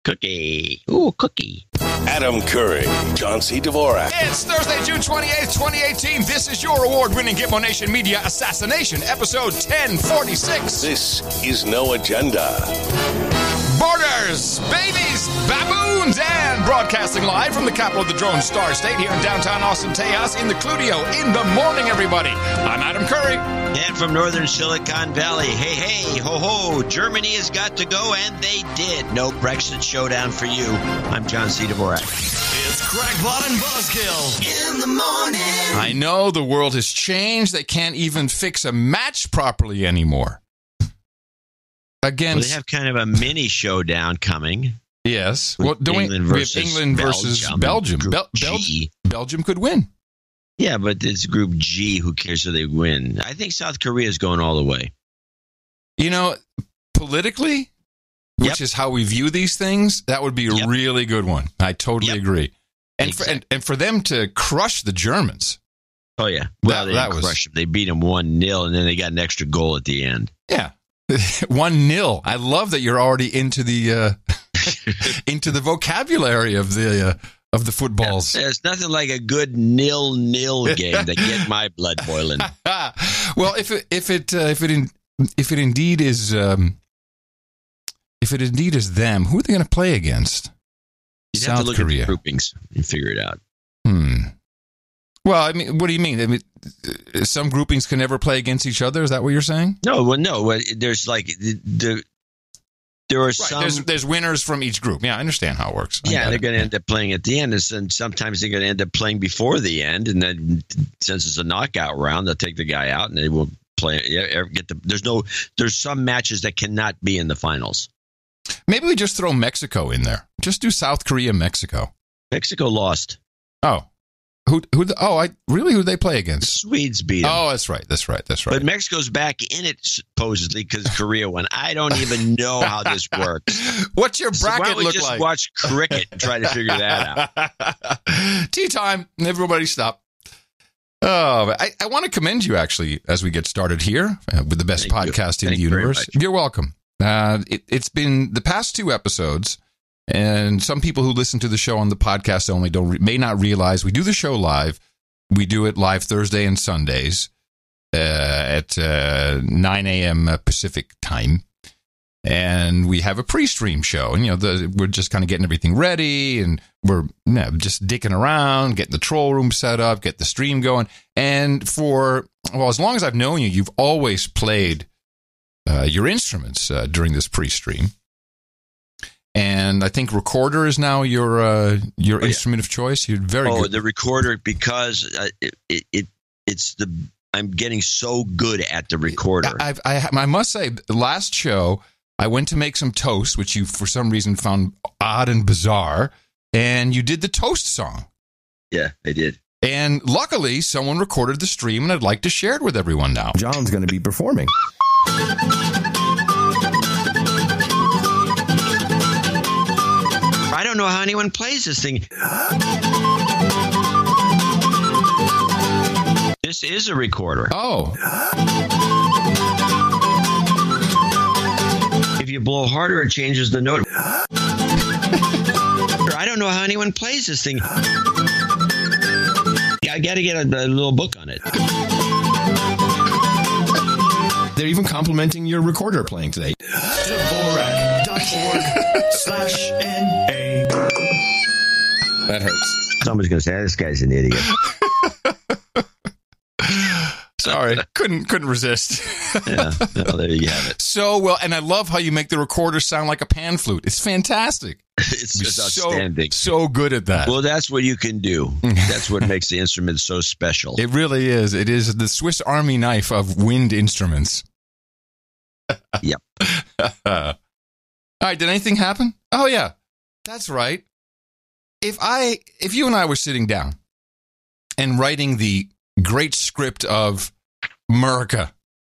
Cookie. Ooh, cookie. Adam Curry, John C. Dvorak. It's Thursday, June 28th, 2018. This is your award-winning Gitmo Nation Media Assassination, episode 1046. This is No Agenda. Borders, babies, baboons, and broadcasting live from the capital of the Drone Star State here in downtown Austin, Tejas, in the Cludio. In the morning, everybody. I'm Adam Curry. And from northern Silicon Valley, hey, ho, ho, Germany has got to go, and they did. No Brexit showdown for you. I'm John C. Dvorak. It's Crackpot and Buzzkill in the morning. I know the world has changed. They can't even fix a match properly anymore. Again, they have kind of a mini showdown coming. Yes. Well, we have England versus Belgium. Belgium could win. Yeah, but it's Group G. Who cares if they win? I think South Korea is going all the way. You know, politically, which is how we view these things, that would be a really good one. I totally agree. And, exactly. and for them to crush the Germans. Oh, yeah. Well, they didn't crush them. They beat them 1-0, and then they got an extra goal at the end. Yeah. 1-0. I love that you're already into the into the vocabulary of the footballs. Yeah, there's nothing like a good 0-0 game to get my blood boiling. Well, if it indeed is them, who are they going to play against? You'd South have to look Korea. at the groupings and figure it out. Well, I mean, what do you mean? I mean, some groupings can never play against each other. Is that what you're saying? No. There's like there are some. There's winners from each group. Yeah, I understand how it works. Yeah, they're going to end up playing at the end, and sometimes they're going to end up playing before the end. And then, since it's a knockout round, they'll take the guy out, and they will play. There's some matches that cannot be in the finals. Maybe we just throw Mexico in there. Just do South Korea, Mexico. Mexico lost. Oh. Who'd they play against? The Swedes beat them. Oh, that's right. But Mexico's back in it, supposedly, because Korea won. I don't even know how this works. What's your bracket look like? Why don't we just watch cricket and try to figure that out? Tea time. Everybody stop. Oh, I want to commend you, actually, as we get started here with the best podcast in the universe. You're welcome. It's been the past 2 episodes. And some people who listen to the show on the podcast only may not realize we do the show live. We do it live Thursday and Sundays at 9 a.m. Pacific time. And we have a pre-stream show. And, we're just kind of getting everything ready. And we're just dicking around, getting the troll room set up, get the stream going. And as long as I've known you, you've always played your instruments during this pre-stream. And I think recorder is now your instrument of choice. You're very good. The recorder, because I'm getting so good at the recorder. I must say, the last show, I went to make some toast, which you for some reason found odd and bizarre, and you did the toast song. Yeah, I did. And luckily, someone recorded the stream, and I'd like to share it with everyone now. John's going to be performing. I don't know how anyone plays this thing. This is a recorder. Oh. If you blow harder, it changes the note. I don't know how anyone plays this thing. I got to get a little book on it. They're even complimenting your recorder playing today. Dvorak.org/NA. That hurts. Somebody's going to say, this guy's an idiot. Sorry, couldn't resist. Yeah, well, there you have it. So well, and I love how you make the recorder sound like a pan flute. It's fantastic. It's outstanding. So good at that. Well, that's what you can do. That's what makes the instrument so special. It really is. It is the Swiss Army knife of wind instruments. Yep. All right, did anything happen? Oh, yeah. That's right. If you and I were sitting down and writing the great script of America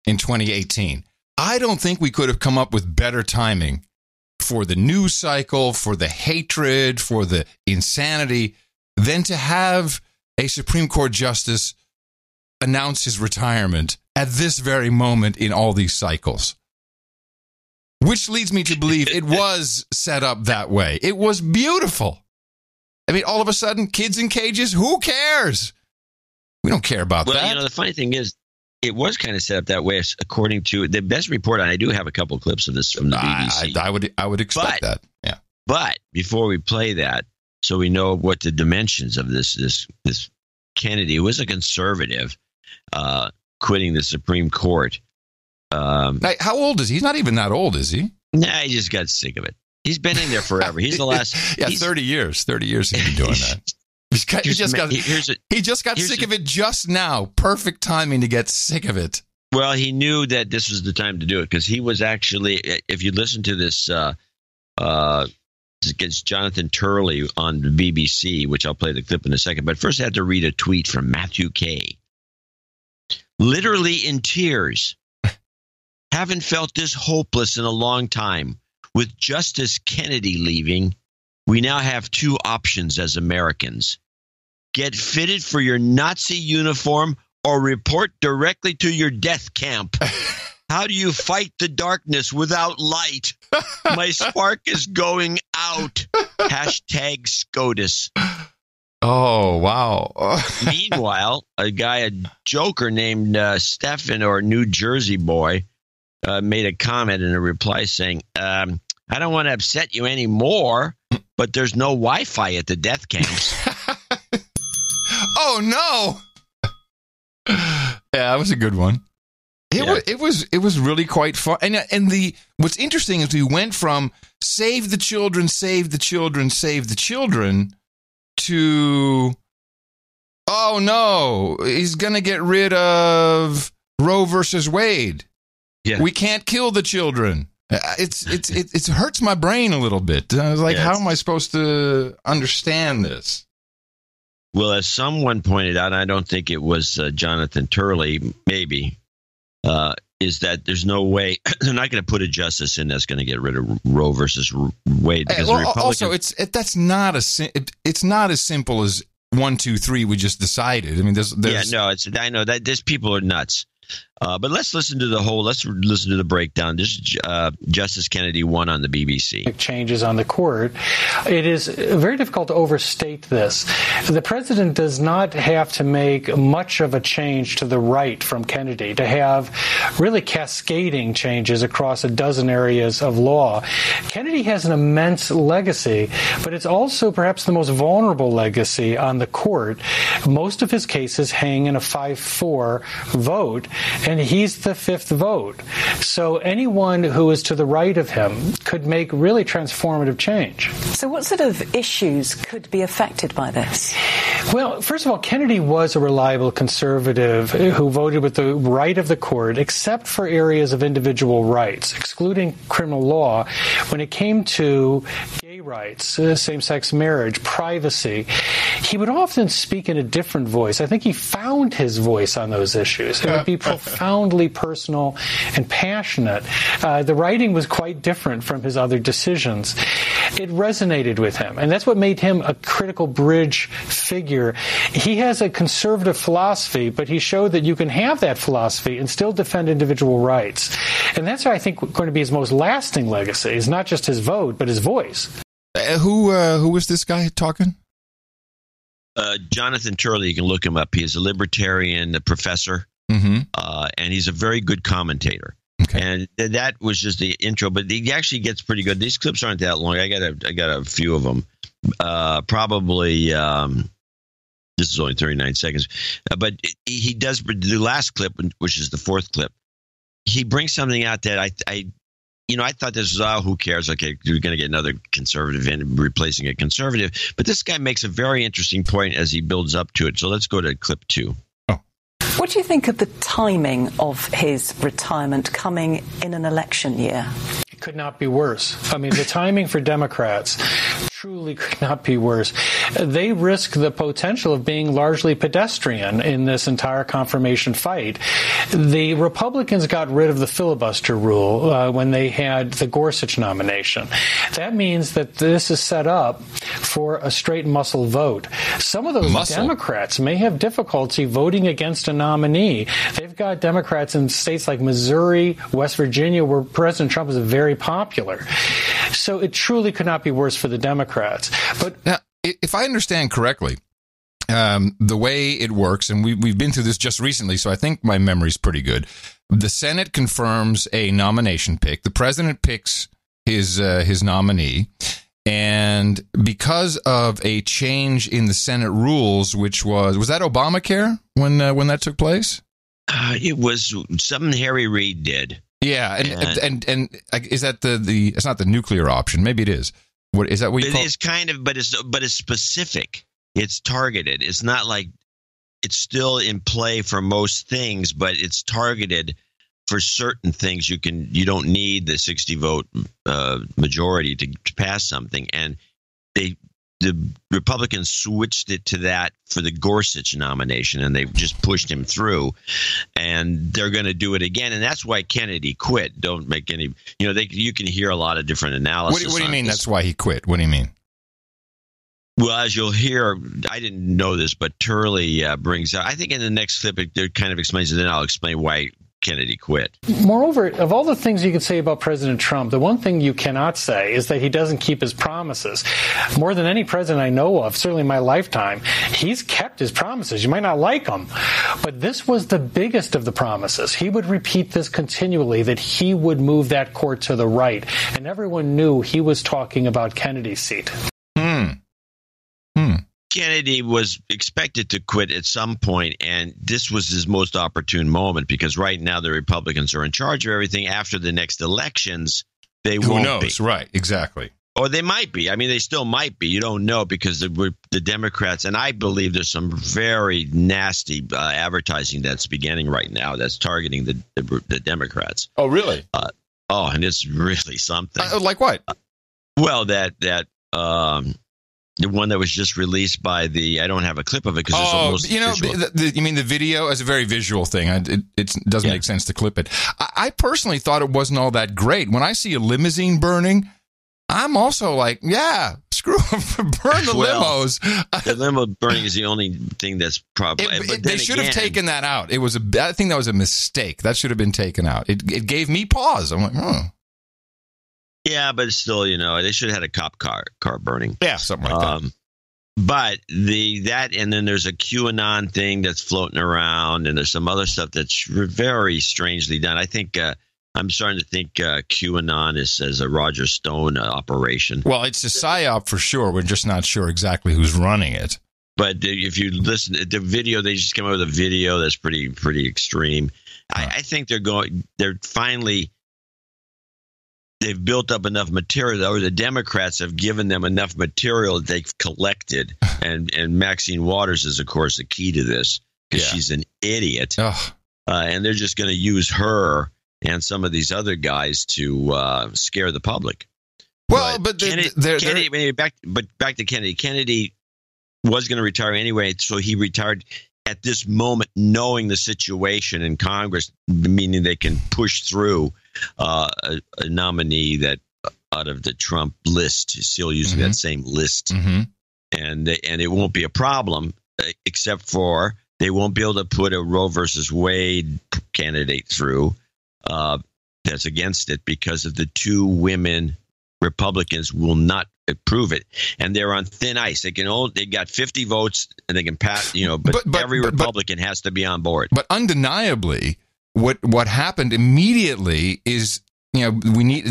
in 2018, I don't think we could have come up with better timing for the news cycle, for the hatred, for the insanity, than to have a Supreme Court justice announce his retirement at this very moment in all these cycles. which leads me to believe it was set up that way. It was beautiful. I mean, all of a sudden, kids in cages, who cares? We don't care about that. Well, the funny thing is, it was kind of set up that way, according to the best report. And I do have a couple of clips of this from the BBC. I would expect that. Yeah. But before we play that, so we know what the dimensions of this Kennedy was a conservative, quitting the Supreme Court. How old is he? He's not even that old, is he? Nah, he just got sick of it. He's been in there forever. He's the last. 30 years. 30 years he's been doing that. He just got sick of it just now. Perfect timing to get sick of it. Well, he knew that this was the time to do it because he was actually, if you listen to this, against Jonathan Turley on the BBC, which I'll play the clip in a second. But first I have to read a tweet from Matthew Kay. Literally in tears. Haven't felt this hopeless in a long time. With Justice Kennedy leaving, we now have two options as Americans. Get fitted for your Nazi uniform or report directly to your death camp. How do you fight the darkness without light? My spark is going out. Hashtag SCOTUS. Oh, wow. Meanwhile, a joker named Stefan, or New Jersey boy, made a comment in a reply saying, I don't want to upset you anymore, but there's no Wi-Fi at the death camps. Oh, no. Yeah, that was a good one. It was really quite fun. And what's interesting is we went from save the children, save the children, save the children to, oh, no, he's going to get rid of Roe versus Wade. Yeah. We can't kill the children. It hurts my brain a little bit. I was like, how am I supposed to understand this? Well, as someone pointed out, I don't think it was Jonathan Turley, maybe, is that there's no way they're not going to put a justice in that's going to get rid of Roe versus Wade. Because also, it's not as simple as 1, 2, 3. We just decided. I mean, I know that these people are nuts. But let's listen to the breakdown. This is Justice Kennedy 1 on the BBC. Changes on the court. It is very difficult to overstate this. The president does not have to make much of a change to the right from Kennedy to have really cascading changes across a dozen areas of law. Kennedy has an immense legacy, but it's also perhaps the most vulnerable legacy on the court. Most of his cases hang in a 5-4 vote, and he's the fifth vote. So anyone who is to the right of him could make really transformative change. So what sort of issues could be affected by this? Well, first of all, Kennedy was a reliable conservative who voted with the right of the court, except for areas of individual rights, excluding criminal law. When it came to gay rights, same-sex marriage, privacy, he would often speak in a different voice. I think he found his voice on those issues. It would be profoundly personal and passionate. The writing was quite different from his other decisions. It resonated with him, and that's what made him a critical bridge figure. He has a conservative philosophy, but he showed that you can have that philosophy and still defend individual rights. And that's, I think, going to be his most lasting legacy, is not just his vote, but his voice. Who was this guy talking? Jonathan Turley. You can look him up. He is a libertarian professor, and he's a very good commentator. Okay. And that was just the intro, but he actually gets pretty good. These clips aren't that long. I got a few of them. Probably this is only 39 seconds, but he does the last clip, which is the fourth clip. He brings something out that I thought this was, who cares? Okay, you're going to get another conservative in replacing a conservative. But this guy makes a very interesting point as he builds up to it. So let's go to clip 2. What do you think of the timing of his retirement coming in an election year? It could not be worse. I mean, the timing for Democrats, truly could not be worse. They risk the potential of being largely pedestrian in this entire confirmation fight. The Republicans got rid of the filibuster rule when they had the Gorsuch nomination. That means that this is set up for a straight muscle vote. Some of those Democrats may have difficulty voting against a nominee. They've got Democrats in states like Missouri, West Virginia, where President Trump is very popular. So it truly could not be worse for the Democrats. But now, if I understand correctly, the way it works, and we've been through this just recently, so I think my memory's pretty good. The Senate confirms a nomination pick. The president picks his nominee. And because of a change in the Senate rules, which was that Obamacare when that took place? It was something Harry Reid did. Yeah, and is that the it's not the nuclear option? Maybe it is. What is that? What you call? It is kind of, but it's specific. It's targeted. It's not like it's still in play for most things, but it's targeted for certain things. You don't need the 60 vote majority to pass something, and the Republicans switched it to that for the Gorsuch nomination, and they've just pushed him through, and they're going to do it again, and that's why Kennedy quit. Don't make any, you can hear a lot of different analysis. What do you mean that's why he quit? What do you mean? Well, as you'll hear, I didn't know this, but Turley brings out, I think in the next clip, it kind of explains it, and then I'll explain why Kennedy quit. Moreover, of all the things you could say about President Trump, the one thing you cannot say is that he doesn't keep his promises. More than any president I know of, certainly in my lifetime, he's kept his promises. You might not like them, but this was the biggest of the promises. He would repeat this continually, that he would move that court to the right, and everyone knew he was talking about Kennedy's seat. Kennedy was expected to quit at some point, and this was his most opportune moment because right now the Republicans are in charge of everything. After the next elections, they won't be. Who knows? Right, exactly. Or they might be. I mean, they still might be. You don't know because the Democrats, and I believe there's some very nasty advertising that's beginning right now that's targeting the Democrats. Oh, really? And it's really something. Like what? Well, the one that was just released by I don't have a clip of it because it's almost you mean the video as a very visual thing. It doesn't make sense to clip it. I personally thought it wasn't all that great. When I see a limousine burning, I'm also like, yeah, screw them, burn the limos. The limo burning is the only thing that's probably. They should have taken that out. I think that was a mistake. That should have been taken out. It gave me pause. I'm like, oh. Yeah, but still, they should have had a cop car burning. Yeah, something like that. But and then there's a QAnon thing that's floating around, and there's some other stuff that's very strangely done. I think I'm starting to think QAnon is as a Roger Stone operation. Well, it's a psyop for sure. We're just not sure exactly who's running it. But if you listen to the video, they just came out with a video that's pretty extreme. I think they're finally. They've built up enough material, or the Democrats have given them enough material that they've collected. And Maxine Waters is, of course, the key to this because she's an idiot. And they're just going to use her and some of these other guys to scare the public. Well, back to Kennedy. Kennedy was going to retire anyway, so he retired at this moment, knowing the situation in Congress, meaning they can push through a nominee that out of the Trump list, still using that same list, and it won't be a problem, except for they won't be able to put a Roe versus Wade candidate through that's against it because of the two women Republicans will not approve it, and they're on thin ice. They got 50 votes and they can pass, but every Republican has to be on board. But undeniably, what happened immediately is,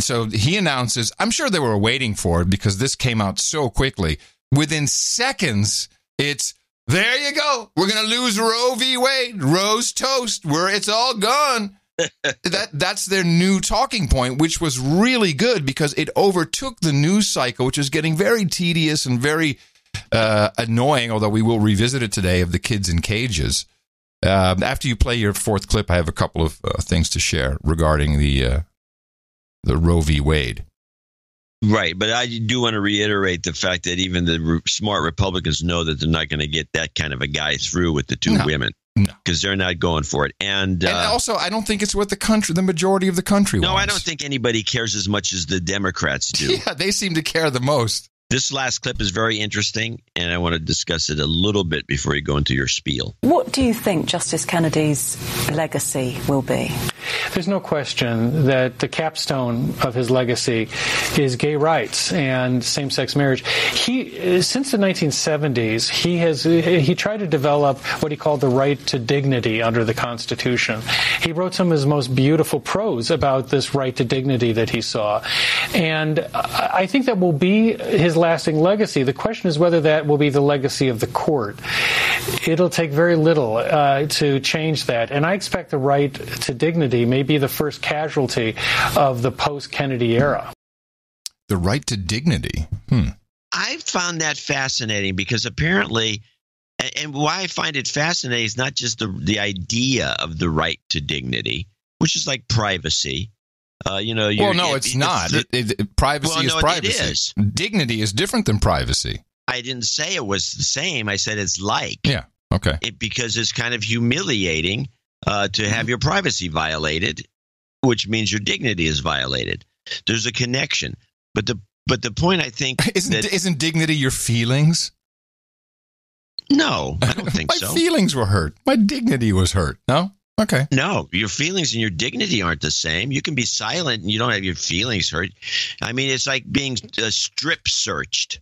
so he announces, I'm sure they were waiting for it because this came out so quickly. Within seconds, it's, there you go. We're going to lose Roe v. Wade. Roe's toast. It's all gone. That's their new talking point, which was really good because it overtook the news cycle, which is getting very tedious and very annoying, although we will revisit it today, of the kids in cages. After you play your fourth clip, I have a couple of things to share regarding the Roe v. Wade. Right, but I do want to reiterate the fact that even the smart Republicans know that they're not going to get that kind of a guy through with the two women. No, because they're not going for it. And also, I don't think it's what the majority of the country wants. No, I don't think anybody cares as much as the Democrats do. Yeah, they seem to care the most. This last clip is very interesting, and I want to discuss it a little bit before you go into your spiel. What do you think Justice Kennedy's legacy will be? There's no question that the capstone of his legacy is gay rights and same-sex marriage. Since the 1970s, he tried to develop what he called the right to dignity under the Constitution. He wrote some of his most beautiful prose about this right to dignity that he saw. And I think that will be his lasting legacy. The question is whether that will be the legacy of the court. It'll take very little to change that. And I expect the right to dignity may be the first casualty of the post-Kennedy era. The right to dignity? I found that fascinating because apparently, and why I find it fascinating is not just the idea of the right to dignity, which is like privacy. It's not. Privacy is privacy. It is. Dignity is different than privacy. I didn't say it was the same. I said it's like. Yeah. Okay. Because it's kind of humiliating to have your privacy violated, which means your dignity is violated. There's a connection, but the point I think isn't dignity your feelings? No, I don't think so. My feelings were hurt. My dignity was hurt. No. Okay. No, your feelings and your dignity aren't the same. You can be silent and you don't have your feelings hurt. I mean, it's like being strip searched.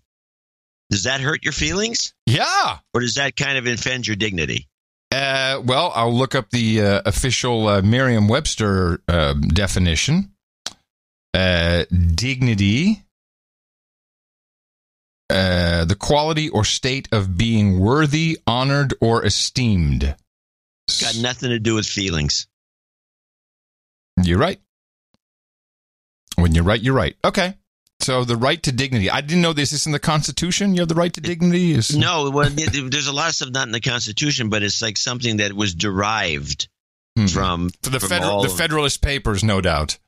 Does that hurt your feelings? Yeah. Or does that kind of offend your dignity? Well, I'll look up the official Merriam-Webster definition. Dignity, the quality or state of being worthy, honored, or esteemed. Got nothing to do with feelings. You're right. When you're right, you're right. Okay. So the right to dignity. I didn't know this is in the Constitution. You have the right to dignity? No, well, there's a lot of stuff not in the Constitution, but it's like something that was derived from the Federalist Papers, no doubt.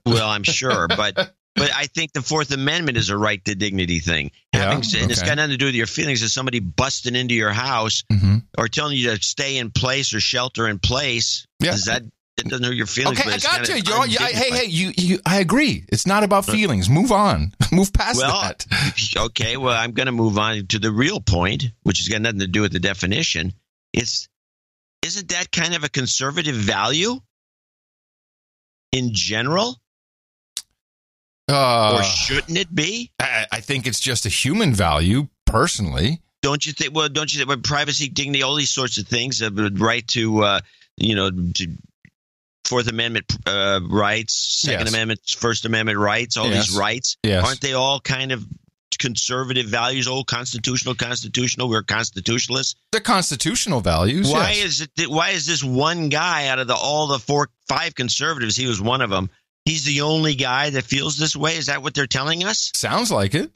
Well, I'm sure, but I think the Fourth Amendment is a right to dignity thing. And it's got nothing to do with your feelings. If somebody busting into your house or telling you to stay in place or shelter in place, it doesn't hurt your feelings. Okay, but I got you. I agree. It's not about feelings. Move on. Move past that. Okay, well, I'm going to move on to the real point, which has got nothing to do with the definition. Isn't that kind of a conservative value in general? Or shouldn't it be? I think it's just a human value, personally. Don't you think? Well, don't you think? With privacy, dignity, all these sorts of things, the right to, to Fourth Amendment rights, Second Amendment, First Amendment rights, all these rights, aren't they all kind of conservative values? Oh, constitutional. We're constitutionalists. The constitutional values. Why is this one guy out of all the 5 conservatives? He was one of them. He's the only guy that feels this way? Is that what they're telling us? Sounds like it.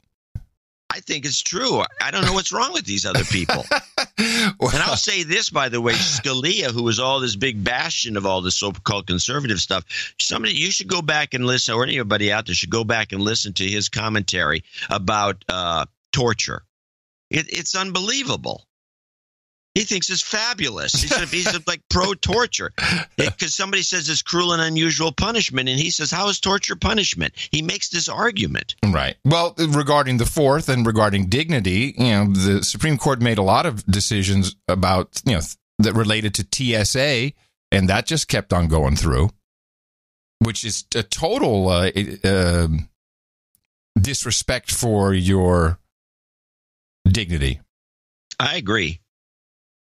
I think it's true. I don't know what's wrong with these other people. Well, and I'll say this, by the way, Scalia, who was all this big bastion of all this so-called conservative stuff, you should go back and listen, or anybody out there should go back and listen to his commentary about torture. It's unbelievable. He thinks it's fabulous. He's like pro-torture because somebody says it's cruel and unusual punishment, and he says, "How is torture punishment?" He makes this argument. Right. Well, regarding the Fourth and regarding dignity, the Supreme Court made a lot of decisions about that related to TSA, and that just kept on going through, which is a total disrespect for your dignity. I agree.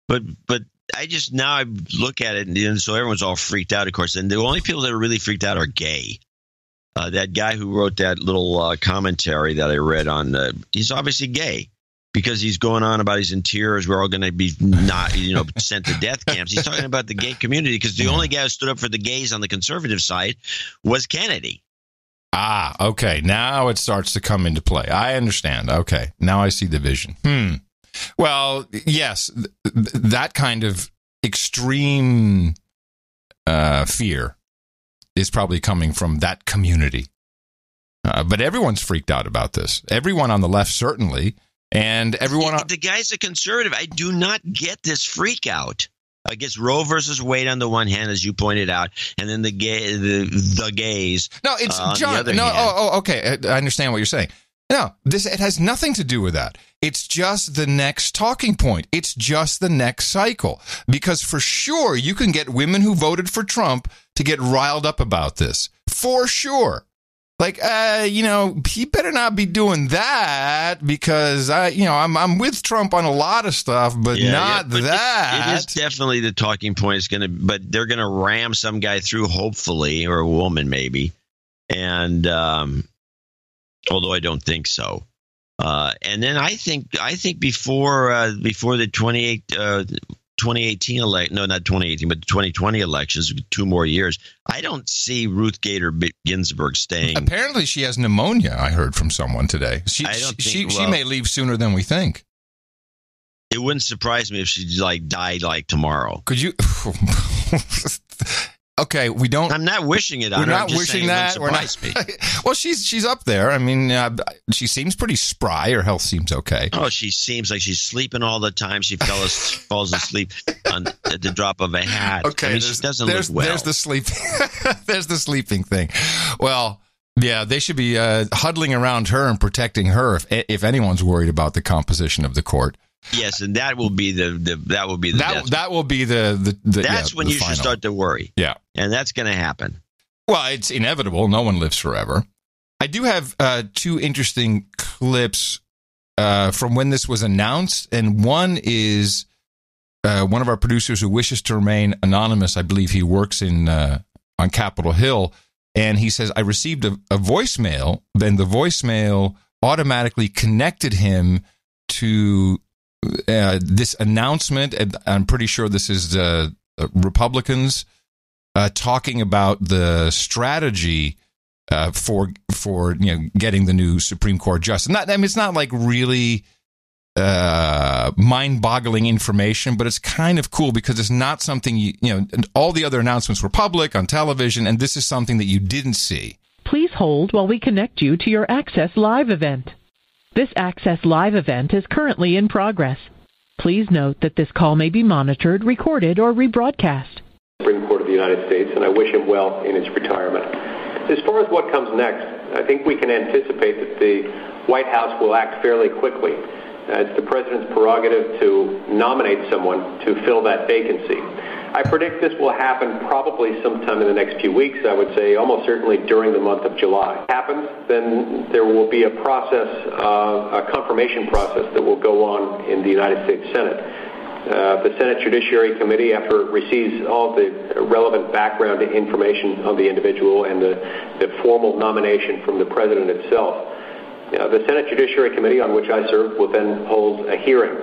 But I just now I look at it, and so everyone's all freaked out, of course. And the only people that are really freaked out are gay. That guy who wrote that little commentary that I read on, he's obviously gay because he's going on about his interiors. We're all going to be sent to death camps. He's talking about the gay community because the only guy who stood up for the gays on the conservative side was Kennedy. Ah, okay. Now it starts to come into play. I understand. Okay. Now I see the vision. Well, yes, that kind of extreme fear is probably coming from that community. But everyone's freaked out about this. Everyone on the left, certainly. And everyone... The guy's a conservative. I do not get this freak out. I guess Roe versus Wade on the one hand, as you pointed out, and then the gays. No, it's John. On the other No, hand. Okay. I understand what you're saying. No, it has nothing to do with that. It's just the next talking point. It's just the next cycle. Because for sure, you can get women who voted for Trump to get riled up about this. For sure. Like, he better not be doing that because I'm with Trump on a lot of stuff, but not that. It is definitely the talking point. But they're going to ram some guy through, hopefully, or a woman maybe. And although I don't think so. And then I think before the 2018 election, no, not 2018, but 2020 elections, 2 more years, I don't see Ruth Bader Ginsburg staying. Apparently, she has pneumonia. I heard from someone today. She may leave sooner than we think. It wouldn't surprise me if she died tomorrow. Could you? Okay, we don't. I'm not wishing it on her. We're not wishing that. We're not. Well, she's up there. I mean, she seems pretty spry. Her health seems okay. Oh, she seems like she's sleeping all the time. She falls asleep at the drop of a hat. Okay, I mean, she doesn't look well. There's the sleep. There's the sleeping thing. Well, yeah, they should be huddling around her and protecting her if anyone's worried about the composition of the court. Yes, and that will be the that's when you should start to worry. Yeah, and that's going to happen. Well, it's inevitable. No one lives forever. I do have 2 interesting clips from when this was announced, and one is one of our producers who wishes to remain anonymous. I believe he works on Capitol Hill, and he says, "I received a voicemail. Then the voicemail automatically connected him to." This announcement, and I'm pretty sure this is Republicans talking about the strategy for getting the new Supreme Court justice. It's not like really mind-boggling information, but it's kind of cool because it's not something all the other announcements were public on television, and this is something that you didn't see. Please hold while we connect you to your Access Live event. This Access Live event is currently in progress. Please note that this call may be monitored, recorded, or rebroadcast. Supreme Court of the United States, and I wish him well in his retirement. As far as what comes next, I think we can anticipate that the White House will act fairly quickly. It's the president's prerogative to nominate someone to fill that vacancy. I predict this will happen probably sometime in the next few weeks. I would say almost certainly during the month of July. If it happens, then there will be a process, a confirmation process that will go on in the United States Senate. The Senate Judiciary Committee, after it receives all the relevant background information on the individual and the formal nomination from the president itself, the Senate Judiciary Committee, on which I serve, will then hold a hearing,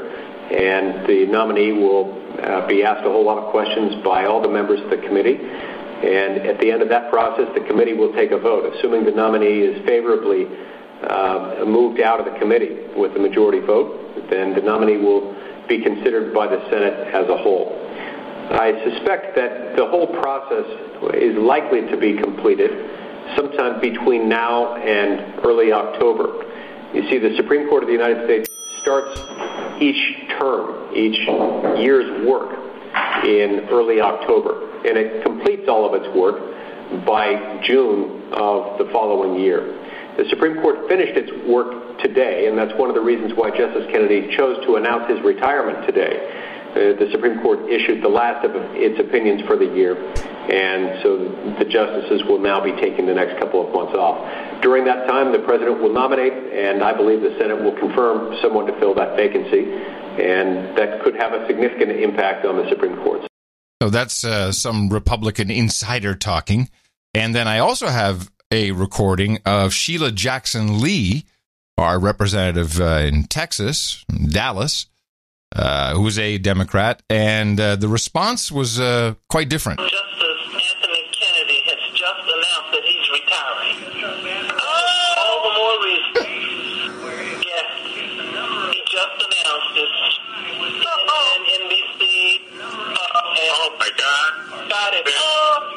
and the nominee will be asked a whole lot of questions by all the members of the committee. And at the end of that process, the committee will take a vote. Assuming the nominee is favorably moved out of the committee with the majority vote, then the nominee will be considered by the Senate as a whole. I suspect that the whole process is likely to be completed sometime between now and early October. You see, the Supreme Court of the United States starts each term, each year's work in early October, and it completes all of its work by June of the following year. The Supreme Court finished its work today, and that's one of the reasons why Justice Kennedy chose to announce his retirement today. The Supreme Court issued the last of its opinions for the year, and so the justices will now be taking the next couple of months off. During that time, the president will nominate, and I believe the Senate will confirm someone to fill that vacancy, and that could have a significant impact on the Supreme Court. So that's some Republican insider talking. And then I also have a recording of Sheila Jackson Lee, our representative in Texas, Dallas, who is a Democrat, and the response was quite different. Justice Anthony Kennedy has just announced that he's retiring. All the more reason. Yes, he just announced this. And NBC. Oh my God! Got it.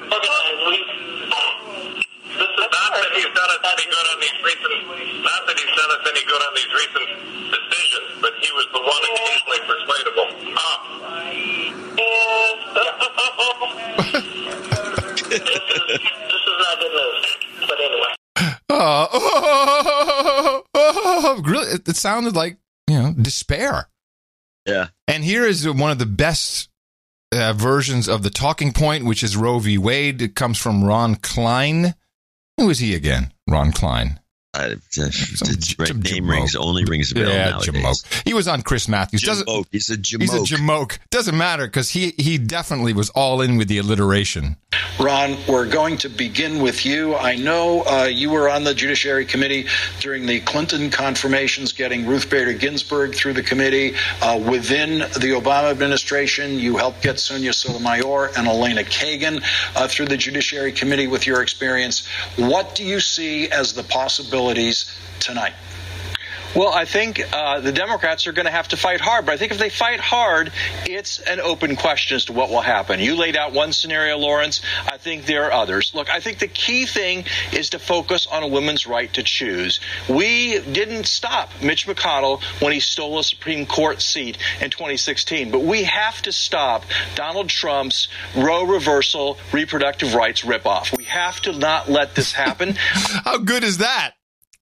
Organized. This is not that he's done it to be good on these it sounded like, despair. Yeah. And here is one of the best versions of the talking point, which is Roe v. Wade. It comes from Ron Klein. Who is he again? Ron Klein. Name rings a bell nowadays. He was on Chris Matthews. He's a jamoke. He's a jamoke. Doesn't matter because he definitely was all in with the alliteration. Ron, we're going to begin with you. I know you were on the Judiciary Committee during the Clinton confirmations, getting Ruth Bader Ginsburg through the committee. Within the Obama administration, you helped get Sonia Sotomayor and Elena Kagan through the Judiciary Committee with your experience. What do you see as the possibilities tonight? Well, I think the Democrats are going to have to fight hard. But I think if they fight hard, it's an open question as to what will happen. You laid out one scenario, Lawrence. I think there are others. Look, I think the key thing is to focus on a woman's right to choose. We didn't stop Mitch McConnell when he stole a Supreme Court seat in 2016. But we have to stop Donald Trump's Roe reversal reproductive rights ripoff. We have to not let this happen. How good is that?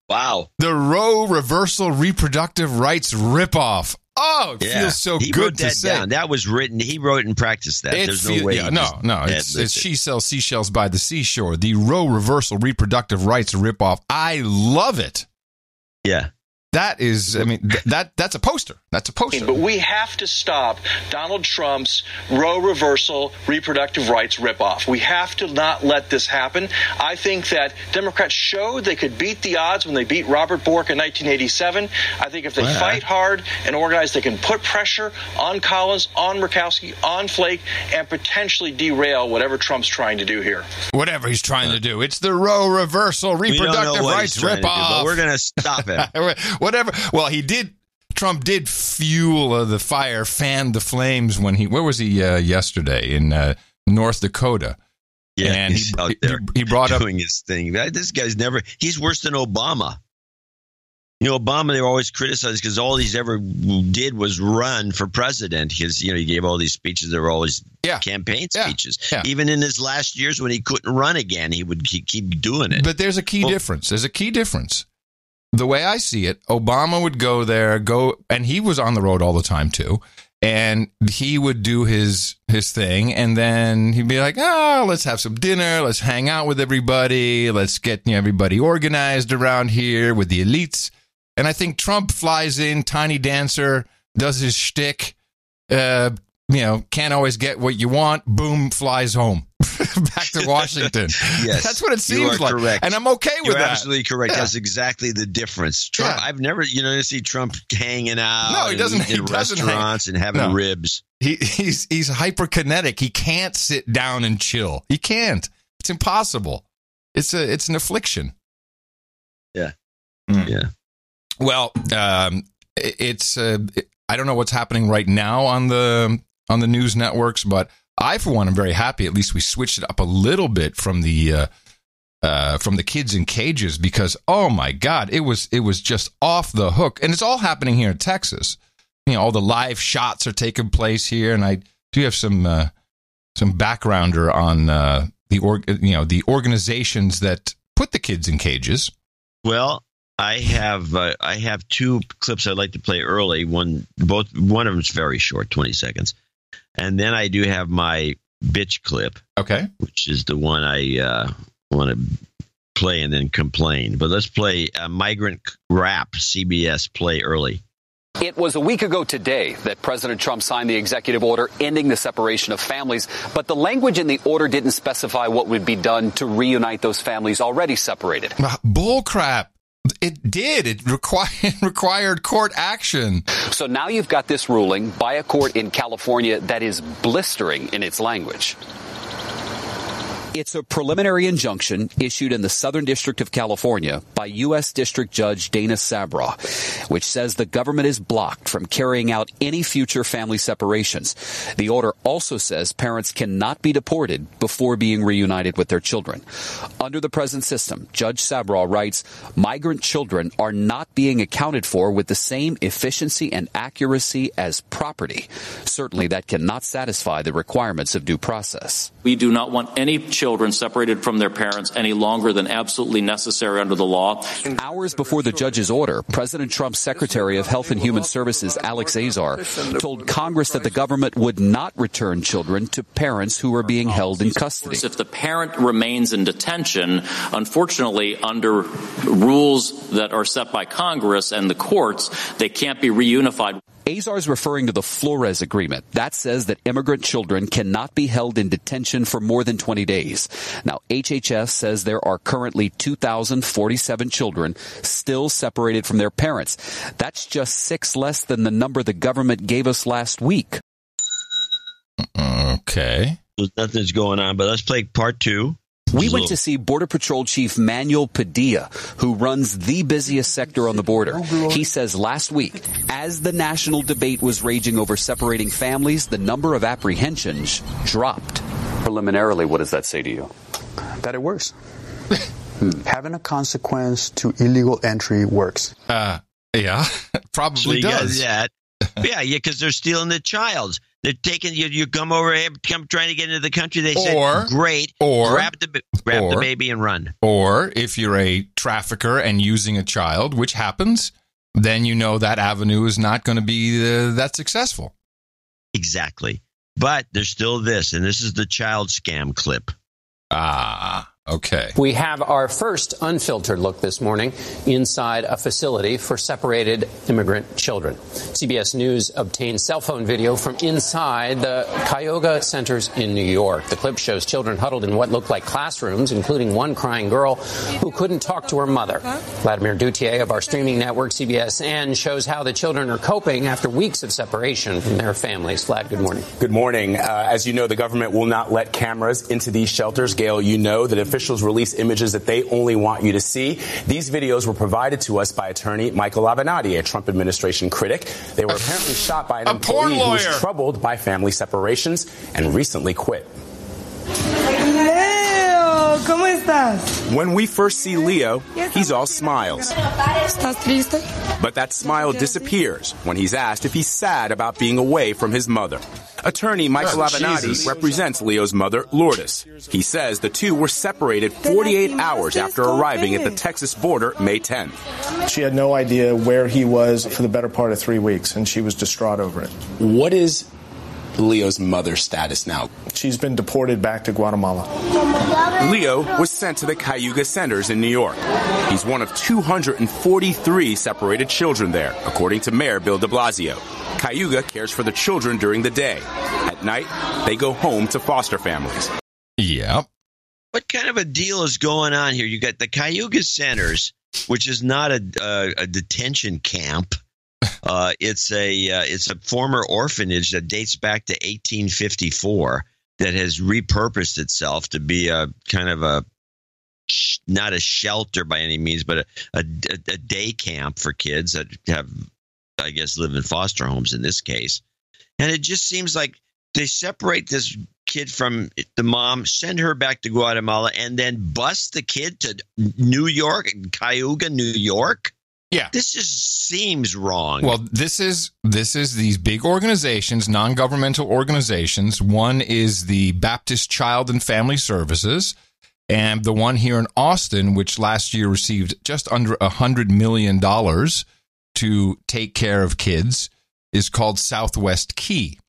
Wow. The Roe reversal reproductive rights ripoff. Oh, it feels so good to say. Down. That was written. He wrote and practiced that. There's no way. It's She Sells Seashells by the Seashore. The Roe reversal reproductive rights ripoff. I love it. Yeah. That is, that's a poster. That's a poster. But we have to stop Donald Trump's Roe reversal reproductive rights ripoff. We have to not let this happen. I think that Democrats showed they could beat the odds when they beat Robert Bork in 1987. I think if they fight hard and organize, they can put pressure on Collins, on Murkowski, on Flake, and potentially derail whatever Trump's trying to do here. Whatever he's trying to do. It's the Roe reversal reproductive rights ripoff. But we're going to stop it. Whatever. Well, Trump did fuel the fire, fanned the flames when where was he yesterday? In North Dakota. Yeah, and he's out there he brought doing his thing. This guy's he's worse than Obama. Obama, they were always criticized because all he's ever did was run for president because, he gave all these speeches that were always campaign speeches. Yeah. Even in his last years when he couldn't run again, he would keep doing it. But there's a key difference. The way I see it, Obama would go there, and he was on the road all the time too, and he would do his thing, and then he'd be like, let's have some dinner, let's hang out with everybody, let's get everybody organized around here with the elites. And I think Trump flies in, tiny dancer, does his shtick, can't always get what you want, boom, flies home. Back to Washington. Yes. That's what it seems like. Correct. And I'm okay with that. You're absolutely correct. Yeah. That's exactly the difference. Trump, I've never, see Trump hanging out. No, he doesn't. In restaurants and having ribs. He's hyperkinetic. He can't sit down and chill. He can't. It's impossible. It's an affliction. Yeah. Yeah. Well, it's I don't know what's happening right now on the news networks, but I, for one, am very happy. At least we switched it up a little bit from the kids in cages because, oh my God, it was just off the hook, and it's all happening here in Texas. All the live shots are taking place here, and I do have some backgrounder on the organizations that put the kids in cages. Well, I have two clips I'd like to play early. One of them is very short, 20 seconds. And then I do have my bitch clip, which is the one I want to play and then complain. But let's play Migrant Rap, CBS, play early. It was a week ago today that President Trump signed the executive order ending the separation of families, but the language in the order didn't specify what would be done to reunite those families already separated. Bull crap. It did. It required court action. So now you've got this ruling by a court in California that is blistering in its language. It's a preliminary injunction issued in the Southern District of California by U.S. District Judge Dana Sabra, which says the government is blocked from carrying out any future family separations. The order also says parents cannot be deported before being reunited with their children. Under the present system, Judge Sabra writes, migrant children are not being accounted for with the same efficiency and accuracy as property. Certainly that cannot satisfy the requirements of due process. We do not want any children children separated from their parents any longer than absolutely necessary under the law. Hours before the judge's order, President Trump's Secretary of Health and Human Services, Alex Azar, told Congress that the government would not return children to parents who are being held in custody. If the parent remains in detention, unfortunately, under rules that are set by Congress and the courts, they can't be reunified. Azar's referring to the Flores Agreement. That says that immigrant children cannot be held in detention for more than 20 days. Now, HHS says there are currently 2,047 children still separated from their parents. That's just 6 less than the number the government gave us last week. Okay. Nothing's going on, but let's play part 2. We went to see Border Patrol Chief Manuel Padilla, who runs the busiest sector on the border. He says last week, as the national debate was raging over separating families, the number of apprehensions dropped. Preliminarily, what does that say to you? That it works. Having a consequence to illegal entry works. Yeah, probably so you does. Got that. Yeah, because they're stealing the child. They're taking you come over here, come trying to get into the country. They said, great, grab the baby and run. Or if you're a trafficker and using a child, which happens, then you know that avenue is not going to be that successful. Exactly. But there's still this, and this is the child scam clip. Okay. We have our first unfiltered look this morning inside a facility for separated immigrant children. CBS News obtained cell phone video from inside the Cayuga centers in New York. The clip shows children huddled in what look like classrooms, including one crying girl who couldn't talk to her mother. Vladimir Dutier of our streaming network, CBSN, shows how the children are coping after weeks of separation from their families. Vlad, good morning. Good morning. As you know, the government will not let cameras into these shelters. Gail, you know that officials release images that they only want you to see. These videos were provided to us by attorney Michael Avenatti, a Trump administration critic. They were apparently shot by an employee who was troubled by family separations and recently quit. Leo, ¿cómo estás? When we first see Leo, he's all smiles. ¿Estás triste? But that smile disappears when he's asked if he's sad about being away from his mother. Attorney Michael Avenatti represents Leo's mother, Lourdes. He says the two were separated 48 hours after arriving at the Texas border May 10th. She had no idea where he was for the better part of 3 weeks, and she was distraught over it. What is Leo's mother's status now? She's been deported back to Guatemala. Leo was sent to the Cayuga centers in New York. He's one of 243 separated children there, according to Mayor Bill de Blasio. Cayuga cares for the children during the day. At night, they go home to foster families. Yeah. What kind of a deal is going on here? You got the Cayuga centers, which is not a detention camp. It's a former orphanage that dates back to 1854 that has repurposed itself to be a kind of a not a shelter by any means, but a day camp for kids that have, I guess, live in foster homes in this case. And it just seems like they separate this kid from the mom, send her back to Guatemala, and then bus the kid to New York, Cayuga, New York. Yeah. This just seems wrong. Well, this is these big organizations, non-governmental organizations. One is the Baptist Child and Family Services, and the one here in Austin, which last year received just under $100 million to take care of kids, is called Southwest Key.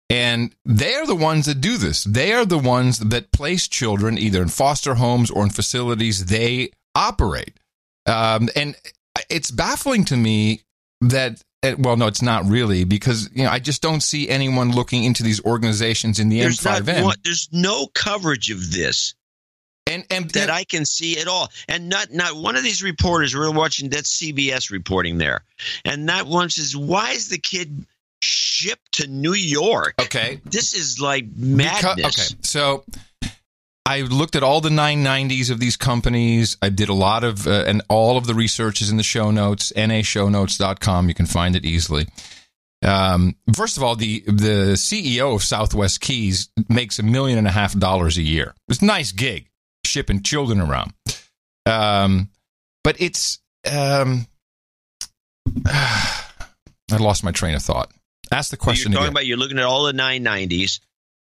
And they are the ones that do this. They are the ones that place children either in foster homes or in facilities they operate. And it's baffling to me that, well, no, it's not really, because I just don't see anyone looking into these organizations in the M5N. There's no coverage of this. And that I can see at all. And not one of these reporters, we're watching, that's CBS reporting there. And not one says, why is the kid shipped to New York? Okay. This is like madness. So I looked at all the 990s of these companies. I did a lot of, and all of the research is in the show notes, nashownotes.com. You can find it easily. First of all, the CEO of Southwest Keys makes $1.5 million a year. It's a nice gig, shipping children around. But it's, I lost my train of thought. Ask the question You're talking again. about, you're looking at all the 990s.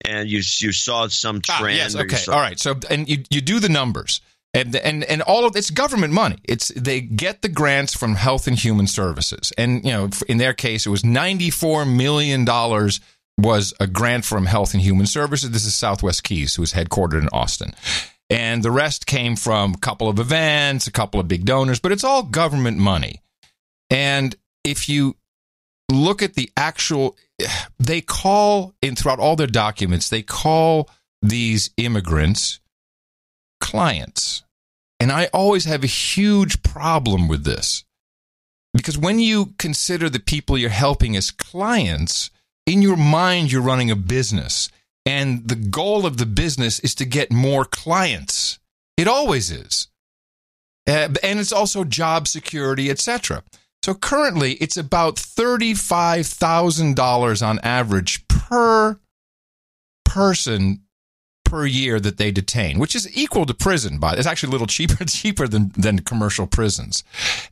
and you saw some trend. Yes, okay, all right. So, and you do the numbers, and all of it's government money. They get the grants from Health and Human Services, and in their case, it was $94 million was a grant from Health and Human Services. This is Southwest Keys, who is headquartered in Austin. And the rest came from a couple of events, a couple of big donors, but it's all government money. And if you look at the actual, they call, throughout all their documents, they call these immigrants clients. And I always have a huge problem with this. Because when you consider the people you're helping as clients, in your mind, you're running a business, and the goal of the business is to get more clients. It always is. And it's also job security, etc. So currently, it's about $35,000 on average per person per year that they detain, which is equal to prison. It's actually a little cheaper than commercial prisons.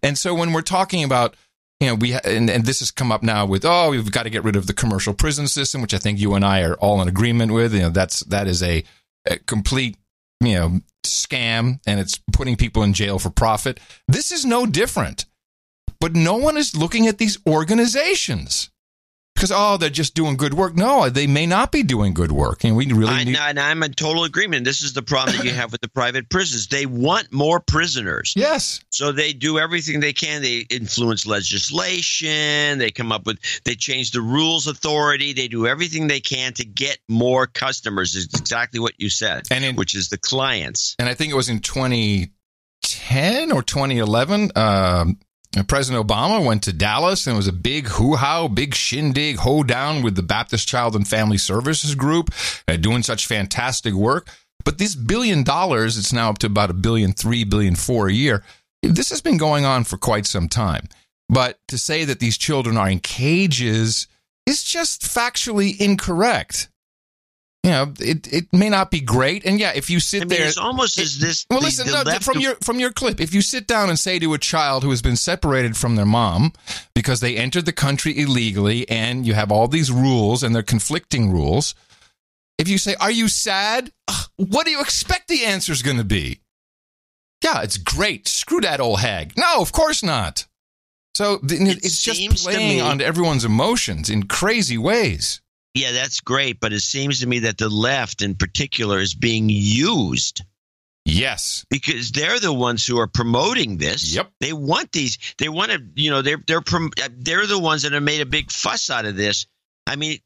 And so when we're talking about and this has come up now with, we've got to get rid of the commercial prison system, which I think you and I are all in agreement with. That is a complete, scam, and it's putting people in jail for profit. This is no different. But no one is looking at these organizations because, they're just doing good work. No, they may not be doing good work. And we really need... And I'm in total agreement. This is the problem that you have with the private prisons. They want more prisoners. Yes. So they do everything they can. They influence legislation. They change the rules authority. They do everything they can to get more customers. It's exactly what you said, which is the clients. And I think it was in 2010 or 2011, President Obama went to Dallas, and it was a big hoo-ha, big shindig, hoedown with the Baptist Child and Family Services Group, doing such fantastic work. But this $1 billion, it's now up to about $1.3 billion, $1.4 billion a year. This has been going on for quite some time. But to say that these children are in cages is just factually incorrect. It may not be great, and if you sit there, it's almost as this. Well, listen, from your clip, if you sit down and say to a child who has been separated from their mom because they entered the country illegally, and you have all these rules and they're conflicting rules, if you say, "Are you sad?" What do you expect the answer is going to be? Yeah, it's great. Screw that old hag. No, of course not. So it's just playing on everyone's emotions in crazy ways. Yeah, that's great, but it seems to me that the left in particular is being used. Yes. Because they're the ones who are promoting this. Yep. They want these. They want to, they're the ones that have made a big fuss out of this. I mean,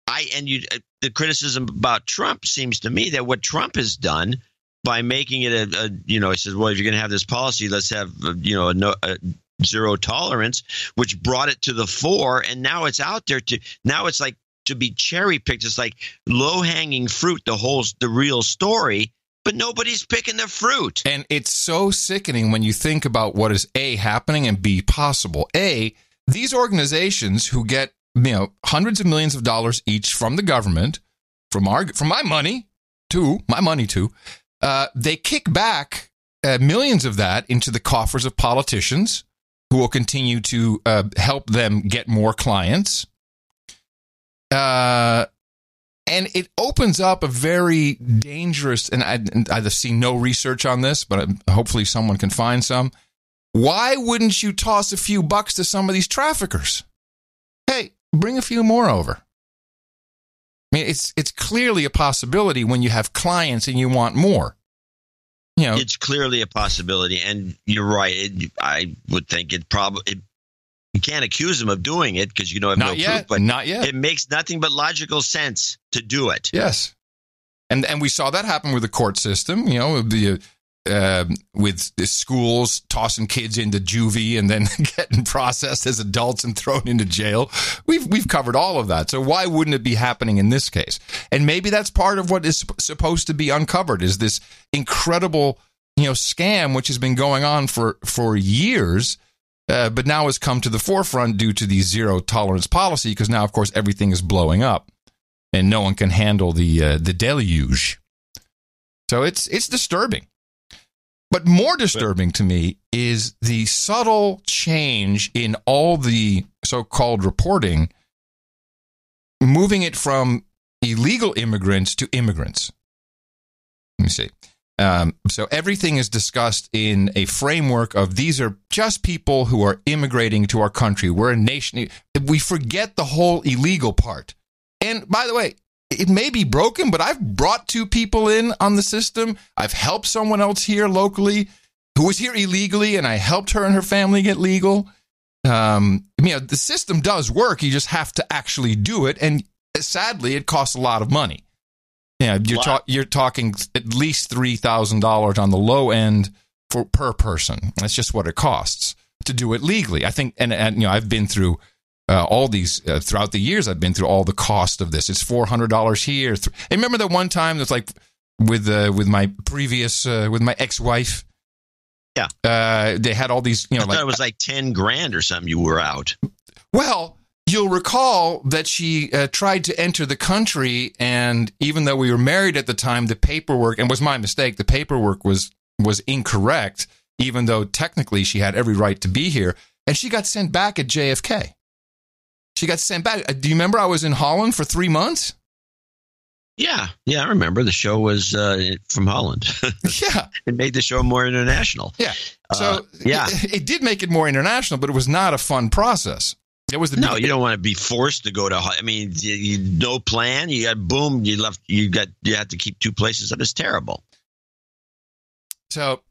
the criticism about Trump seems to me that what Trump has done by making it he says, well, if you're going to have this policy, let's have, a zero tolerance, which brought it to the fore. And now it's out there now it's like, to be cherry picked. It's like low hanging fruit, the real story, but nobody's picking the fruit. And it's so sickening when you think about what is A, happening, and B, possible. A, these organizations who get hundreds of millions of dollars each from the government, from my money too, they kick back millions of that into the coffers of politicians who will continue to help them get more clients. And it opens up a very dangerous, and I've seen no research on this, but hopefully someone can find some. Why wouldn't you toss a few bucks to some of these traffickers? Hey, bring a few more over. I mean, it's clearly a possibility when you have clients and you want more. It's clearly a possibility, and you're right. I would think it probably. You can't accuse them of doing it because have no proof, but not yet. It makes nothing but logical sense to do it. Yes, and we saw that happen with the court system. With the schools tossing kids into juvie and then getting processed as adults and thrown into jail. We've covered all of that. So why wouldn't it be happening in this case? And maybe that's part of what is supposed to be uncovered is this incredible scam which has been going on for years. But now has come to the forefront due to the zero tolerance policy because now, of course, everything is blowing up and no one can handle the deluge. So it's disturbing. But more disturbing to me is the subtle change in all the so-called reporting, moving it from illegal immigrants to immigrants. Let me see. So everything is discussed in a framework of these are just people who are immigrating to our country. We're a nation. We forget the whole illegal part. And by the way, it may be broken, but I've brought 2 people in on the system. I've helped someone else here locally who was here illegally, and I helped her and her family get legal. The system does work. You just have to actually do it. And sadly, it costs a lot of money. Yeah, you're talking at least $3,000 on the low end per person. That's just what it costs to do it legally. I think, and I've been through all these throughout the years. I've been through all the cost of this. It's $400 here. And remember that one time that's like with my previous with my ex-wife. Yeah, they had all these. I thought it was like $10,000 or something. You were out. Well. You'll recall that she tried to enter the country, and even though we were married at the time, the paperwork, and it was my mistake, the paperwork was incorrect, even though technically she had every right to be here, and she got sent back at JFK. She got sent back. Do you remember I was in Holland for 3 months? Yeah, I remember. The show was from Holland. Yeah. It made the show more international. Yeah. So it did make it more international, but it was not a fun process. No, you don't want to be forced to go to. I mean, no plan. You got boom. You left. You had to keep 2 places. That is terrible. So,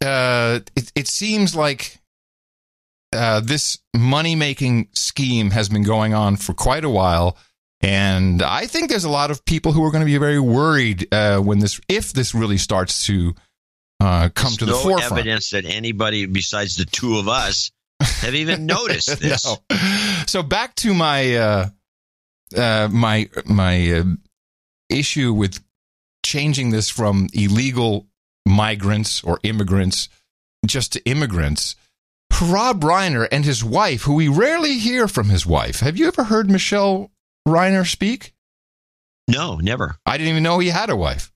it seems like this money-making scheme has been going on for quite a while, and I think there's a lot of people who are going to be very worried if this really starts to come to the forefront. No evidence that anybody besides the 2 of us have even noticed this. No. So back to my my issue with changing this from illegal migrants or immigrants just to immigrants. Rob Reiner and his wife, who we rarely hear from his wife. Have you ever heard Michelle Reiner speak? No, never. I didn't even know he had a wife.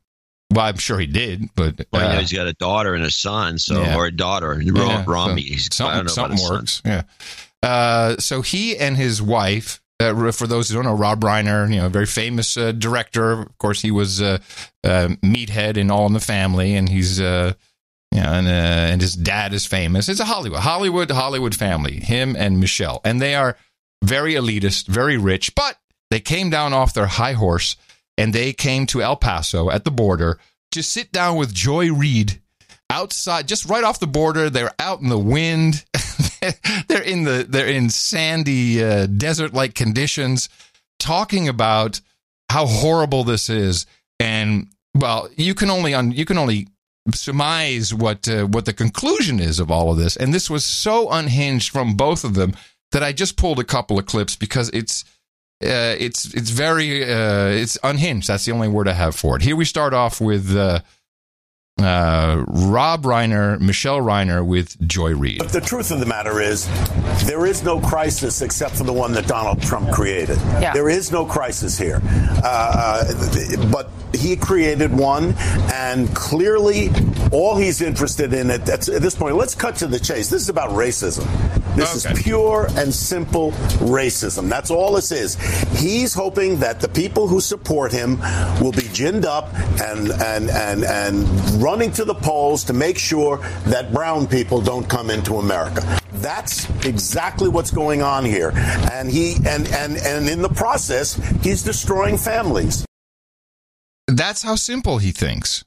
Well, I'm sure he did, but I know he's got a daughter and a son, or a daughter. Rami. Something works. Yeah. So he and his wife, for those who don't know, Rob Reiner, very famous director. Of course, he was Meathead in All in the Family, and he's and his dad is famous. It's a Hollywood family. Him and Michelle, and they are very elitist, very rich, but they came down off their high horse. And they came to El Paso at the border to sit down with Joy Reid outside, just right off the border. They're out in the wind. They're in sandy desert-like conditions, talking about how horrible this is. And well, you can only surmise what the conclusion is of all of this. And this was so unhinged from both of them that I just pulled a couple of clips because it's very unhinged. That's the only word I have for it. Here we start off with Rob Reiner, Michelle Reiner with Joy Reid. But the truth of the matter is, there is no crisis except for the one that Donald Trump created. Yeah. There is no crisis here. But he created one, and clearly all he's interested in at this point, let's cut to the chase. This is about racism. This is pure and simple racism. That's all this is. He's hoping that the people who support him will be ginned up and running to the polls to make sure that brown people don't come into America. That's exactly what's going on here. And and in the process, he's destroying families. That's how simple he thinks.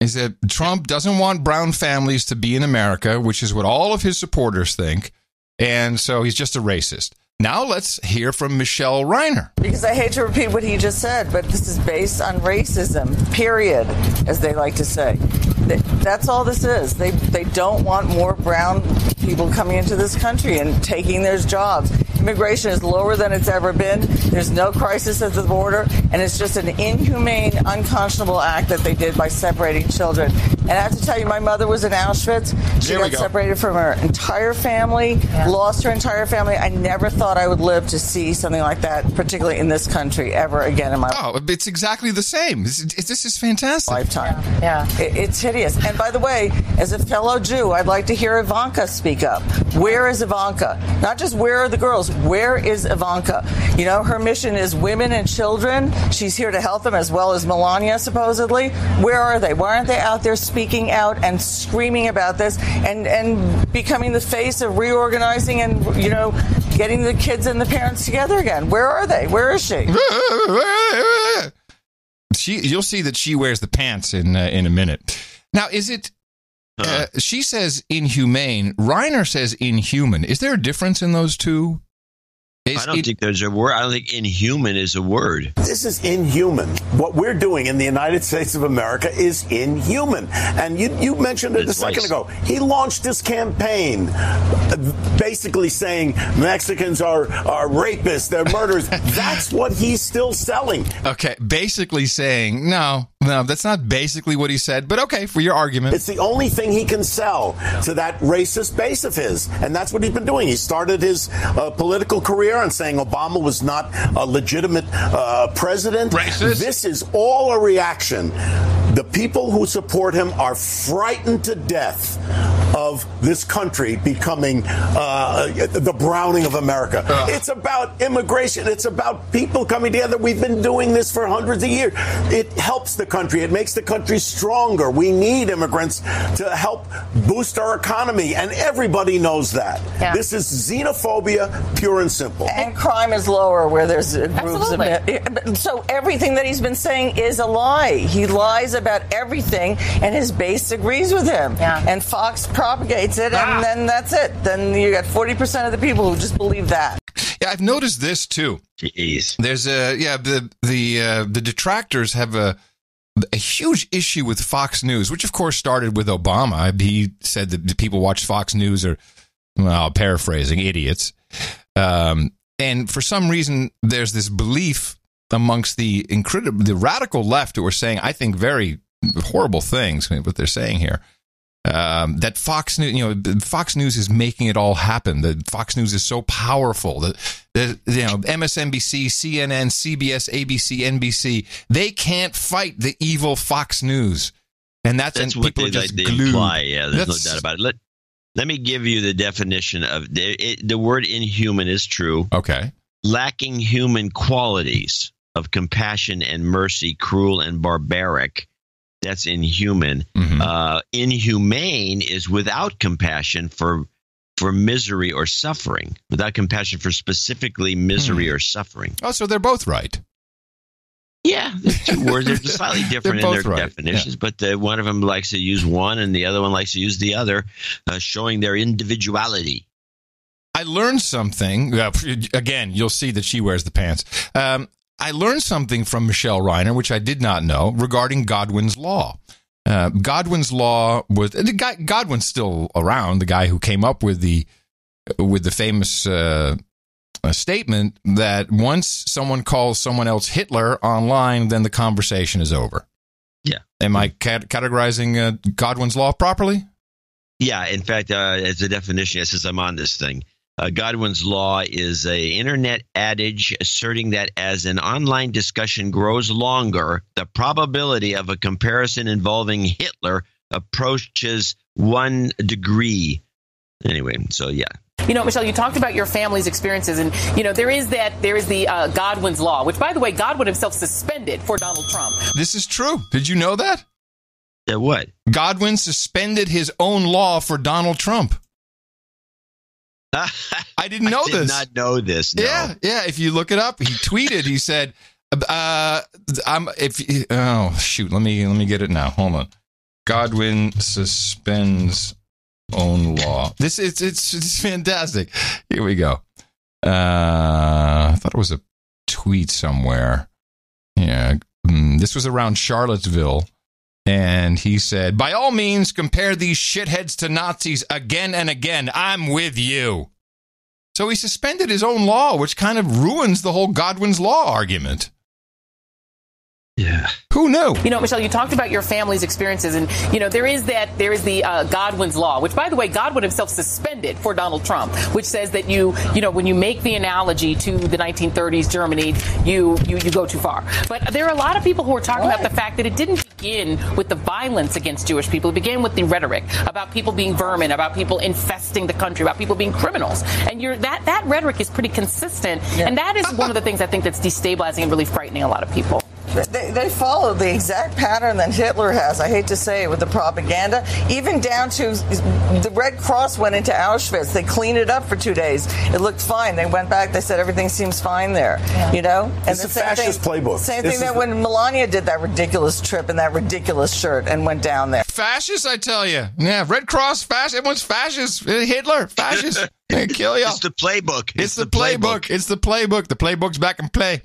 Is that Trump doesn't want brown families to be in America, which is what all of his supporters think, and so he's just a racist. Now let's hear from Michelle Reiner. Because I hate to repeat what he just said, but this is based on racism, period, as they like to say. That's all this is. They don't want more brown people coming into this country and taking their jobs. Immigration is lower than it's ever been. There's no crisis at the border, and it's just an inhumane, unconscionable act that they did by separating children. And I have to tell you, my mother was in Auschwitz. She got separated from her entire family, lost her entire family. I never thought I would live to see something like that, particularly in this country, ever again in my life. Oh, it's exactly the same. This is fantastic. Lifetime. Yeah. It's hideous. And by the way, as a fellow Jew, I'd like to hear Ivanka speak up. Where is Ivanka? Not just where are the girls, where is Ivanka? You know, her mission is women and children. She's here to help them, as well as Melania, supposedly. Where are they? Why aren't they out there speaking out and screaming about this and becoming the face of reorganizing and, you know, getting the kids and the parents together again? Where are they? Where is she? You'll see that she wears the pants in a minute. Now, is it... she says inhumane. Reiner says inhuman. Is there a difference in those two? I don't think there's a word. I don't think inhuman is a word. This is inhuman. What we're doing in the United States of America is inhuman. And you mentioned it a second ago. He launched this campaign basically saying Mexicans are rapists, they're murderers. That's what he's still selling. Okay, basically saying, no, that's not basically what he said, but okay, for your argument. It's the only thing he can sell to that racist base of his. And that's what he's been doing. He started his political career and saying Obama was not a legitimate president. Racist. This is all a reaction. The people who support him are frightened to death of this country becoming the Browning of America. It's about immigration. It's about people coming together. We've been doing this for hundreds of years. It helps the country. It makes the country stronger. We need immigrants to help boost our economy, and everybody knows that. Yeah. This is xenophobia, pure and simple. And crime is lower where there's groups of it. So everything that he's been saying is a lie. He lies about everything, and his base agrees with him. Yeah. And Fox propagates it, and then that's it. Then you got 40% of the people who just believe that. Yeah, I've noticed this too. Jeez. There's the detractors have a huge issue with Fox News, which of course started with Obama. He said that the people watch Fox News are, well, paraphrasing, idiots. And for some reason, there's this belief amongst the radical left who are saying, I think, very horrible things, what they're saying here, that Fox News, Fox News is making it all happen. That Fox News is so powerful that MSNBC, CNN, CBS, ABC, NBC, they can't fight the evil Fox News. And that's what people they imply. Yeah, there's no doubt about it. Let me give you the definition of the word inhuman is true. Okay. Lacking human qualities of compassion and mercy, cruel and barbaric. That's inhuman. Mm-hmm. Inhumane is without compassion for misery or suffering, without compassion for specifically misery or suffering. Oh, so they're both right. Yeah, the two words are slightly different in their definitions, but one of them likes to use one and the other one likes to use the other, showing their individuality. I learned something. Again, you'll see that she wears the pants. I learned something from Michelle Reiner, which I did not know, regarding Godwin's Law. Godwin's Law was Godwin's still around, the guy who came up with the famous statement that once someone calls someone else Hitler online, then the conversation is over. Yeah. Am I categorizing Godwin's Law properly? Yeah. In fact, as a definition, since I'm on this thing, Godwin's Law is an internet adage asserting that as an online discussion grows longer, the probability of a comparison involving Hitler approaches 1 degree. Anyway, so yeah. You know, Michelle, you talked about your family's experiences, and, you know, there is the Godwin's Law, which, by the way, Godwin himself suspended for Donald Trump. This is true. Did you know that? What? Godwin suspended his own law for Donald Trump. I didn't know this. I did not know this. No. Yeah. If you look it up, he tweeted. He said, "Oh shoot, let me get it now. Hold on. Godwin suspends own law. It's fantastic. Here we go. I thought it was a tweet somewhere. Yeah, this was around Charlottesville." And he said, "By all means, compare these shitheads to Nazis again and again. I'm with you." So he suspended his own law, which kind of ruins the whole Godwin's Law argument. Yeah. Who knew? You know, Michelle, you talked about your family's experiences, and, you know, there is the Godwin's Law, which, by the way, Godwin himself suspended for Donald Trump, which says that you know, when you make the analogy to the 1930s Germany, you go too far. But there are a lot of people who are talking about the fact that it didn't begin with the violence against Jewish people. It began with the rhetoric about people being vermin, about people infesting the country, about people being criminals. And that rhetoric is pretty consistent. Yeah. And that is one of the things I think that's destabilizing and really frightening a lot of people. They follow the exact pattern that Hitler has, I hate to say it, with the propaganda, even down to the Red Cross went into Auschwitz. They cleaned it up for 2 days. It looked fine. They went back. They said everything seems fine there, you know? And it's a fascist playbook. Same thing that when Melania did that ridiculous trip in that ridiculous shirt and went down there. Fascist, I tell you. Yeah, Red Cross, fascist. Everyone's fascist. Hitler, fascist. They kill you. It's the playbook. It's the playbook. It's the playbook. The playbook's back in play.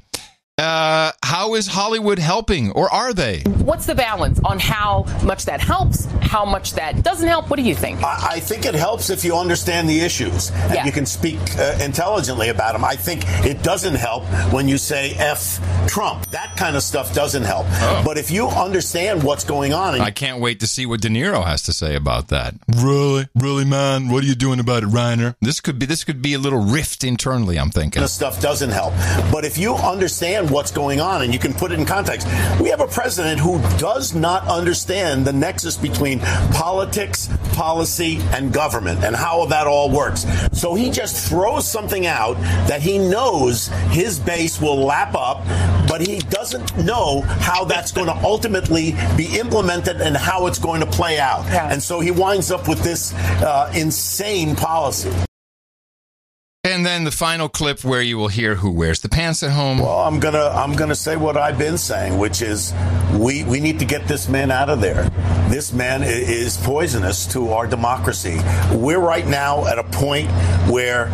How is Hollywood helping, or are they? What's the balance on how much that helps, how much that doesn't help? What do you think? I think it helps if you understand the issues and you can speak intelligently about them. I think it doesn't help when you say F Trump. That kind of stuff doesn't help. Oh. But if you understand what's going on... I can't wait to see what De Niro has to say about that. Really, man? What are you doing about it, Reiner? This could be a little rift internally, I'm thinking. This stuff doesn't help. But if you understand what's going on and you can put it in context, we have a president who does not understand the nexus between politics, policy, and government and how that all works. So he just throws something out that he knows his base will lap up, but he doesn't know how that's going to ultimately be implemented and how it's going to play out. Yeah. And so he winds up with this insane policy. And then the final clip where you will hear who wears the pants at home. Well, I'm gonna say what I've been saying, which is we need to get this man out of there. This man is poisonous to our democracy. We're right now at a point where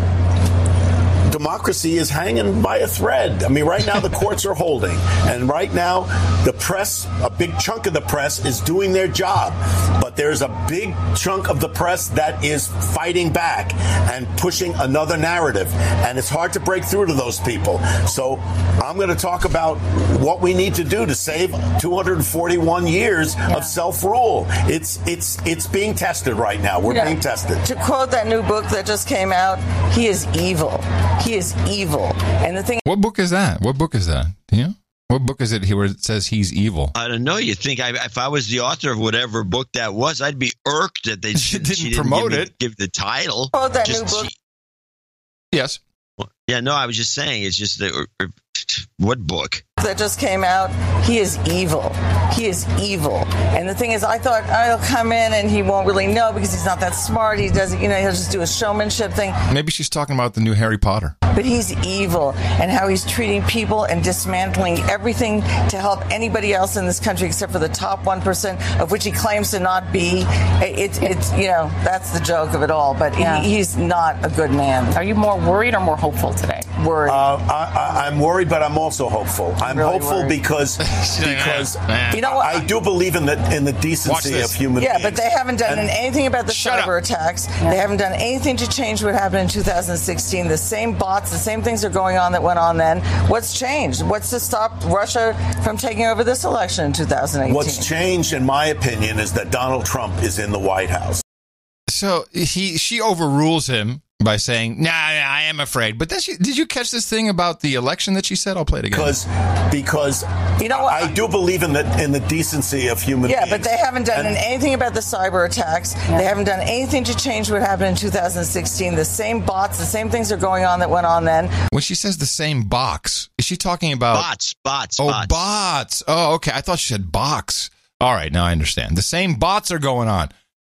democracy is hanging by a thread. I mean, right now the courts are holding, and right now the press, a big chunk of the press, is doing their job. But there's a big chunk of the press that is fighting back and pushing another narrative, and it's hard to break through to those people. So I'm going to talk about what we need to do to save 241 years of self-rule. It's being tested right now. We're being tested. To quote that new book that just came out, he is evil. He is evil. And the thing. What book is that? What book is that? Do you know? What book is it here where it says he's evil? I don't know. You think if I was the author of whatever book that was, I'd be irked that she didn't promote it. Give the title. Oh, that new book. Yes. Yeah, no, I was just saying. It's just what book? That just came out. He is evil. He is evil. And the thing is, I thought I'll come in and he won't really know because he's not that smart. He doesn't, he'll just do a showmanship thing. Maybe she's talking about the new Harry Potter. But he's evil, and how he's treating people and dismantling everything to help anybody else in this country except for the top 1%, of which he claims to not be. It's that's the joke of it all. But he's not a good man. Are you more worried or more hopeful today? Worried. I'm worried, but I'm also hopeful. I'm really hopeful worried. because you know what? I do believe in the decency of human beings. Yeah, but they haven't done anything about the cyber attacks. Yeah. They haven't done anything to change what happened in 2016. The same bots, the same things are going on that went on then. What's changed? What's to stop Russia from taking over this election in 2018? What's changed, in my opinion, is that Donald Trump is in the White House. So she overrules him by saying, nah, I am afraid. But did you catch this thing about the election that she said? I'll play it again. Because you know what? I do believe in the decency of human beings. Yeah, but they haven't done anything about the cyber attacks. Yeah. They haven't done anything to change what happened in 2016. The same bots, the same things are going on that went on then. When she says the same box, is she talking about... Bots. Bots. Oh, okay. I thought she said box. All right, now I understand. The same bots are going on.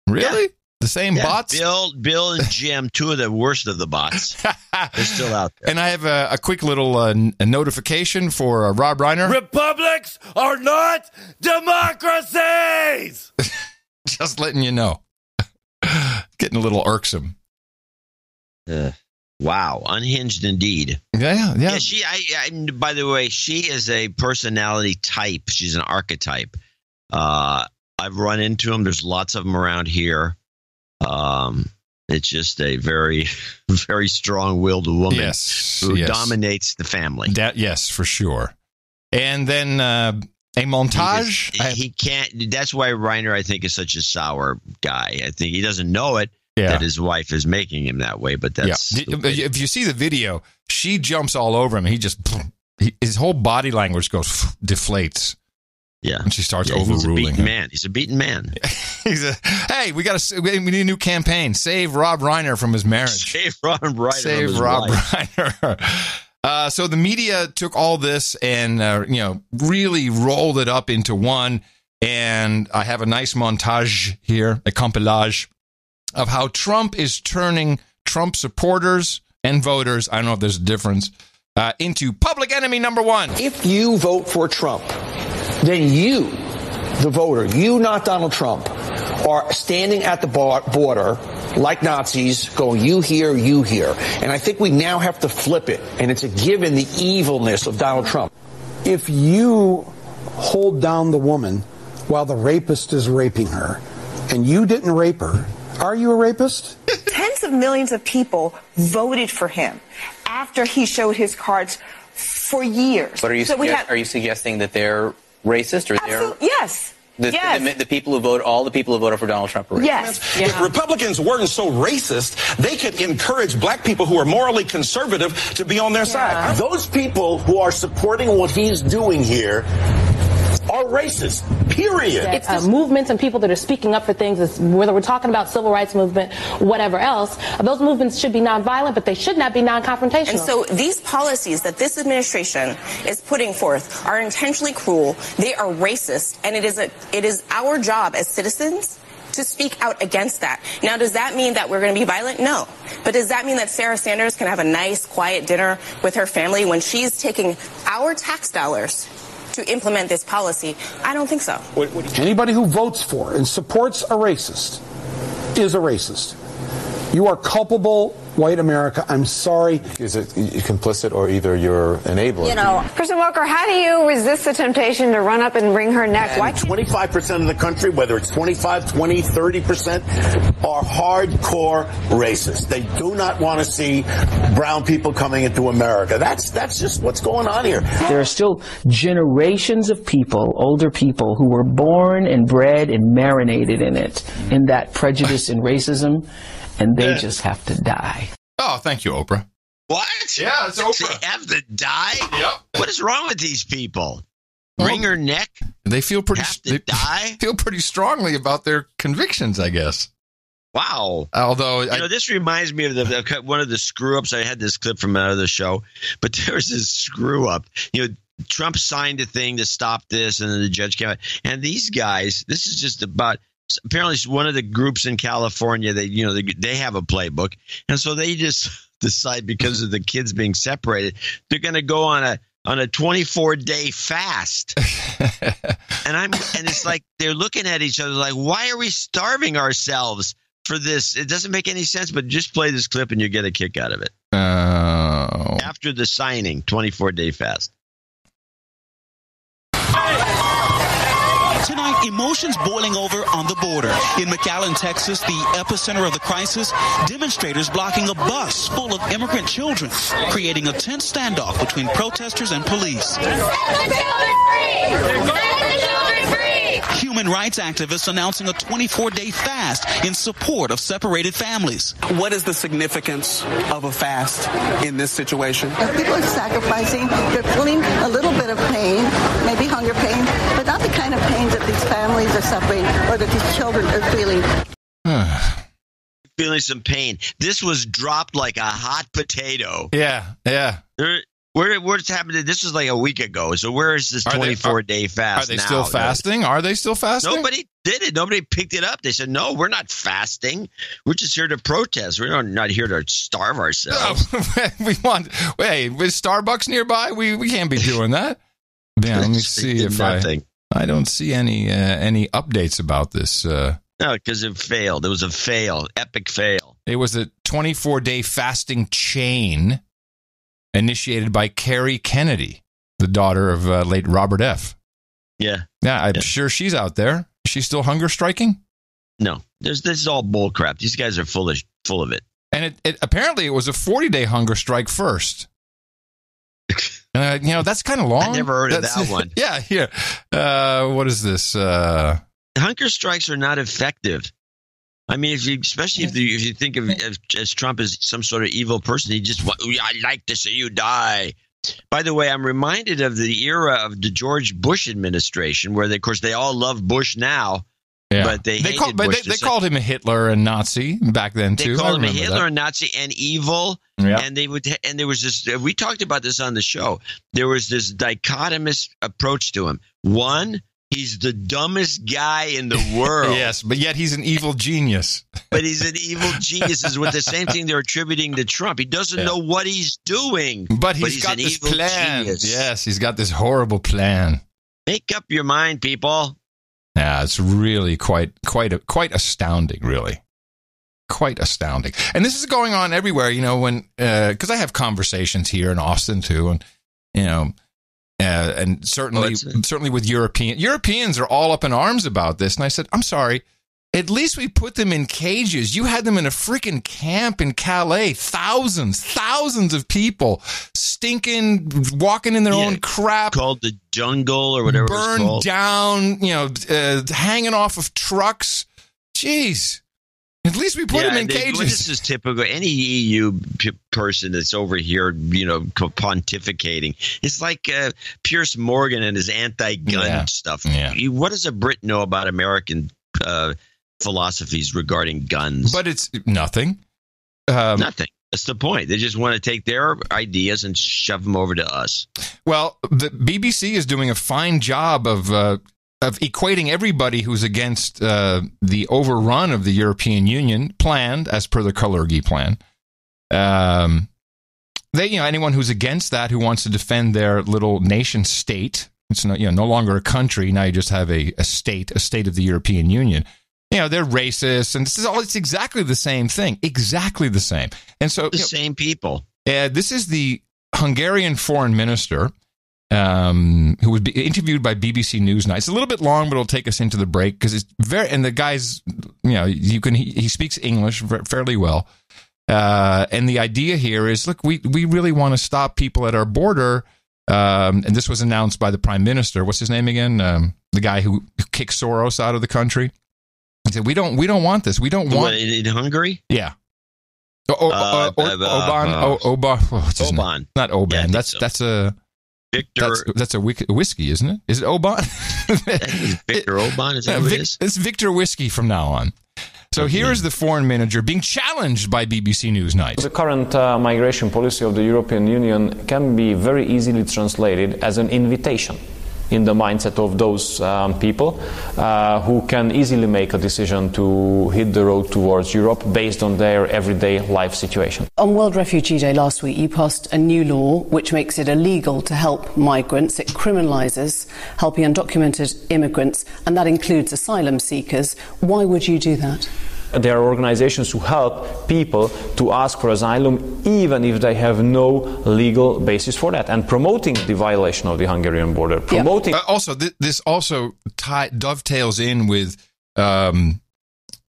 Really? Yeah. The same bots? Bill and Jim, two of the worst of the bots. They're still out there. And I have a quick little a notification for Rob Reiner. Republics are not democracies! Just letting you know. Getting a little irksome. Wow, unhinged indeed. Yeah. By the way, she is a personality type. She's an archetype. I've run into them. There's lots of them around here. It's just a very, very strong-willed woman who dominates the family. Yes, for sure. And then A montage? He can't. That's why Reiner, I think, is such a sour guy. I think he doesn't know it that his wife is making him that way. But that's if you see the video, she jumps all over him. He just his whole body language goes deflates. Yeah, and she starts overruling him. He's a beaten man. Hey, we need a new campaign. Save Rob Reiner from his marriage. Save Rob Reiner. Save Rob Reiner. So the media took all this and really rolled it up into one. And I have a nice montage here, a compilage of how Trump is turning Trump supporters and voters, I don't know if there's a difference, into public enemy number one. If you vote for Trump, then you, the voter, you, not Donald Trump, are standing at the border like Nazis going, you here, you here. And I think we now have to flip it. And it's a given the evilness of Donald Trump. If you hold down the woman while the rapist is raping her, and you didn't rape her, are you a rapist? Tens of millions of people voted for him after he showed his cards for years. But are you suggesting that they're racist, or they're yes? The people who vote, all the people who voted for Donald Trump are racist. Yes. If Republicans weren't so racist, they could encourage black people who are morally conservative to be on their side. Those people who are supporting what he's doing here are racist, period. It's movements and people that are speaking up for things, whether we're talking about civil rights movement, whatever else, those movements should be nonviolent, but they should not be non-confrontational. And so these policies that this administration is putting forth are intentionally cruel, they are racist, and it is our job as citizens to speak out against that. Now, does that mean that we're going to be violent? No. But does that mean that Sarah Sanders can have a nice, quiet dinner with her family when she's taking our tax dollars to implement this policy? I don't think so. Anybody who votes for and supports a racist is a racist. You are culpable, white America. I'm sorry. Is it complicit or either you're enabling? Kristen Walker, how do you resist the temptation to run up and wring her neck? Why 25% of the country, whether it's 25, 20, 30%, are hardcore racist. They do not want to see brown people coming into America. That's just what's going on here. There are still generations of people, older people, who were born and bred and marinated in that prejudice and racism. And they just have to die. Oh, thank you, Oprah. What? Yeah, it's Oprah. They have to die? Yep. What is wrong with these people? Wring her neck? They feel pretty. Die? Feel pretty strongly about their convictions, I guess. Wow. Although this reminds me of one of the screw ups. I had this clip from another show, but there was this screw up. Trump signed a thing to stop this, and then the judge came out. And these guys, this is just about. Apparently, it's one of the groups in California. They have a playbook, and so they just decide because of the kids being separated, they're going to go on a 24-day fast. and it's like they're looking at each other like, why are we starving ourselves for this? It doesn't make any sense. But just play this clip, and you get a kick out of it. After the signing, 24-day fast. Tonight, emotions boiling over on the border. In McAllen, Texas, the epicenter of the crisis, demonstrators blocking a bus full of immigrant children, creating a tense standoff between protesters and police. Human rights activists announcing a 24-day fast in support of separated families. What is the significance of a fast in this situation? People are sacrificing. They're feeling a little bit of pain, maybe hunger pain, but not the kind of pain that these families are suffering or that these children are feeling. Feeling some pain. This was dropped like a hot potato. Yeah. Where's happening? This was like a week ago. So where is this 24-day fast? Are they still fasting? Are they still fasting? Nobody did it. Nobody picked it up. They said, no, we're not fasting. We're just here to protest. We're not here to starve ourselves. With Starbucks nearby? We can't be doing that. Yeah, let me see if I don't see any updates about this. No, because it failed. It was a fail. Epic fail. It was a 24-day fasting chain initiated by Carrie Kennedy, the daughter of late Robert F. Yeah. Yeah, I'm sure she's out there. Is she still hunger striking? No. This is all bull crap. These guys are full of it. And it apparently it was a 40-day hunger strike first. And That's kind of long. I never heard of that one. Yeah, here. What is this? Hunger strikes are not effective. I mean, especially if you think of as Trump as some sort of evil person, I'd like to see you die. By the way, I'm reminded of the era of the George Bush administration, where, of course, they all love Bush now. Yeah. But they called him a Hitler and Nazi back then too. They called him a Hitler and Nazi and evil. Yeah. And there was this. We talked about this on the show. There was this dichotomous approach to him. One, he's the dumbest guy in the world. Yes, but yet he's an evil genius. But he's an evil genius is with the same thing they're attributing to Trump. He doesn't know what he's doing. But he's got this plan. Genius. Yes, he's got this horrible plan. Make up your mind, people. Yeah, it's really quite astounding, really. Quite astounding. And this is going on everywhere, when because I have conversations here in Austin too, and and certainly with Europeans are all up in arms about this. And I said, I'm sorry, at least we put them in cages. You had them in a freaking camp in Calais, thousands of people stinking, walking in their own crap, called the jungle or whatever, burned it was called. Down, hanging off of trucks. Jeez. At least we put them in cages. This is typical. Any EU person that's over here, pontificating. It's like Piers Morgan and his anti-gun stuff. Yeah. What does a Brit know about American philosophies regarding guns? But it's nothing. Nothing. That's the point. They just want to take their ideas and shove them over to us. Well, the BBC is doing a fine job of equating everybody who's against the overrun of the European Union planned as per the Kalergi plan. Anyone who's against that, who wants to defend their little nation state, it's no longer a country. Now you just have a state of the European Union. They're racist, and it's exactly the same thing, exactly the same. And so the same people. This is the Hungarian foreign minister. Who would be interviewed by BBC Newsnight. It's a little bit long, but it'll take us into the break because it's and the guy's, he speaks English fairly well. And the idea here is, look, we really want to stop people at our border. And this was announced by the Prime Minister. What's his name again? The guy who kicked Soros out of the country. He said, we don't want this. We don't want in Hungary. Yeah. Oban. Not Oban. Yeah, that's a Victor. That's a whiskey, isn't it? Is it Oban? Victor Oban, is that what it is? It's Victor Whiskey from now on. So here is the foreign manager being challenged by BBC Newsnight. The current migration policy of the European Union can be very easily translated as an invitation in the mindset of those people who can easily make a decision to hit the road towards Europe based on their everyday life situation. On World Refugee Day last week, you passed a new law which makes it illegal to help migrants. It criminalises helping undocumented immigrants, and that includes asylum seekers. Why would you do that? There are organizations who help people to ask for asylum even if they have no legal basis for that, and promoting the violation of the Hungarian border. Promoting also this also dovetails in with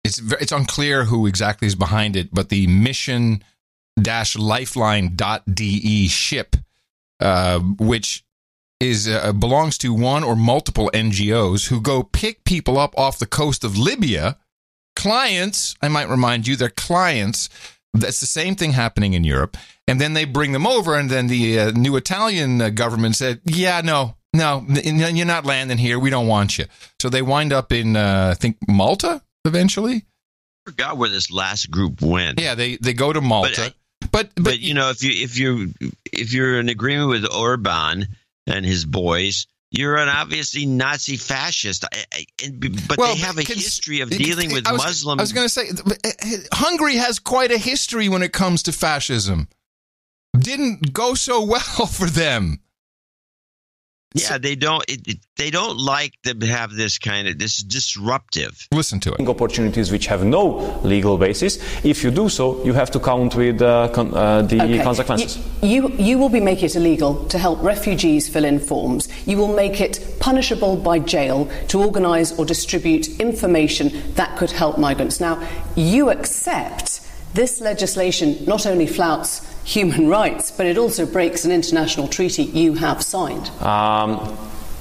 it's unclear who exactly is behind it, but the mission-lifeline.de ship, which is belongs to one or multiple NGOs who go pick people up off the coast of Libya. Clients, I might remind you, they're clients. That's the same thing happening in Europe. And then they bring them over, and then the new Italian government said, no, you're not landing here. We don't want you. So they wind up in, I think, Malta eventually. I forgot where this last group went. Yeah, they go to Malta. But if you're in agreement with Orban and his boys, you're an obviously Nazi fascist, but they have a history of dealing with Muslims. I was going to say, Hungary has quite a history when it comes to fascism. Didn't go so well for them. Yeah, they don't like to have this kind of disruptive. Listen to it. Opportunities which have no legal basis. If you do so, you have to count with the consequences. You will be making it illegal to help refugees fill in forms. You will make it punishable by jail to organise or distribute information that could help migrants. Now, you accept this legislation not only flouts human rights, but it also breaks an international treaty you have signed.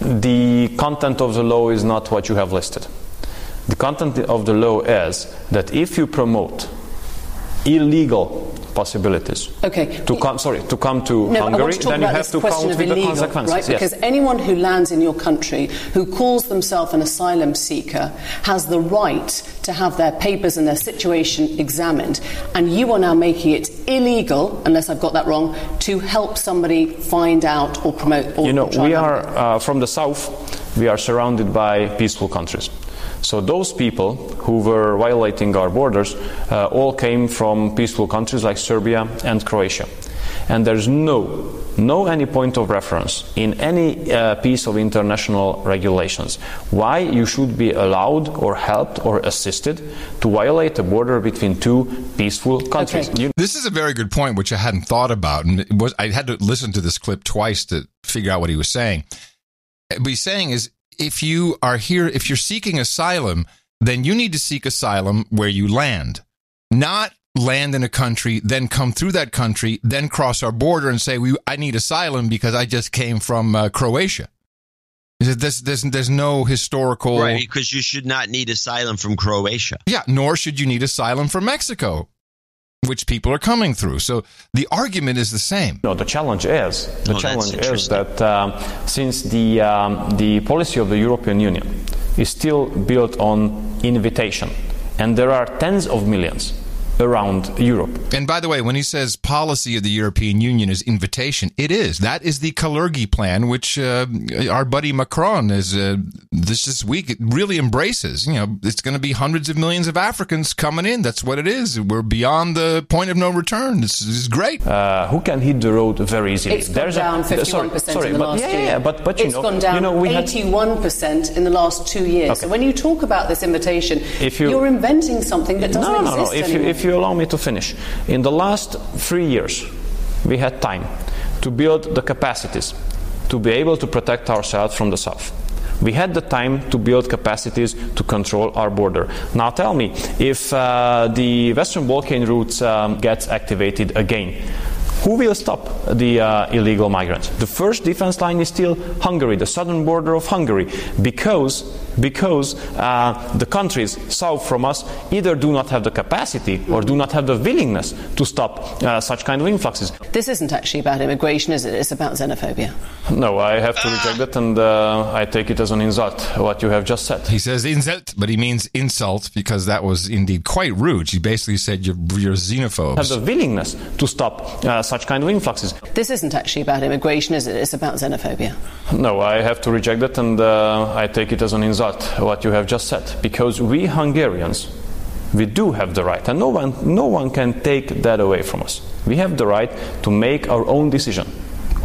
The content of the law is not what you have listed. The content of the law is that if you promote illegal possibilities to come to Hungary, then you have to count with the consequences. Right? Because anyone who lands in your country who calls themselves an asylum seeker has the right to have their papers and their situation examined. And you are now making it illegal, unless I've got that wrong, to help somebody find out or promote. Or we are from the south. We are surrounded by peaceful countries. So those people who were violating our borders all came from peaceful countries like Serbia and Croatia. And there's no any point of reference in any piece of international regulations why you should be allowed or helped or assisted to violate a border between two peaceful countries. Okay. This is a very good point, which I hadn't thought about. And I had to listen to this clip twice to figure out what he was saying. What he's saying is, if you are here, if you're seeking asylum, then you need to seek asylum where you land, not land in a country, then come through that country, then cross our border and say, I need asylum because I just came from Croatia. There's no historical... Right, because you should not need asylum from Croatia. Yeah, nor should you need asylum from Mexico, which people are coming through. So the argument is the same. No, the challenge is that since the policy of the European Union is still built on invitation, and there are tens of millions around Europe. And by the way, when he says policy of the European Union is invitation, it is. That is the Kalergi plan, which our buddy Macron is this week it really embraces. It's going to be hundreds of millions of Africans coming in. That's what it is. We're beyond the point of no return. This is great. Who can hit the road very easily? It's gone down 51% in the last year. Yeah, but it's gone down 81% in the last 2 years. Okay. So when you talk about this invitation, you're inventing something that doesn't exist anymore. If you allow me to finish. In the last 3 years, we had time to build the capacities to be able to protect ourselves from the south. We had the time to build capacities to control our border. Now tell me, if the Western Balkan route gets activated again, who will stop the illegal migrants? The first defense line is still Hungary, the southern border of Hungary, because the countries south from us either do not have the capacity or do not have the willingness to stop such kind of influxes. This isn't actually about immigration, is it? It's about xenophobia. No, I have to reject that, and I take it as an insult, what you have just said. He says insult, but he means insult, because that was indeed quite rude. He basically said you're xenophobes. Have the willingness to stop such kind of influxes. This isn't actually about immigration, is it? It's about xenophobia. No, I have to reject that, and I take it as an insult, what you have just said, because we Hungarians, we do have the right, and no one can take that away from us. We have the right to make our own decision,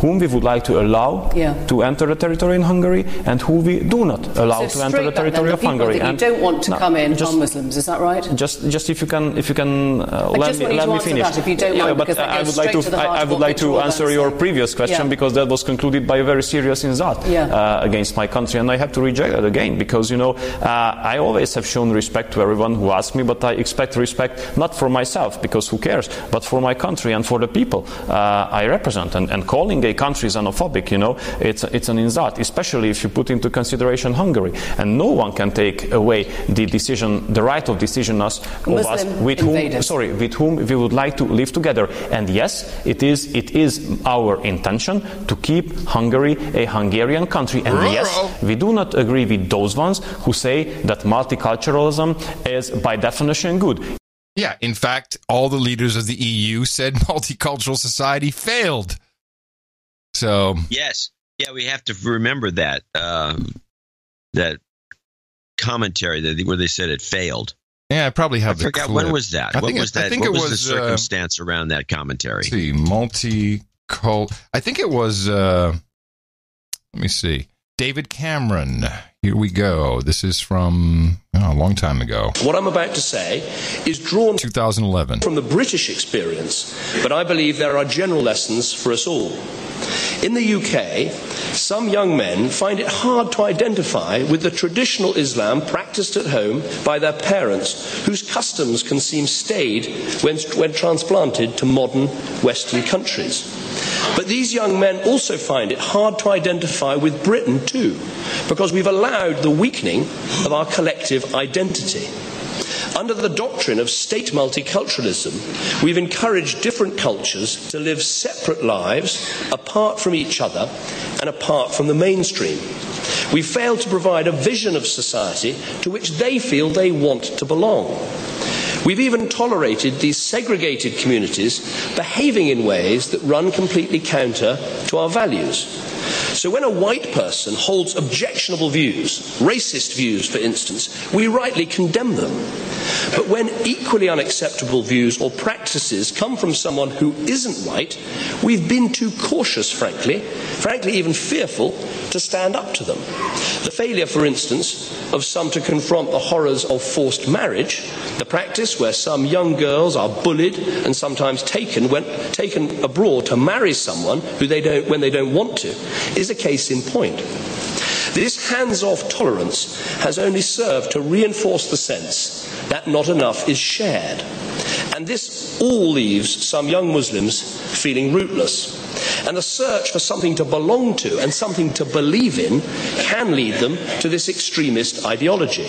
whom we would like to allow to enter the territory in Hungary, and who we do not allow to enter the territory of Hungary. And you don't want to come in are Muslims, is that right? Just if you can let me finish. That, if you don't mind, but I would like to answer your previous question, because that was concluded by a very serious insult against my country, and I have to reject that again, because I always have shown respect to everyone who asks me, but I expect respect not for myself, because who cares, but for my country and for the people I represent, and calling a country xenophobic, it's an insult, especially if you put into consideration Hungary, and no one can take away the right of decision of us with whom we would like to live together. And yes, it is our intention to keep Hungary a Hungarian country. And yes, we do not agree with those ones who say that multiculturalism is by definition good. Yeah, in fact, all the leaders of the EU said multicultural society failed. So yes, we have to remember that that commentary where they said it failed. Yeah, I probably have. I forgot when was that. What was the circumstance around that commentary? Let's see, I think it was. Let me see. David Cameron. Here we go. This is from a long time ago. What I'm about to say is drawn 2011 from the British experience, but I believe there are general lessons for us all. In the UK, some young men find it hard to identify with the traditional Islam practiced at home by their parents, whose customs can seem staid when transplanted to modern Western countries. But these young men also find it hard to identify with Britain too, because we've allowed the weakening of our collective identity. Under the doctrine of state multiculturalism, we've encouraged different cultures to live separate lives apart from each other and apart from the mainstream. We've failed to provide a vision of society to which they feel they want to belong. We've even tolerated these segregated communities behaving in ways that run completely counter to our values. So when a white person holds objectionable views, racist views for instance, we rightly condemn them. But when equally unacceptable views or practices come from someone who isn't white, we've been too cautious, frankly even fearful, to stand up to them. The failure, for instance, of some to confront the horrors of forced marriage, the practice where some young girls are bullied and sometimes taken abroad to marry someone when they don't want to, is a case in point. This hands-off tolerance has only served to reinforce the sense that not enough is shared. And this all leaves some young Muslims feeling rootless. And the search for something to belong to and something to believe in can lead them to this extremist ideology.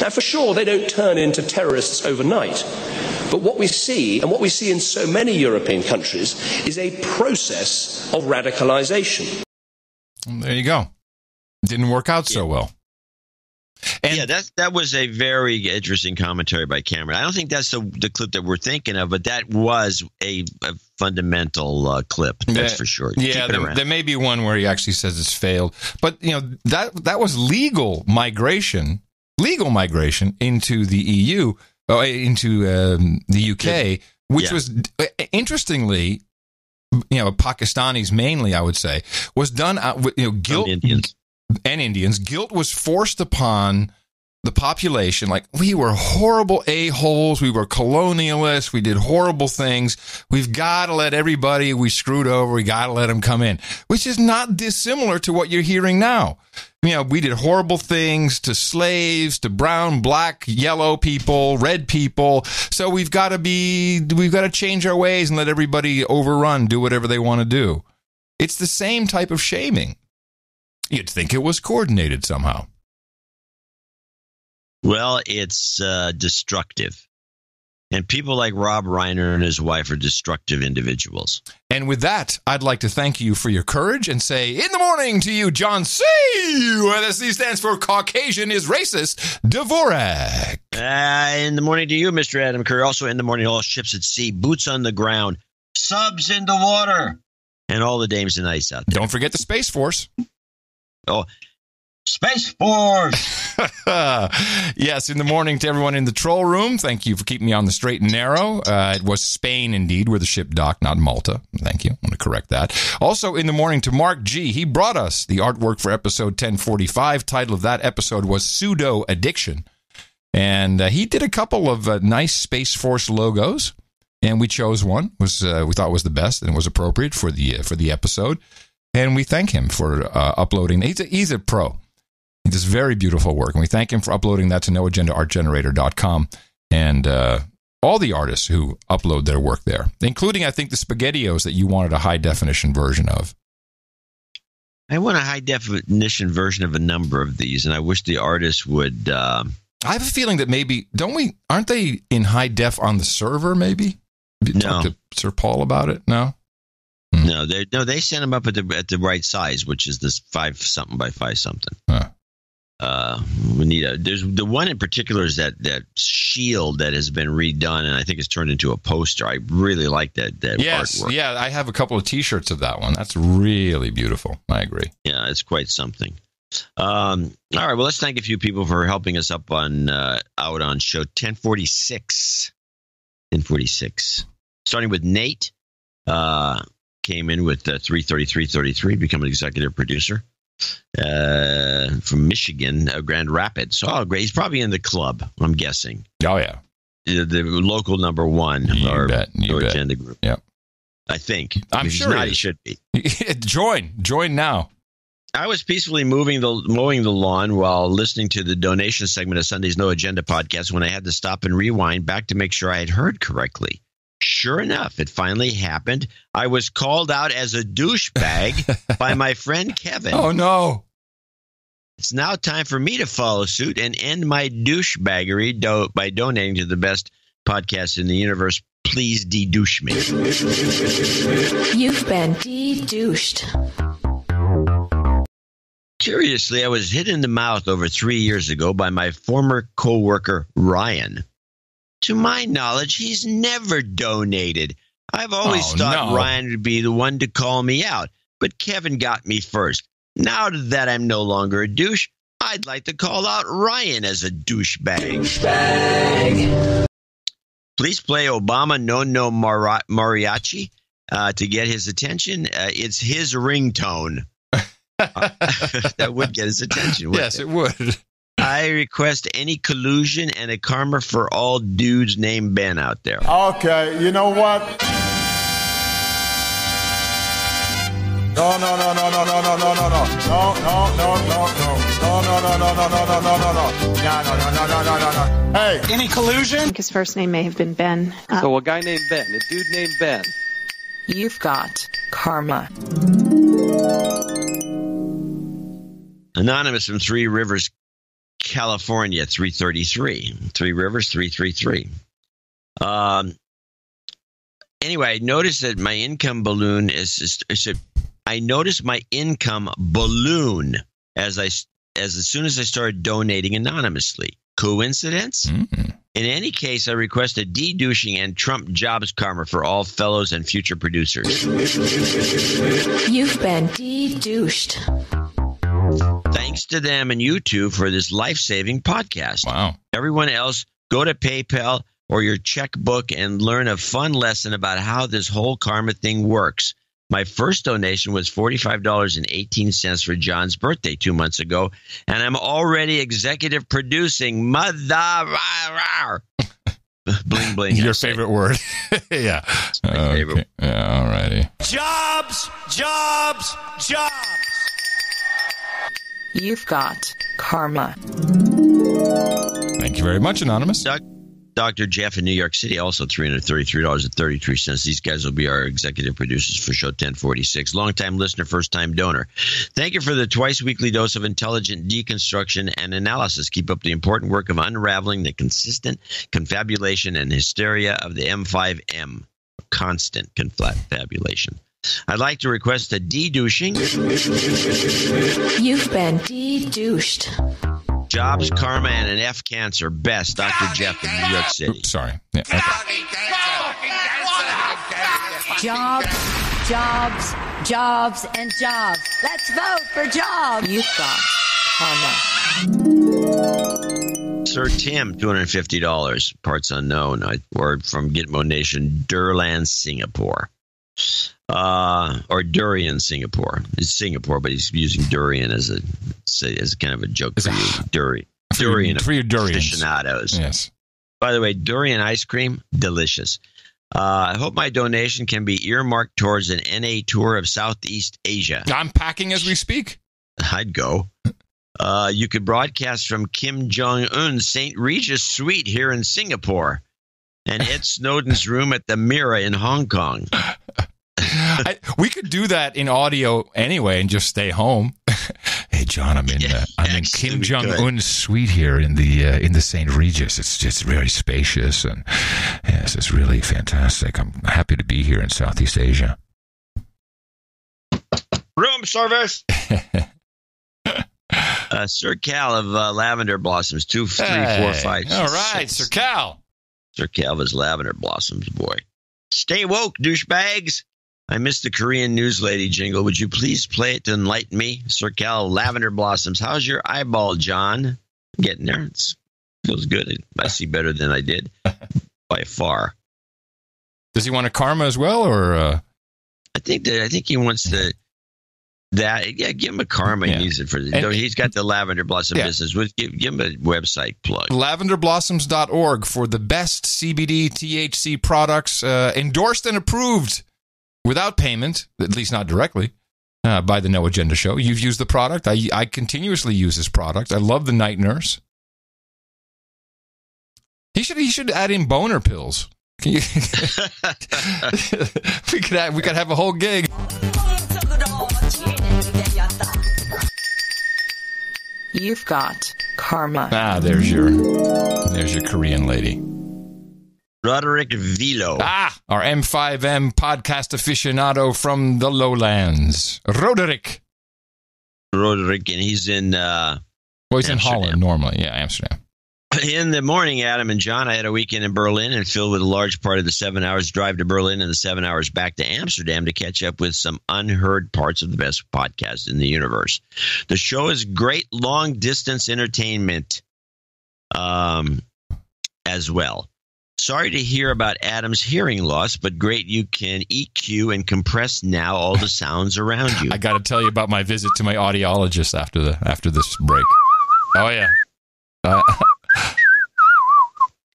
Now, for sure, they don't turn into terrorists overnight. But what we see, and what we see in so many European countries, is a process of radicalization. There you go. Didn't work out so well. And that was a very interesting commentary by Cameron. I don't think that's the clip that we're thinking of, but that was a fundamental clip. That's for sure. Yeah, there may be one where he actually says it's failed, but that was legal migration into the EU, into the UK, which was interestingly, Pakistanis mainly, I would say, was done with guilt. Indians. Guilt was forced upon the population. Like, we were horrible a-holes. We were colonialists. We did horrible things. We've got to let everybody we screwed over, we got to let them come in, which is not dissimilar to what you're hearing now. We did horrible things to slaves, to brown, black, yellow people, red people. So we've got to change our ways and let everybody do whatever they want to do. It's the same type of shaming. You'd think it was coordinated somehow. Well, it's destructive. And people like Rob Reiner and his wife are destructive individuals. And with that, I'd like to thank you for your courage and say, in the morning to you, John C., where the C stands for Caucasian is racist, Dvorak. In the morning to you, Mr. Adam Curry. Also in the morning, all ships at sea, boots on the ground, subs in the water, and all the dames and ice out there. Don't forget the Space Force. Oh, Space Force! Yes, in the morning to everyone in the troll room. Thank you for keeping me on the straight and narrow. It was Spain, indeed, where the ship docked, not Malta. Thank you. I'm going to correct that. Also, in the morning to Mark G. He brought us the artwork for episode 1045. Title of that episode was Pseudo Addiction. And he did a couple of nice Space Force logos. And we chose one, we thought was the best and was appropriate for the episode. And we thank him for uploading. He's a pro. He does very beautiful work. And we thank him for uploading that to noagendaartgenerator.com. And all the artists who upload their work there, including, I think, the SpaghettiOs that you wanted a high-definition version of. I want a high-definition version of a number of these, and I wish the artists would... I have a feeling that maybe... Aren't they in high def on the server, maybe? Have you talked to Sir Paul about it? No? No, they send them up at the right size, which is this 5 something by 5 something. We need there's the one in particular is that shield that has been redone, and I think it's turned into a poster. I really like that artwork. Yeah, I have a couple of T-shirts of that one. That's really beautiful. I agree. Yeah, it's quite something. All right, well, let's thank a few people for helping us up on out on show 1046. 1046. Starting with Nate. Came in with 333.33, become an executive producer from Michigan, Grand Rapids. Oh, great. He's probably in the club, I'm guessing. Oh, yeah. The local number one of our agenda group. Yep. I think. I'm if sure he's not, he should be. Join now. I was peacefully mowing the lawn while listening to the donation segment of Sunday's No Agenda podcast when I had to stop and rewind back to make sure I had heard correctly. Sure enough, it finally happened. I was called out as a douchebag by my friend Kevin. Oh, no. It's now time for me to follow suit and end my douchebaggery by donating to the best podcast in the universe. Please de-douche me. You've been de-douched. Curiously, I was hit in the mouth over 3 years ago by my former co-worker, Ryan. To my knowledge, he's never donated. I've always thought Ryan would be the one to call me out, but Kevin got me first. Now that I'm no longer a douche, I'd like to call out Ryan as a douchebag. Please play Obama No Mariachi to get his attention. It's his ringtone. That would get his attention. Yes, it would. I request any collusion and a karma for all dudes named Ben out there. Okay, you know what? No. Hey, any collusion? I think his first name may have been Ben. So a guy named Ben, a dude named Ben. You've got karma. Anonymous from Three Rivers, California, 333. Three Rivers, 333. Anyway, I noticed that my income balloon I noticed my income balloon as soon as I started donating anonymously. Coincidence? Mm-hmm. In any case, I request a de-douching and Trump jobs karma for all fellows and future producers. You've been de-douched. Thanks to them and you two for this life-saving podcast. Wow. Everyone else, go to PayPal or your checkbook and learn a fun lesson about how this whole karma thing works. My first donation was $45.18 for John's birthday 2 months ago, and I'm already executive producing bling bling. Your favorite word. Yeah. My favorite. Yeah, all righty. Jobs. You've got karma. Thank you very much, Anonymous. Dr. Jeff in New York City, also $333.33. These guys will be our executive producers for show 1046. Longtime listener, first-time donor. Thank you for the twice-weekly dose of intelligent deconstruction and analysis. Keep up the important work of unraveling the consistent confabulation and hysteria of the M5M. Constant confabulation. I'd like to request a de-douching. You've been de-douched. Jobs, karma, and an F cancer. Best, Dr. Jeff in New York City. Oops, sorry. Yeah, okay. Jobs, and jobs. Let's vote for jobs. You've got karma. Sir Tim, $250. Parts unknown. Word from Gitmo Nation, Durland, Singapore. Or Durian, Singapore. It's Singapore, but he's using durian as a kind of a joke for you. Durian for your durians. Aficionados. Yes. By the way, durian ice cream, delicious. I hope my donation can be earmarked towards an NA tour of Southeast Asia. I'm packing as we speak. I'd go. You could broadcast from Kim Jong-un's St. Regis suite here in Singapore and Ed Snowden's room at the Mira in Hong Kong. We could do that in audio anyway and just stay home. Hey, John, I'm in Kim Jong-un's suite here in the St. Regis. It's just very spacious and yes, it's really fantastic. I'm happy to be here in Southeast Asia. Room service. Sir Cal of Lavender Blossoms, 2, 3, 4, 5. All right, Sir Cal. Sir Cal of his Lavender Blossoms, boy. Stay woke, douchebags. I missed the Korean news lady jingle. Would you please play it to enlighten me? Sir Cal, Lavender Blossoms. How's your eyeball, John? I'm getting there. It feels good. I see better than I did by far. Does he want a karma as well, or? I think he wants that. Yeah, give him a karma. He needs it for. He's got the Lavender Blossom business. Give him a website plug. LavenderBlossoms.org for the best CBD THC products endorsed and approved. Without payment, at least not directly. by the No Agenda Show. You've used the product. I continuously use this product. I love the Night Nurse. He should add in boner pills. We could have a whole gig. You've got karma. There's your Korean lady. Roderick Vilo. Our M5M podcast aficionado from the lowlands. Roderick, and he's in he's in Holland normally. Yeah, Amsterdam. In the morning, Adam and John, I had a weekend in Berlin and filled with a large part of the 7 hours drive to Berlin and the 7 hours back to Amsterdam to catch up with some unheard parts of the best podcast in the universe. The show is great long-distance entertainment as well. Sorry to hear about Adam's hearing loss, but great you can EQ and compress now all the sounds around you. I got to tell you about my visit to my audiologist after this break. Oh, yeah.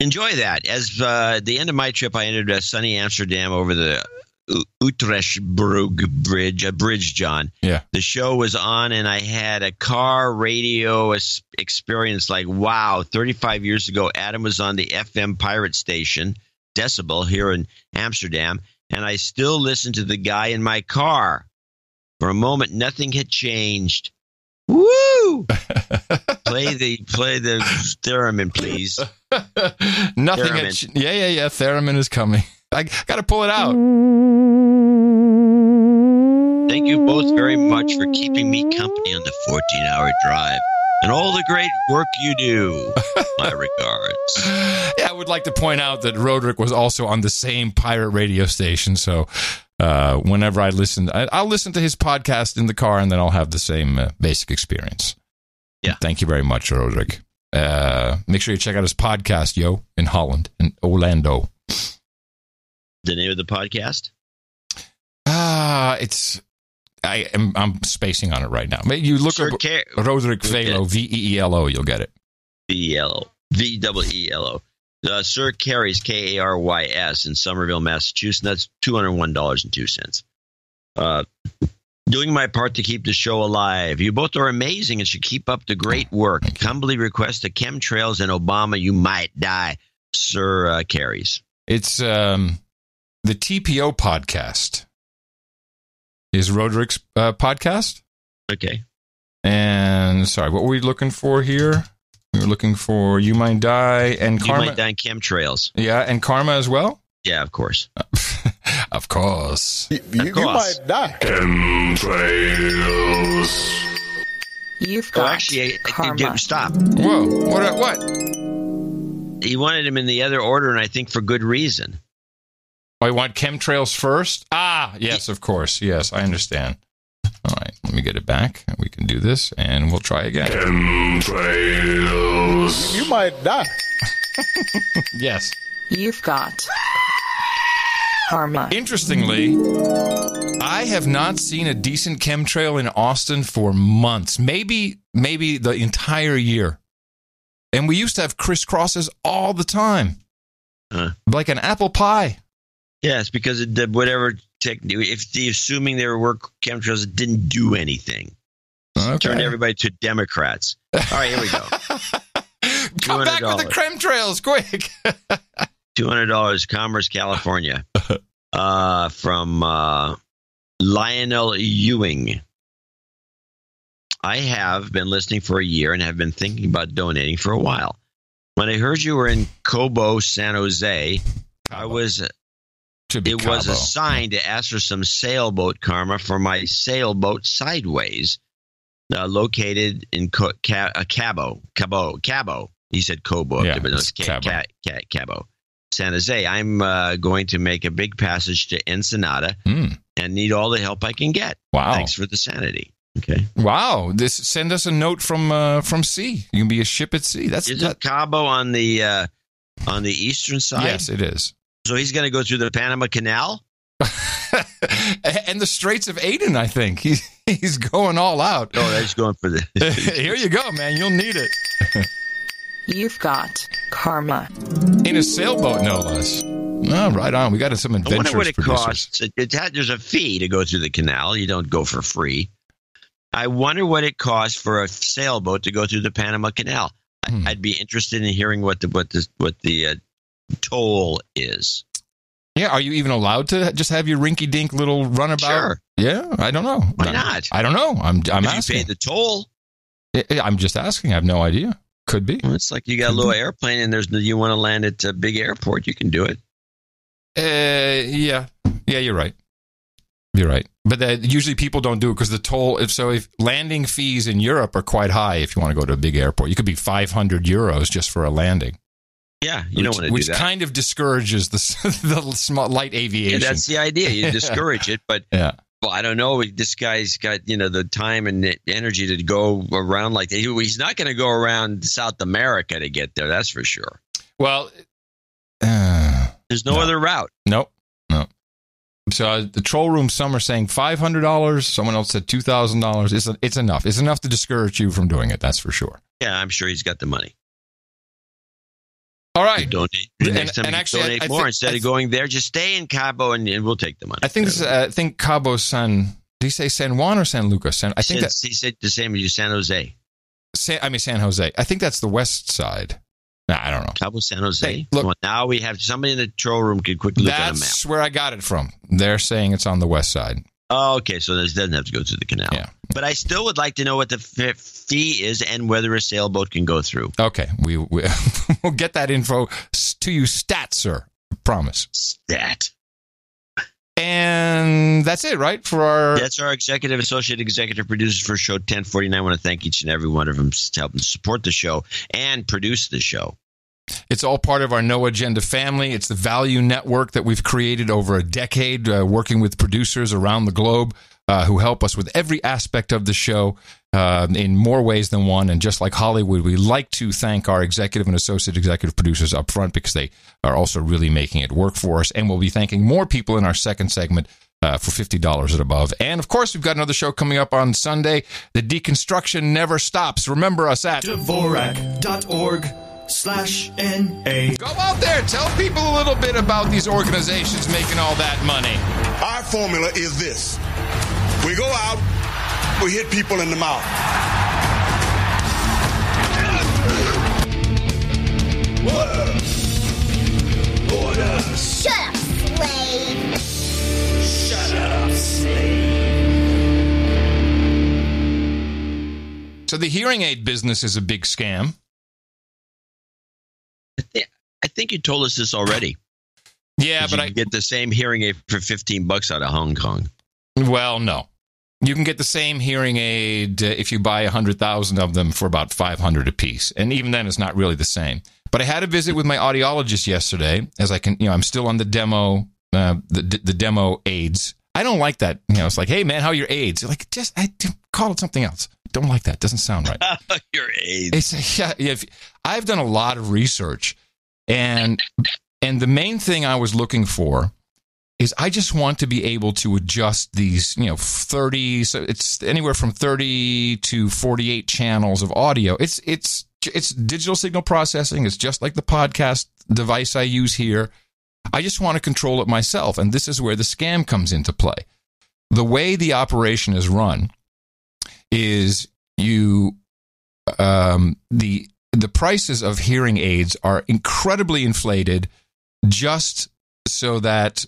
Enjoy that. As at the end of my trip, I entered sunny Amsterdam over the Utrechtbrug bridge, John. Yeah. The show was on, and I had a car radio experience like, wow, 35 years ago, Adam was on the FM pirate station, Decibel, here in Amsterdam, and I still listen to the guy in my car. For a moment, nothing had changed. Woo! Play the theremin, please. Nothing. Yeah. Theremin is coming. I got to pull it out. Thank you both very much for keeping me company on the 14-hour drive and all the great work you do. My regards. Yeah, I would like to point out that Roderick was also on the same pirate radio station, so whenever I listen, I'll listen to his podcast in the car, and then I'll have the same basic experience. Yeah. Thank you very much, Roderick. Make sure you check out his podcast, in Holland, in Orlando. The name of the podcast? I'm spacing on it right now. You look up Roderick Velo, Velo, you'll get it. Velo. Sir Carries, Karys, in Somerville, Massachusetts. That's $201.02. Doing my part to keep the show alive. You both are amazing and should keep up the great work. Humbly request the chemtrails and Obama, you might die, Sir Carries. It's the TPO podcast. Is Roderick's podcast. Okay. And, sorry, what were we looking for here? We were looking for You Might Die and Karma. You Might Die and chemtrails. Yeah, and Karma as well? Yeah, of course. Of course. You might die. Chemtrails. You've got karma. Stop. Whoa. What? He wanted him in the other order, and I think for good reason. Oh, I want chemtrails first? Yes, of course. Yes, I understand. All right, let me get it back. We can do this, and we'll try again. Chemtrails. You might die. Yes. You've got karma. Interestingly, I have not seen a decent chemtrail in Austin for months, maybe the entire year. And we used to have crisscrosses all the time, like an apple pie. Yes, because it did whatever if assuming there were chemtrails, it didn't do anything. Okay. Turned everybody to Democrats. All right, here we go. Come back with the chemtrails, quick. $200, Commerce, California, from Lionel Ewing. I have been listening for a year and have been thinking about donating for a while. When I heard you were in Cabo, San Jose, It was a sign to ask for some sailboat karma for my sailboat Sideways, located in Cabo. He said Cobo, yeah, but no, it's Cabo, San Jose. I'm going to make a big passage to Ensenada and need all the help I can get. Wow! Thanks for the sanity. Okay. Wow! Send us a note from sea. You can be a ship at sea. Isn't Cabo on the eastern side? Yes, it is. So he's going to go through the Panama Canal? And the Straits of Aden, I think. He's going all out. Oh, he's going for the... Here you go, man. You'll need it. You've got karma. In a sailboat, no less. Oh, right on. We got some adventurous I wonder what it producers. costs. There's a fee to go through the canal. You don't go for free. I wonder what it costs for a sailboat to go through the Panama Canal. I'd be interested in hearing what the toll is. Yeah, are you even allowed to just have your rinky-dink little runabout? Sure. Yeah, I don't know. Why not? I don't know. I'm asking. You pay the toll. I'm just asking. I have no idea. Could be. Well, it's like you got a little airplane and you want to land at a big airport. You can do it. Yeah, you're right. You're right. But usually people don't do it because the toll, if landing fees in Europe are quite high if you want to go to a big airport. You could be 500 euros just for a landing. Yeah, you don't want to do that. Which kind of discourages the small light aviation. Yeah, that's the idea. You discourage it, but yeah. Well, I don't know. This guy's got the time and the energy to go around like that. He's not going to go around South America to get there. That's for sure. Well, there's no other route. Nope. So the troll room, some are saying $500. Someone else said $2,000. It's enough. It's enough to discourage you from doing it. That's for sure. Yeah, I'm sure he's got the money. All right. Next time donate more. Instead of going there, just stay in Cabo and we'll take the money. I think Cabo San. Did he say San Juan or San Lucas? I think he said the same as San Jose. San Jose. I think that's the west side. No, I don't know. Cabo San Jose. Hey, look, well, now we have somebody in the troll room could quickly look at a map. That's where I got it from. They're saying it's on the west side. Oh, okay. So this doesn't have to go through the canal. Yeah. But I still would like to know what the fee is and whether a sailboat can go through. Okay. We'll get that info to you stat, sir. Promise. Stat. And that's it, right? That's our associate executive producers for show 1049. I want to thank each and every one of them to help support the show and produce the show. It's all part of our No Agenda family. It's the value network that we've created over a decade, working with producers around the globe who help us with every aspect of the show in more ways than one. And just like Hollywood, we like to thank our executive and associate executive producers up front because they are also really making it work for us. And we'll be thanking more people in our second segment for $50 and above. And, of course, we've got another show coming up on Sunday. The deconstruction never stops. Remember us at Dvorak.org/NA. Go out there. Tell people a little bit about these organizations making all that money. Our formula is this. We go out, we hit people in the mouth. Order. Shut up, slave. Shut up, slave. So the hearing aid business is a big scam. I think you told us this already. Yeah, but I get the same hearing aid for $15 out of Hong Kong. Well, no. You can get the same hearing aid if you buy 100,000 of them for about $500 a piece. And even then, it's not really the same. But I had a visit with my audiologist yesterday, as I'm still on the demo, the demo aids. I don't like that. It's like, hey, man, how are your aids? Like, call it something else. Don't like that. Doesn't sound right. Your aids. I've done a lot of research, and the main thing I was looking for is I just want to be able to adjust these, 30, so it's anywhere from 30 to 48 channels of audio. It's digital signal processing. It's just like the podcast device I use here. I just want to control it myself, and this is where the scam comes into play. The way the operation is run is the prices of hearing aids are incredibly inflated just so that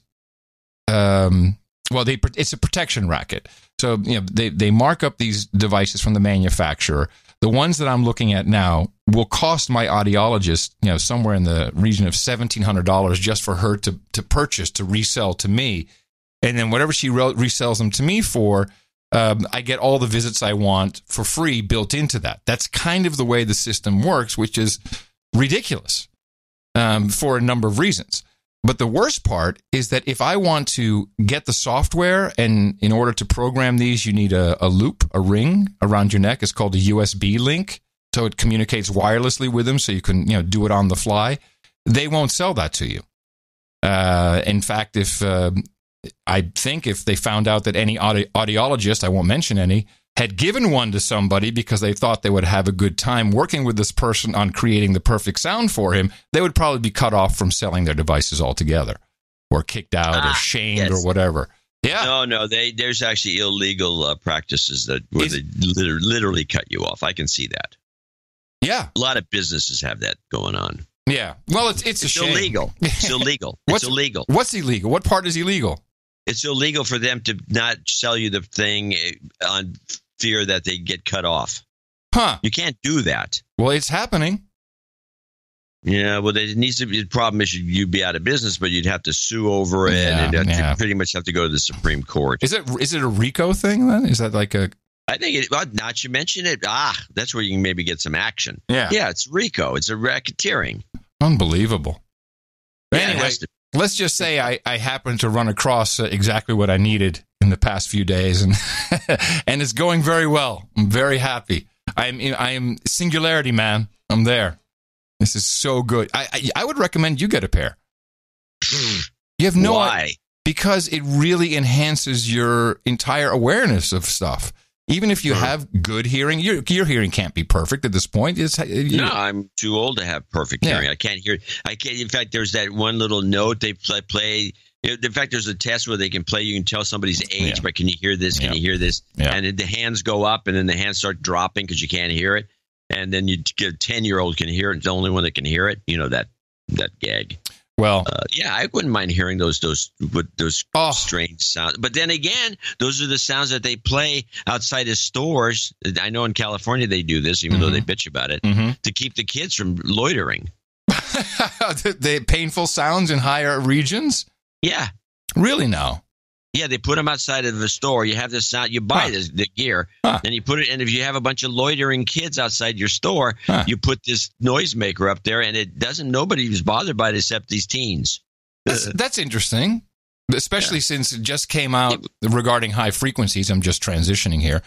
it's a protection racket. So they mark up these devices from the manufacturer. The ones that I'm looking at now will cost my audiologist somewhere in the region of $1,700 just for her to purchase, to resell to me, and then whatever she resells them to me for, I get all the visits I want for free built into that. That's kind of the way the system works, which is ridiculous for a number of reasons. But the worst part is that if I want to get the software, and in order to program these, you need a loop, a ring around your neck. It's called a USB link. So it communicates wirelessly with them so you can do it on the fly. They won't sell that to you. In fact, if they found out that any audiologist, I won't mention any, had given one to somebody because they thought they would have a good time working with this person on creating the perfect sound for him, they would probably be cut off from selling their devices altogether, or kicked out, or shamed, or whatever. Yeah. No. There's actually illegal practices where they literally cut you off. I can see that. Yeah. A lot of businesses have that going on. Yeah. Well, it's a shame. Illegal. It's illegal. It's illegal. What's illegal? What part is illegal? It's illegal for them to not sell you the thing on fear that they get cut off. Huh. You can't do that. Well, it's happening. Yeah, well, there needs to be. The problem is you'd be out of business, but you'd have to sue over it, and you'd pretty much have to go to the Supreme Court. Is it a RICO thing then? Is that like a? I think now that you mention it, that's where you can maybe get some action. Yeah, it's RICO. It's a racketeering. Unbelievable. Yeah, anyway, let's just say I happened to run across exactly what I needed in the past few days, and and it's going very well. I'm very happy. I am Singularity, man. I'm there. This is so good. I would recommend you get a pair. You have no Why? Because it really enhances your entire awareness of stuff. Even if you have good hearing, your hearing can't be perfect at this point. No, I'm too old to have perfect hearing. I can't hear. I can't. In fact, there's that one little note they play. In fact, there's a test where they can play. You can tell somebody's age, but can you hear this? Can you hear this? Yeah. And the hands go up, and then the hands start dropping because you can't hear it. And then you get 10-year-old can hear it. It's the only one that can hear it. You know that gag. Well, I wouldn't mind hearing those strange sounds. But then again, those are the sounds that they play outside of stores. I know in California they do this, even though they bitch about it, to keep the kids from loitering. The painful sounds in higher regions? Yeah. Really now? Yeah, they put them outside of the store. You have this sound. You buy the gear, and you put it. And if you have a bunch of loitering kids outside your store, you put this noisemaker up there, and it doesn't. Nobody's bothered by it except these teens. That's interesting, especially since it just came out regarding high frequencies. I'm just transitioning here.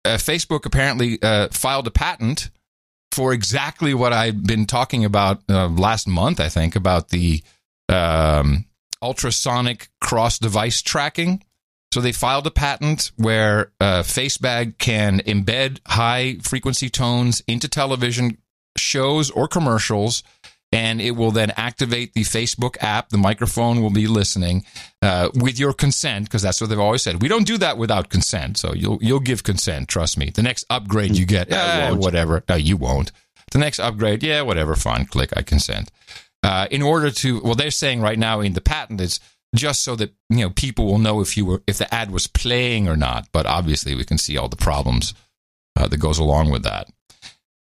Facebook apparently filed a patent for exactly what I've been talking about last month. I think about the ultrasonic cross-device tracking. So they filed a patent where FaceBag can embed high-frequency tones into television shows or commercials, and it will then activate the Facebook app. The microphone will be listening with your consent, because that's what they've always said. We don't do that without consent, so you'll give consent, trust me. The next upgrade you get, whatever. No, you won't. The next upgrade, whatever, fine, click, I consent. In order to, they're saying right now in the patent, it's just so that people will know if the ad was playing or not. But obviously, we can see all the problems that goes along with that.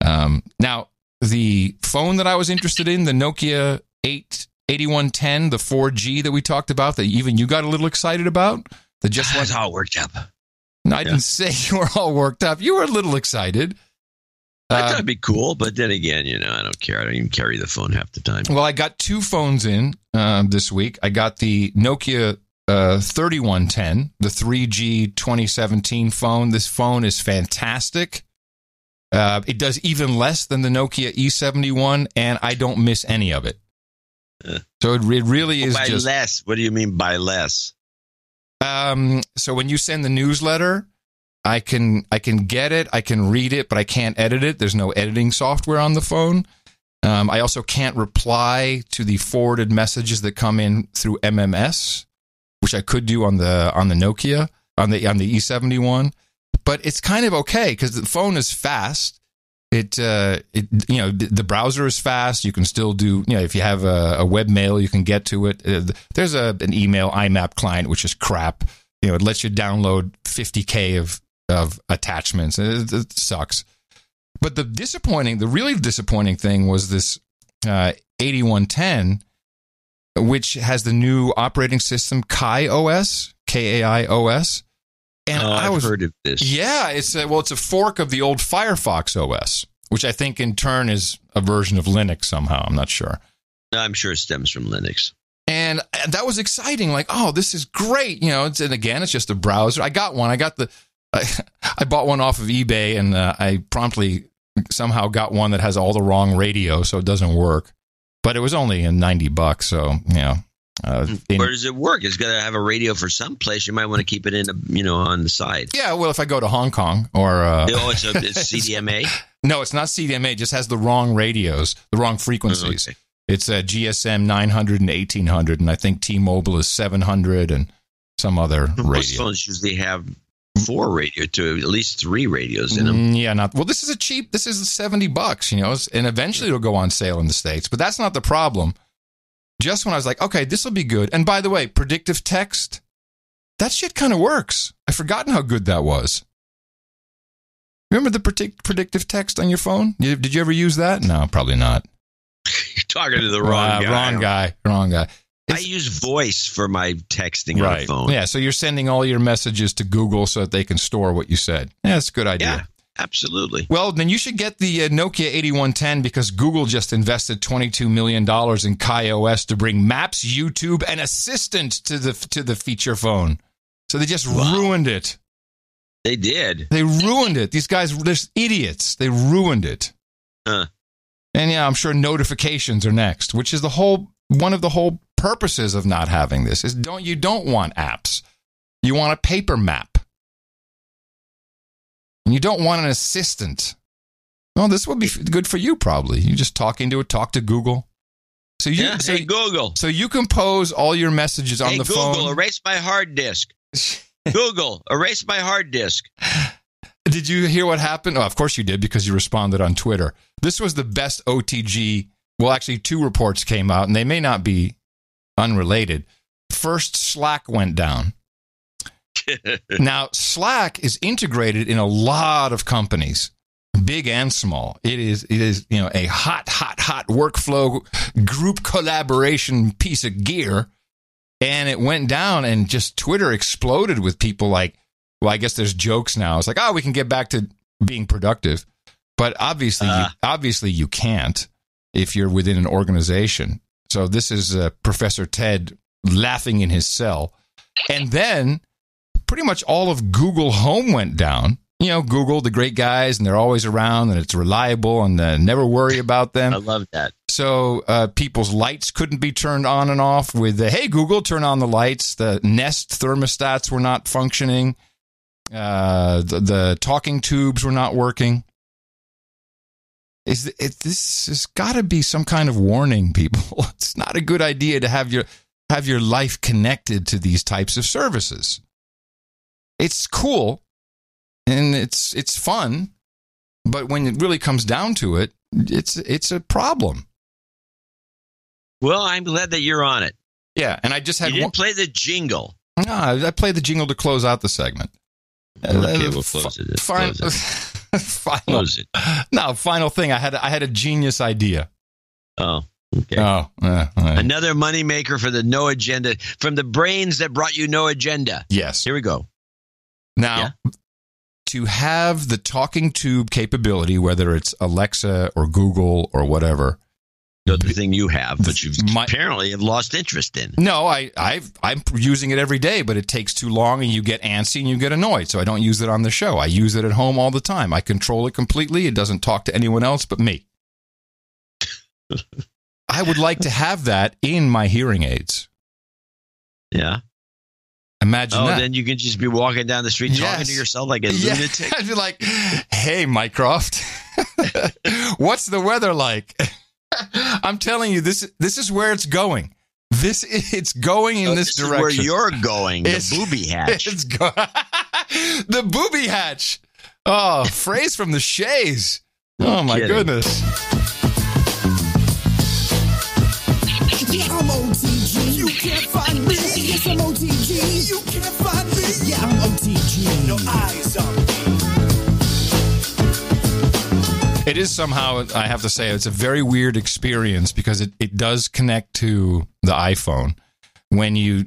Now, the phone that I was interested in, the Nokia 8110, the 4G that we talked about, that even you got a little excited about, that just was all worked up. No, I didn't say you were all worked up. You were a little excited. I thought it'd be cool, but then again, I don't care. I don't even carry the phone half the time. Well, I got two phones in this week. I got the Nokia 3110, the 3G 2017 phone. This phone is fantastic. It does even less than the Nokia E71, and I don't miss any of it. So it really is by just less. What do you mean by less? So when you send the newsletter, I can get it, I can read it, but I can't edit it. There's no editing software on the phone. I also can't reply to the forwarded messages that come in through MMS, which I could do on the Nokia, on the E71. But it's kind of okay because the phone is fast. The browser is fast. You can still do, if you have a webmail, you can get to it. There's an email IMAP client, which is crap. It lets you download 50K of attachments. It sucks. But the really disappointing thing was this 8110, which has the new operating system Kai OS, Kai OS. And I've heard of this. Yeah, it's a fork of the old Firefox OS, which I think in turn is a version of Linux somehow. I'm not sure. I'm sure it stems from Linux. And that was exciting. Like, oh, this is great. And again, it's just a browser. I got one. I bought one off of eBay, and I promptly somehow got one that has all the wrong radio, so it doesn't work. But it was only $90, so Where does it work? It's got to have a radio for some place. You might want to keep it on the side. Yeah, well, if I go to Hong Kong or... it's CDMA? No, it's not CDMA. It just has the wrong radios, the wrong frequencies. Okay. It's GSM 900 and 1800, and I think T-Mobile is 700 and some other radio. Most phones usually have 4 radio to at least 3 radios in them. Yeah, this is this is $70, and eventually it'll go on sale in the States, but that's not the problem. Just when I was like, okay, this will be good. And by the way, predictive text, that shit kind of works. I've forgotten how good that was. Remember the predictive text on your phone? Did you ever use that? No, probably not. You're talking to the wrong guy. Wrong guy. I use voice for my texting on the phone. Yeah, so you're sending all your messages to Google so that they can store what you said. Yeah, that's a good idea. Yeah, absolutely. Well, then you should get the Nokia 8110 because Google just invested $22 million in KaiOS to bring Maps, YouTube, and Assistant to the feature phone. So they just ruined it. They did. They ruined it. These guys, they're idiots. They ruined it. And yeah, I'm sure notifications are next, which is one of the whole purposes of not having this is you don't want apps. You want a paper map. And you don't want an assistant. Well, this would be good for you probably. You just talk to Google. Hey Google. So you compose all your messages on the phone. Google, erase my hard disk. Google, erase my hard disk. Did you hear what happened? Oh, of course you did because you responded on Twitter. This was the best OTG. Well, actually, 2 reports came out, and they may not be unrelated. First, Slack went down. Now, Slack is integrated in a lot of companies, big and small. It is a hot workflow group collaboration piece of gear. And it went down, and just Twitter exploded with people like, well, I guess there's jokes now. It's like, we can get back to being productive. But obviously you can't if you're within an organization. So this is Professor Ted laughing in his cell. And then pretty much all of Google Home went down. Google, the great guys, and they're always around, and it's reliable, and never worry about them. I love that. So people's lights couldn't be turned on and off with hey, Google, turn on the lights. The Nest thermostats were not functioning. The talking tubes were not working. This has got to be some kind of warning, people. It's not a good idea to have your life connected to these types of services. It's cool and it's fun, but when it really comes down to it, it's a problem. Well, I'm glad that you're on it. Yeah, and I just had you didn't play the jingle. No, I played the jingle to close out the segment. Okay, we'll close it. Close it. No, final thing. I had a genius idea. Oh, okay. Another moneymaker for the No Agenda, from the brains that brought you No Agenda. Yes. Here we go. Now, to have the talking tube capability, whether it's Alexa or Google or whatever. The thing you have, but you apparently have lost interest in. No, I'm using it every day, but it takes too long and you get antsy and you get annoyed. So I don't use it on the show. I use it at home all the time. I control it completely. It doesn't talk to anyone else but me. I would like to have that in my hearing aids. Yeah. Imagine that. Oh, then you can just be walking down the street talking to yourself like a lunatic. I'd be like, hey, Mycroft, what's the weather like? I'm telling you, this is where it's going. It's going in this direction. Where you're going, the booby hatch. The booby hatch. Oh, phrase from the Shays. Oh, my goodness. Yeah, I'm OTG. You can't find me. Yes, I'm OTG. You can't find me. Yeah, I'm OTG. No eyes on me. It is somehow, I have to say, it's a very weird experience because it does connect to the iPhone. When you're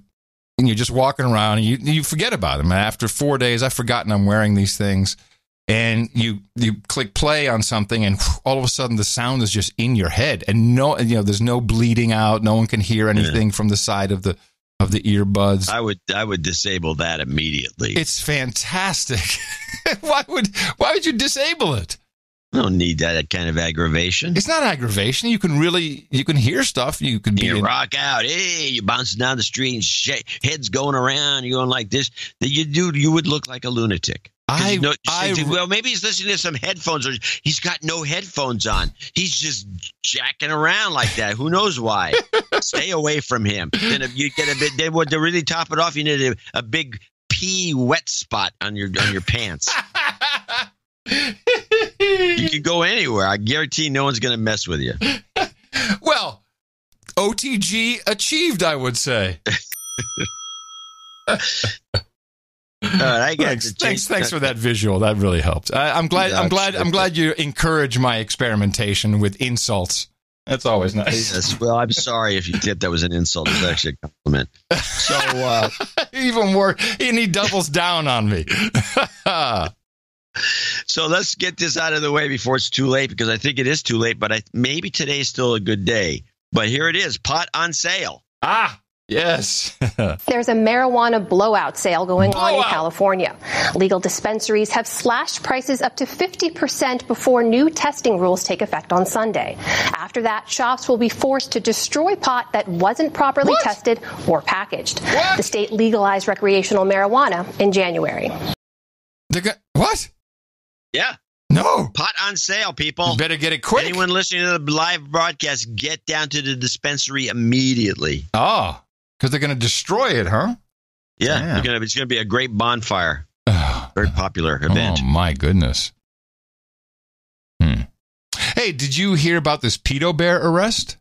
just walking around and you forget about them. After 4 days, I've forgotten I'm wearing these things. And you click play on something, and all of a sudden the sound is just in your head, and there's no bleeding out. No one can hear anything from the side of the earbuds. I would disable that immediately. It's fantastic. Why would you disable it? I don't need that kind of aggravation. It's not aggravation. You can hear stuff. You can be rock out. Hey, you're bouncing down the street and heads going around. You're going like this. You would look like a lunatic. Well, maybe he's listening to some headphones, or he's got no headphones on. He's just jacking around like that. Who knows why? Stay away from him. Then if you get a bit, then to really top it off, you need a big pee wet spot on your pants. You can go anywhere. I guarantee no one's going to mess with you. Well, OTG achieved, I would say. Thanks for that visual. That really helped. I'm glad you encourage my experimentation with insults. That's always nice. Yes. Well, I'm sorry if you thought that was an insult. It was actually a compliment. So even more, and he doubles down on me. So let's get this out of the way before it's too late, because I think it is too late. But maybe today's still a good day. But here it is: pot on sale. Yes. There's a marijuana blowout sale going on in California. Legal dispensaries have slashed prices up to 50% before new testing rules take effect on Sunday. After that, shops will be forced to destroy pot that wasn't properly tested or packaged. The state legalized recreational marijuana in January. What? Yeah. No. Pot on sale, people. You better get it quick. Anyone listening to the live broadcast, get down to the dispensary immediately. Oh. Because they're going to destroy it, huh? Yeah, it's going to be a great bonfire. Very popular event. Oh, my goodness. Hey, did you hear about this pedo bear arrest?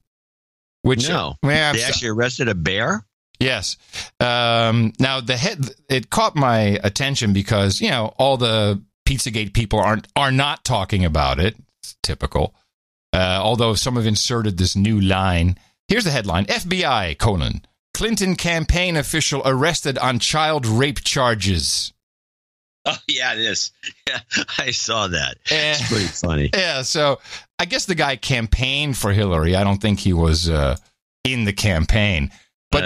No. They actually arrested a bear? Yes. Now, it caught my attention because, all the Pizzagate people are not talking about it. It's typical. Although some have inserted this new line. Here's the headline. FBI, Clinton campaign official arrested on child rape charges. Oh, yeah, it is. Yeah, I saw that. It's pretty funny. Yeah, so I guess the guy campaigned for Hillary. I don't think he was in the campaign. But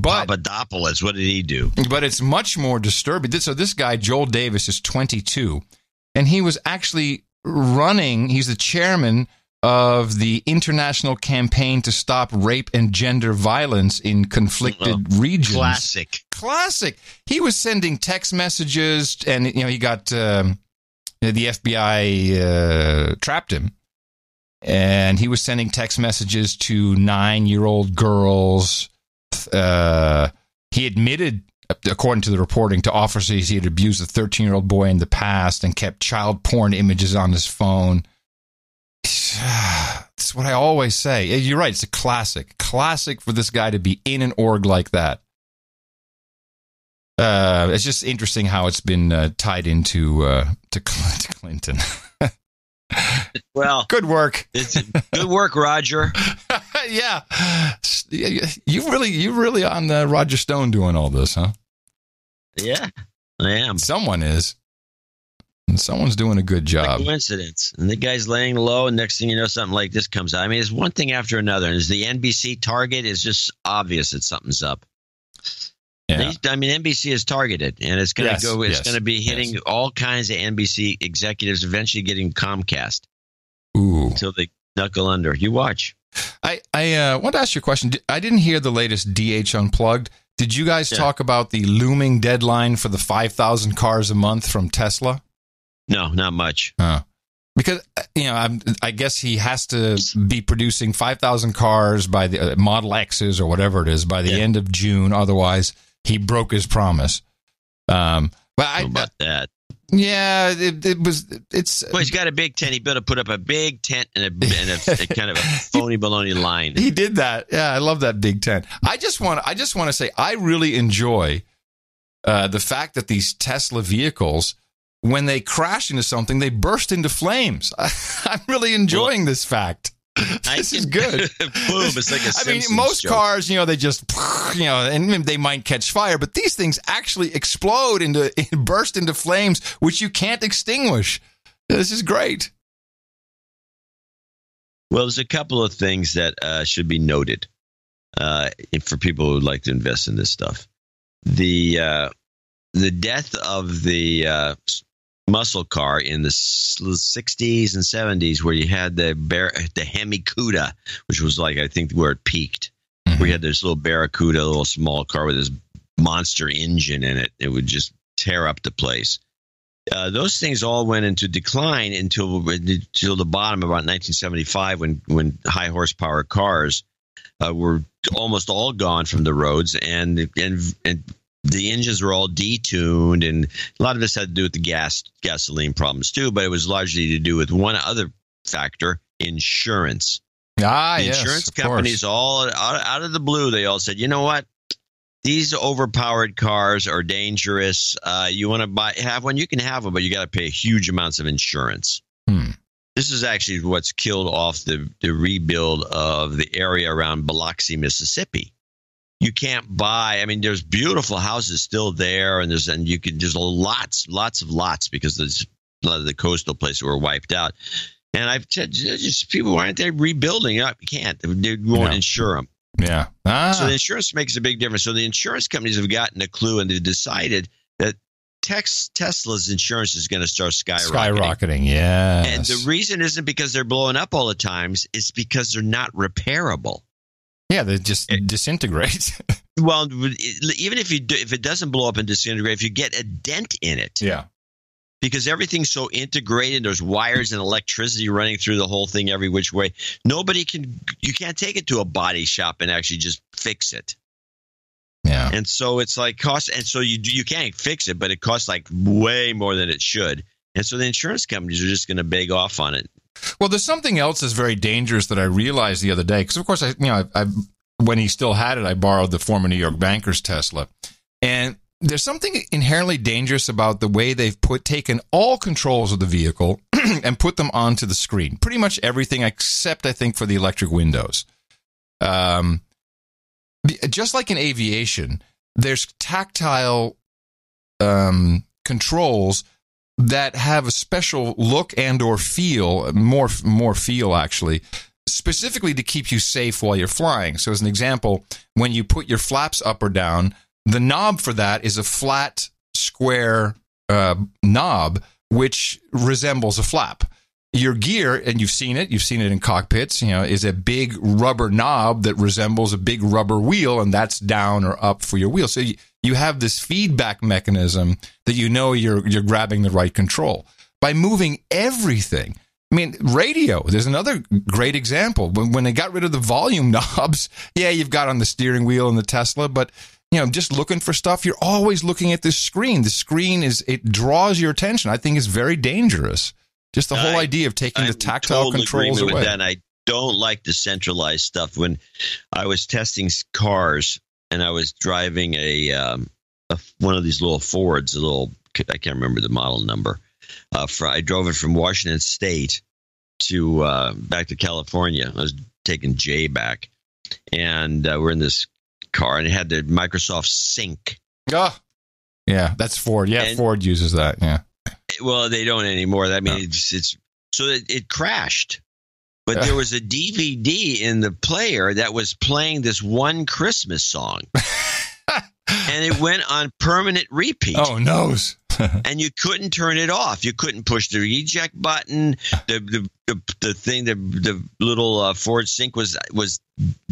Papadopoulos, what did he do? But it's much more disturbing. So this guy, Joel Davis, is 22, and he was actually running. He's the chairman of the International Campaign to Stop Rape and Gender Violence in Conflicted Regions. Classic. He was sending text messages, and he got the FBI trapped him, and he was sending text messages to 9-year-old girls. He admitted, according to the reporting, to officers he had abused a 13-year-old boy in the past and kept child porn images on his phone. That's what I always say. You're right. It's a classic for this guy to be in an org like that. It's just interesting how it's been tied into to Clinton. Well, good work. Good work, Roger. Yeah, you really on Roger Stone doing all this, huh? Yeah, I am. Someone is. And someone's doing a good job. A coincidence. And the guy's laying low, and next thing you know, something like this comes out. I mean, it's one thing after another. And the NBC target is just obvious that something's up. Yeah. I mean, NBC is targeted, and it's going to go. It's going to be hitting all kinds of NBC executives, eventually getting Comcast. Ooh. Until they knuckle under. You watch. I want to ask you a question. I didn't hear the latest DH Unplugged. Did you guys talk about the looming deadline for the 5,000 cars a month from Tesla? No, not much. Because, I guess he has to be producing 5,000 cars by the Model X's or whatever it is by the end of June. Otherwise, he broke his promise. But How about that? Yeah, it's. Well, he's got a big tent. He better put up a big tent and a kind of a phony baloney line. He did that. Yeah, I love that big tent. I just want to say I really enjoy the fact that these Tesla vehicles, when they crash into something, they burst into flames. I'm really enjoying this fact. This is good. Boom! It's like a Simpsons most joke. Cars, they just, and they might catch fire, but these things actually explode burst into flames, which you can't extinguish. This is great. Well, there's a couple of things that should be noted for people who would like to invest in this stuff. The death of the muscle car in the 60s and 70s, where you had the Hemi-Cuda, which was like, I think, where it peaked. We had this little Barracuda, a little small car with this monster engine in it. It would just tear up the place. Those things all went into decline until the bottom, about 1975, when high horsepower cars were almost all gone from the roads, and the engines were all detuned, and a lot of this had to do with the gasoline problems too, but it was largely to do with one other factor: insurance. The insurance companies, all out of the blue, they all said, you know what? These overpowered cars are dangerous. You want to have one, you can have one, but you got to pay huge amounts of insurance. This is actually what's killed off the rebuild of the area around Biloxi, Mississippi. You can't buy. I mean, there's beautiful houses still there, and there's lots of lots, because there's a lot of the coastal places were wiped out. And I've said, just people, why aren't they rebuilding? You can't. They won't insure them. Yeah. So the insurance makes a big difference. So the insurance companies have gotten a clue, and they've decided that Tesla's insurance is going to start skyrocketing. Yeah. And the reason isn't because they're blowing up all the times. It's because they're not repairable. Yeah, they just disintegrate. Well, even if it doesn't blow up and disintegrate, if you get a dent in it. Yeah. Because everything's so integrated, there's wires and electricity running through the whole thing every which way. You can't take it to a body shop and actually just fix it. Yeah. And so it's like and so you can't fix it, but it costs like way more than it should. And so the insurance companies are just going to beg off on it. Well, there's something else that's very dangerous that I realized the other day, because of course I when he still had it, I borrowed the former New York banker's Tesla, and there's something inherently dangerous about the way they've taken all controls of the vehicle and put them onto the screen. Pretty much everything except, I think, for the electric windows. Just like in aviation, there's tactile controls that have a special look and or feel, more feel actually, specifically to keep you safe while you're flying. So as an example, when you put your flaps up or down, the knob for that is a flat, square knob, which resembles a flap. Your gear, and you've seen it in cockpits, is a big rubber knob that resembles a big rubber wheel, and that's down or up for your wheel. So you have this feedback mechanism that you're grabbing the right control. By moving everything, I mean, radio, there's another great example. When they got rid of the volume knobs, you've got on the steering wheel in the Tesla, but just looking for stuff, you're always looking at this screen. The screen it draws your attention. I think it's very dangerous. Just the whole idea of taking the tactile controls away. With that. I don't like the centralized stuff. When I was testing cars and I was driving one of these little Fords, I can't remember the model number. I drove it from Washington State to back to California. I was taking Jay back, and we're in this car, and it had the Microsoft Sync. Oh, yeah, that's Ford. Yeah, Ford uses that. Yeah. Well, they don't anymore. I mean, it's so it crashed. But there was a DVD in the player that was playing this one Christmas song. And it went on permanent repeat. Oh, no. And you couldn't turn it off. You couldn't push the eject button. The little Ford Sync was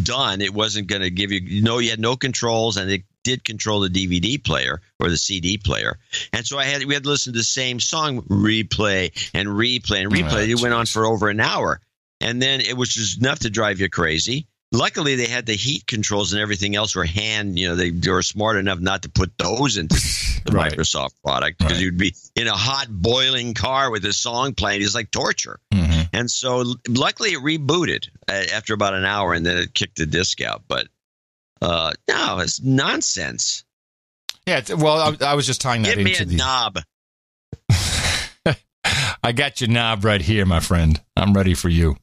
done. It wasn't going to give you. You had no controls, and it did control the DVD player or the CD player. And so we had to listen to the same song, replay and replay and replay. It went on for over an hour, and then it was just enough to drive you crazy. Luckily, they had the heat controls, and everything else were hand. They were smart enough not to put those into the Microsoft product, because you'd be in a hot, boiling car with a song playing. It's like torture. Mm-hmm. And so, luckily, it rebooted after about an hour, and then it kicked the disc out. But no, it's nonsense. Yeah, well, I was just tying that into Give me a knob. I got your knob right here, my friend. I'm ready for you.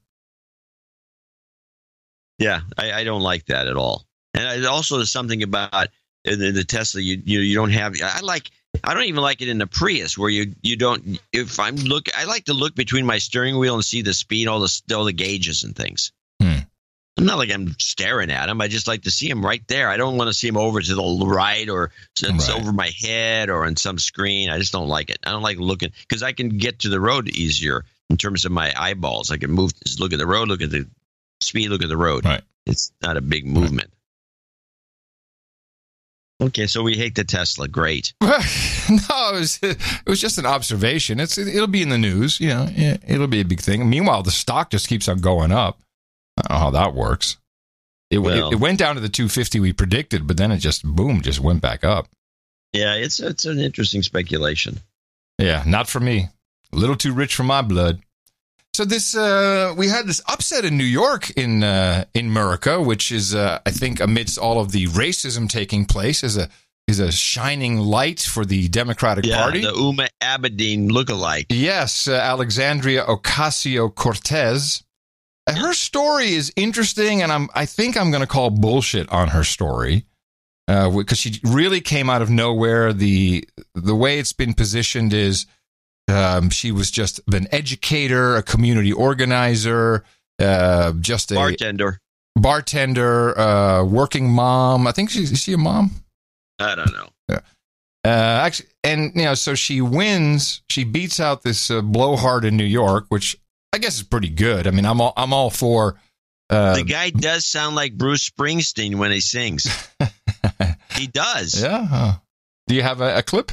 Yeah, I don't like that at all. And also, there's something about the Tesla you don't have. I don't even like it in the Prius, where you don't. If I like to look between my steering wheel and see the speed, all the gauges and things. I'm not like I'm staring at him. I just like to see him right there. I don't want to see him over to the right or it's over my head or on some screen. I just don't like it. I don't like looking because I can get to the road easier in terms of my eyeballs. I can move, just look at the road, look at the speed, look at the road. Right. It's not a big movement. Right. Okay, so we hate the Tesla. Great. No, it was just an observation. It'll be in the news. You know, it'll be a big thing. Meanwhile, the stock just keeps on going up. I don't know how that works. It went down to the 250 we predicted, but then it just went back up. Yeah, it's an interesting speculation. Yeah, not for me. A little too rich for my blood. So this we had this upset in New York in America, which is I think amidst all of the racism taking place is a shining light for the Democratic Party. The Uma Abedin lookalike. Yes, Alexandria Ocasio Cortez. Her story is interesting, and I think I'm going to call bullshit on her story because she really came out of nowhere. The way it's been positioned is she was just an educator, a community organizer, just a bartender, working mom. I think is she a mom? I don't know. Yeah. Actually, and so she wins. She beats out this blowhard in New York, which I guess is pretty good. I mean, I'm all for. The guy does sound like Bruce Springsteen when he sings. He does. Yeah. Do you have a clip?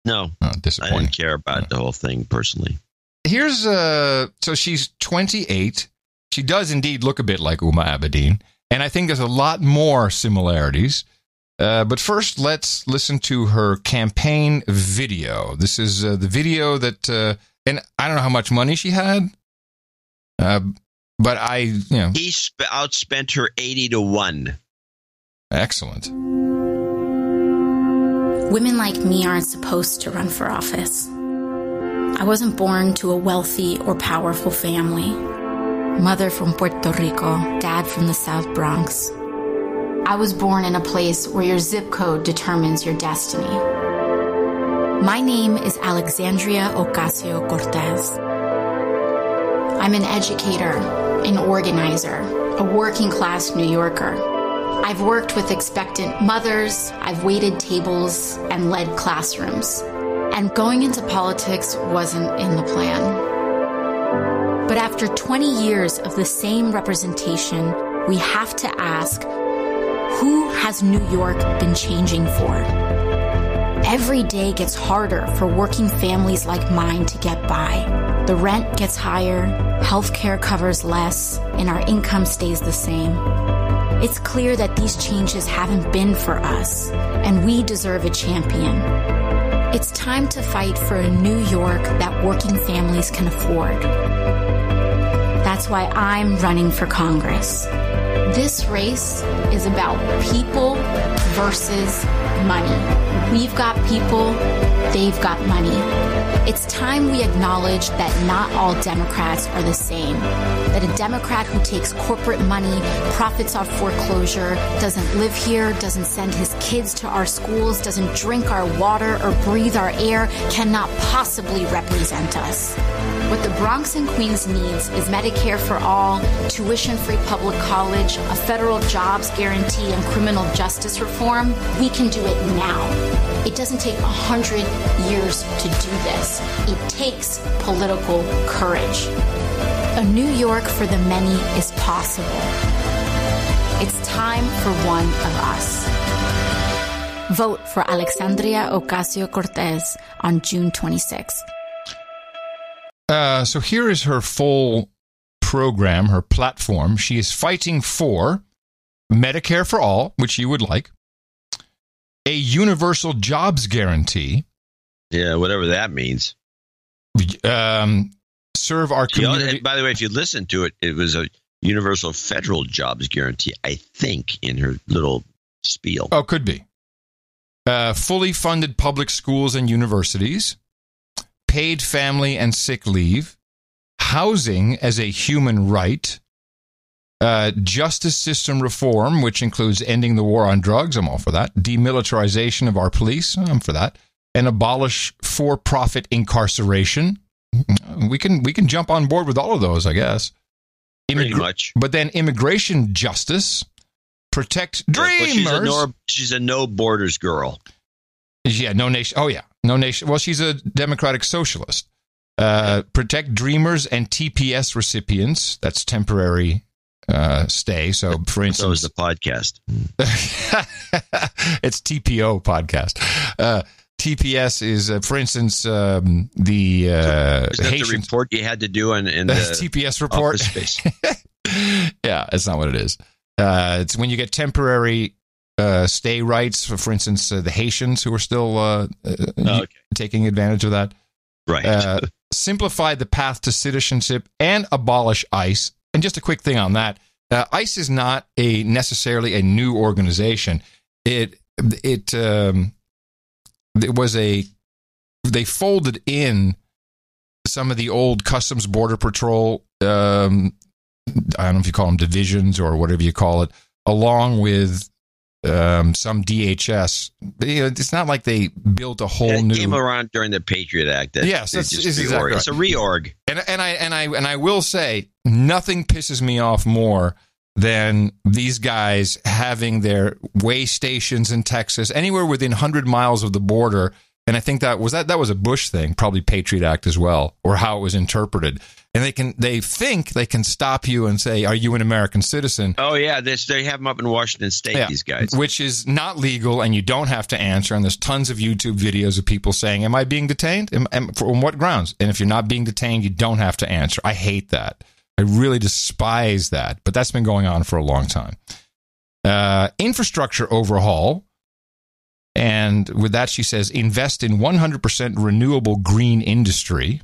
No. Oh, disappointing. I didn't care about the whole thing personally. Here's so she's 28. She does indeed look a bit like Uma Abedin, and I think there's a lot more similarities. But first, let's listen to her campaign video. This is the video that, and I don't know how much money she had. But he outspent her 80-1. Excellent. Women like me aren't supposed to run for office. I wasn't born to a wealthy or powerful family. Mother from Puerto Rico, dad from the South Bronx. I was born in a place where your zip code determines your destiny. My name is Alexandria Ocasio Cortez. I'm an educator, an organizer, a working-class New Yorker. I've worked with expectant mothers, I've waited tables and led classrooms. And going into politics wasn't in the plan. But after 20 years of the same representation, we have to ask, who has New York been changing for? Every day gets harder for working families like mine to get by. The rent gets higher, healthcare covers less, and our income stays the same. It's clear that these changes haven't been for us, and we deserve a champion. It's time to fight for a New York that working families can afford. That's why I'm running for Congress. This race is about people versus money. We've got people, they've got money. It's time we acknowledge that not all Democrats are the same. That a Democrat who takes corporate money, profits off foreclosure, doesn't live here, doesn't send his kids to our schools, doesn't drink our water or breathe our air, cannot possibly represent us. What the Bronx and Queens needs is Medicare for all, tuition-free public college, a federal jobs guarantee, and criminal justice reform. We can do it now. It doesn't take 100 years to do this. It takes political courage. A New York for the many is possible. It's time for one of us. Vote for Alexandria Ocasio-Cortez on June 26th. So here is her full program, her platform. She is fighting for Medicare for all, which you would like, a universal jobs guarantee. Yeah, whatever that means. Serve our community. By the way, if you listen to it, it was a universal federal jobs guarantee, I think, in her little spiel. Oh, could be. Fully funded public schools and universities, paid family and sick leave, housing as a human right, justice system reform, which includes ending the war on drugs. I'm all for that. Demilitarization of our police. I'm for that. And abolish for-profit incarceration. We can jump on board with all of those, I guess. Pretty much. But then immigration justice, protect dreamers. She's a no borders girl. Yeah, no nation. Oh, yeah. No nation. Well, she's a democratic socialist. Protect dreamers and TPS recipients. That's temporary stay. So, for instance. So is the podcast. It's TPO podcast. TPS is, for instance, the is that the report you had to do in the TPS report? Space? Yeah, it's not what it is. It's when you get temporary stay rights, for instance, the Haitians who are still taking advantage of that. Right. Simplify the path to citizenship and abolish ICE. And just a quick thing on that. ICE is not necessarily a new organization. They folded in some of the old Customs Border Patrol, I don't know if you call them divisions or whatever you call it, along with some DHS. It's not like they built a whole new. It came around during the Patriot Act. Yes, that's exactly right. It's a reorg. And I will say, nothing pisses me off more than these guys having their way stations in Texas, anywhere within 100 miles of the border. And I think that was a Bush thing, probably Patriot Act as well, or how it was interpreted. And they think they can stop you and say, "Are you an American citizen?" Oh yeah, they have them up in Washington State. Yeah, these guys, which is not legal, and you don't have to answer. And there's tons of YouTube videos of people saying, "Am I being detained? On what grounds?" And if you're not being detained, you don't have to answer. I hate that. I really despise that. But that's been going on for a long time. Infrastructure overhaul. And with that, she says, invest in 100% renewable green industry.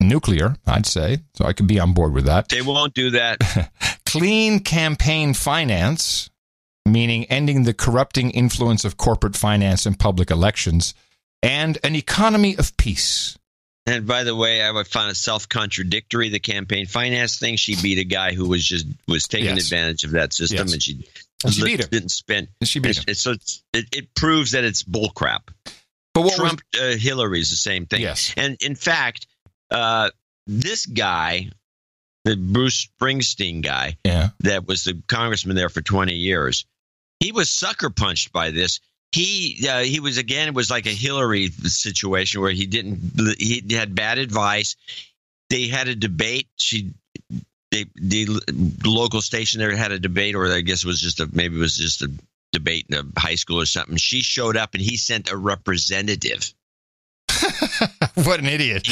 Nuclear, I'd say. So I could be on board with that. They won't do that. Clean campaign finance, meaning ending the corrupting influence of corporate finance in public elections. And an economy of peace. And by the way, I found it self-contradictory, the campaign finance thing. She beat a guy who was taking advantage of that system, and she beat him. Didn't spend. She beat him. So it proves that it's bullcrap. But Trump, Hillary is the same thing. Yes. And in fact, this guy, the Bruce Springsteen guy, that was the congressman there for 20 years, he was sucker punched by this. He was like a Hillary situation where he had bad advice. They had a debate. The local station there had a debate, or I guess it was just a debate in a high school or something. She showed up and he sent a representative. What an idiot.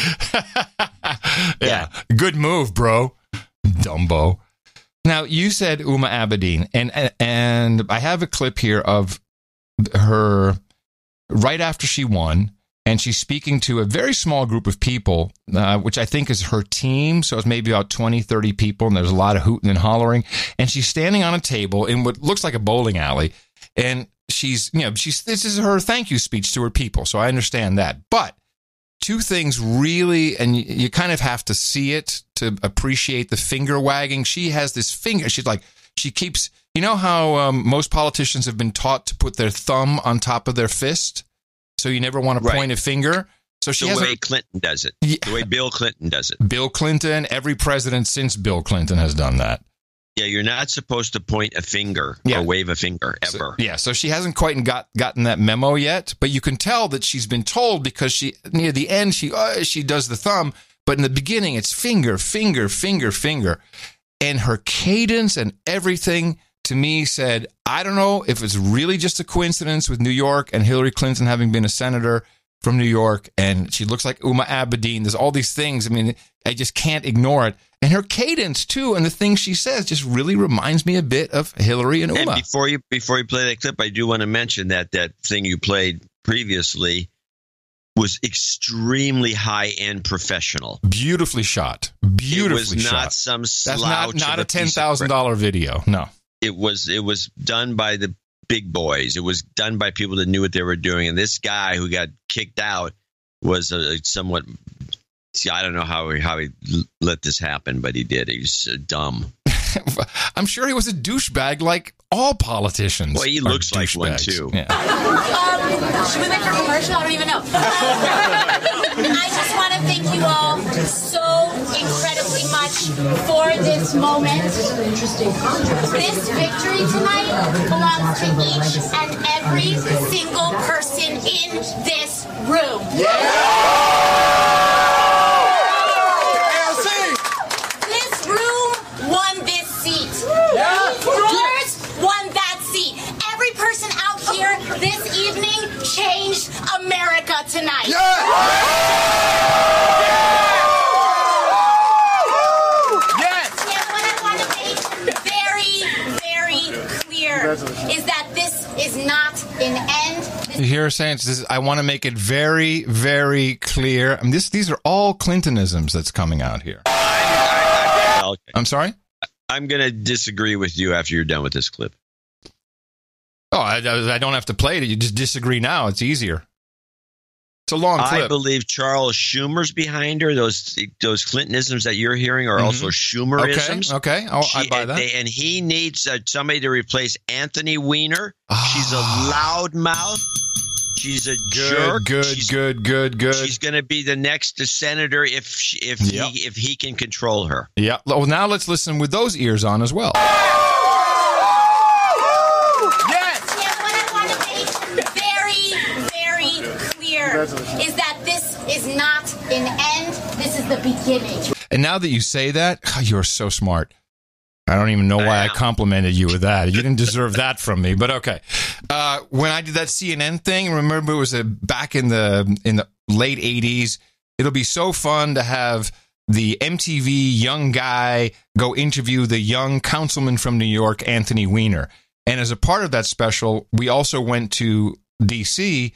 Yeah. Good move, bro. Dumbo. Now, you said Uma Abedin, and I have a clip here of her right after she won, and she's speaking to a very small group of people, which I think is her team. So it's maybe about 20, 30 people, and there's a lot of hooting and hollering. And she's standing on a table in what looks like a bowling alley, and this is her thank you speech to her people. So I understand that. But two things really, and you kind of have to see it to appreciate the finger wagging. She has this finger. She keeps, you know how most politicians have been taught to put their thumb on top of their fist? So you never want to point a finger. So she has the way Clinton does it. Yeah. The way Bill Clinton does it. Bill Clinton, every president since Bill Clinton has done that. Yeah, you're not supposed to point a finger or wave a finger ever. So she hasn't quite gotten that memo yet, but you can tell that she's been told, because she near the end she does the thumb, but in the beginning it's finger, finger, finger, finger. And her cadence and everything to me said, I don't know if it's really just a coincidence with New York and Hillary Clinton having been a senator from New York, and she looks like Uma Abedin. There's all these things. I mean, I just can't ignore it. And her cadence, too, and the things she says just really reminds me a bit of Hillary and Uma. And before you play that clip, I do want to mention that thing you played previously was extremely high-end professional. Beautifully shot. Beautifully shot. It was not some slouch. That's not a $10,000 video. No. It was done by the big boys. It was done by people that knew what they were doing. And this guy who got kicked out was somewhat. I don't know how he let this happen, but he did. He was dumb. I'm sure he was a douchebag like all politicians. Well, he looks like one, too. Yeah. Should we make a commercial? I don't even know. I just want to thank you all so incredibly much much for this moment. This victory tonight belongs to each and every single person in this room. This room won this seat. Yours won that seat. Every person out here this evening changed America tonight. And what I want to make very, very clear is that this is not an end. You hear her saying, I want to make it very, very clear. I mean, these are all Clintonisms that's coming out here. I'm sorry? I'm going to disagree with you after you're done with this clip. Oh, I don't have to play it. You just disagree now. It's easier. It's a long clip. I believe Charles Schumer's behind her. Those Clintonisms that you're hearing are also Schumerisms. Okay. I buy that. And he needs somebody to replace Anthony Weiner. She's a loudmouth. She's a jerk. Good. She's going to be the next senator if he can control her. Yeah. Well, now let's listen with those ears on as well. Is that this is not an end, this is the beginning. And now that you say that, you're so smart. I don't even know why I complimented you with that. You didn't deserve that from me, but okay. When I did that CNN thing, remember it was back in the late 80s. It'll be so fun to have the MTV young guy go interview the young councilman from New York, Anthony Weiner. And as a part of that special, we also went to D.C.,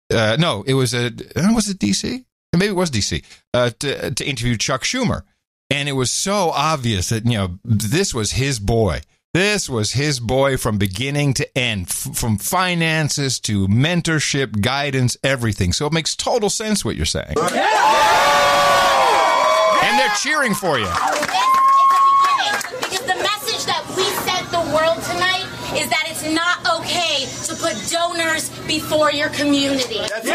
was it D.C.? Maybe it was D.C. To interview Chuck Schumer. And it was so obvious that, this was his boy. This was his boy from beginning to end, from finances to mentorship, guidance, everything. So it makes total sense what you're saying. And they're cheering for you. This is the beginning, because the message that we sent the world tonight is that it's not okay to put donors before your community. The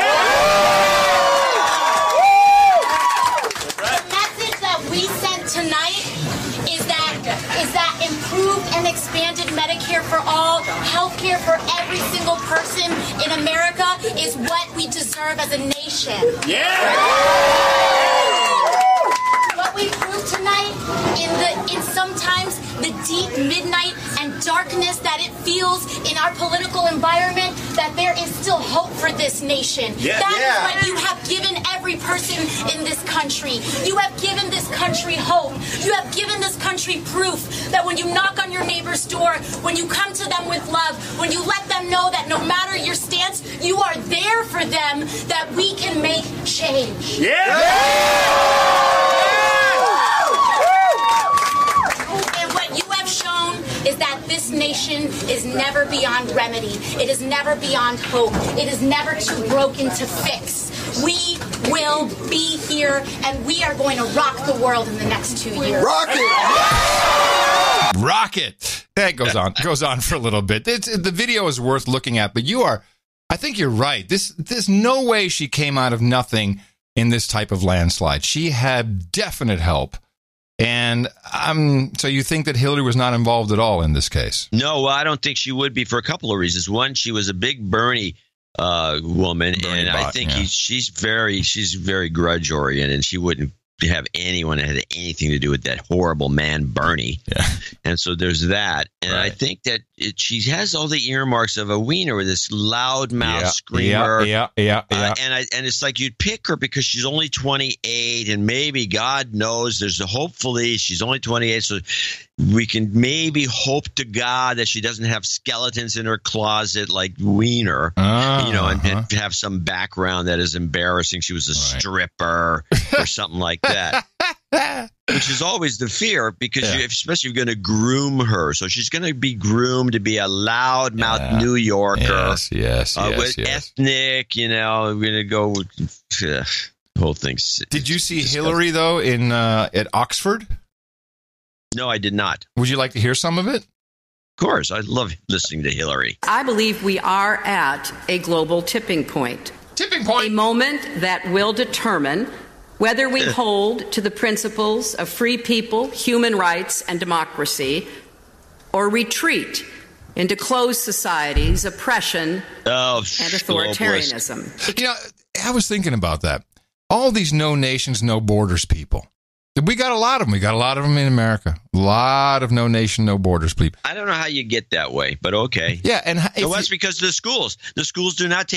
message that we sent tonight is that improved and expanded Medicare for all, health care for every single person in America is what we deserve as a nation. What we proved tonight in sometimes the deep midnight and darkness that it feels in our political environment, that there is still hope for this nation. That is what you have given every person in this country. You have given this country hope. You have given this country proof that when you knock on your neighbor's door, when you come to them with love, when you let them know that no matter your stance, you are there for them, that we can make change. Is that this nation is never beyond remedy. It is never beyond hope. It is never too broken to fix. We will be here, and we are going to rock the world in the next 2 years. Rock it! That goes on for a little bit. The video is worth looking at, but I think you're right. There's no way she came out of nothing in this type of landslide. She had definite help. And so you think that Hillary was not involved at all in this case? No, well, I don't think she would be for a couple of reasons. One, she was a big Bernie woman, and I think she's very grudge oriented, and she wouldn't have anyone that had anything to do with that horrible man Bernie. And so there's that. And I think that she has all the earmarks of a Weiner with this loudmouth screamer. And it's like you'd pick her because she's only 28, and maybe God knows hopefully she's only 28, so we can maybe hope to God that she doesn't have skeletons in her closet like Weiner, and have some background that is embarrassing. She was a stripper or something like that. Which is always the fear, because especially if you're going to groom her. So she's going to be groomed to be a loudmouth New Yorker. Yes. Ethnic, we're going to go with the whole thing. Did you see Hillary, though, at Oxford? No, I did not. Would you like to hear some of it? Of course. I love listening to Hillary. I believe we are at a global tipping point. Tipping point. A moment that will determine Whether we hold to the principles of free people, human rights, and democracy, or retreat into closed societies, oppression, and authoritarianism. You know, I was thinking about that. All these no nations, no borders people. We got a lot of them. We got a lot of them in America. A lot of no nation, no borders people. I don't know how you get that way, but okay. Yeah, and that's because of the schools. The schools do not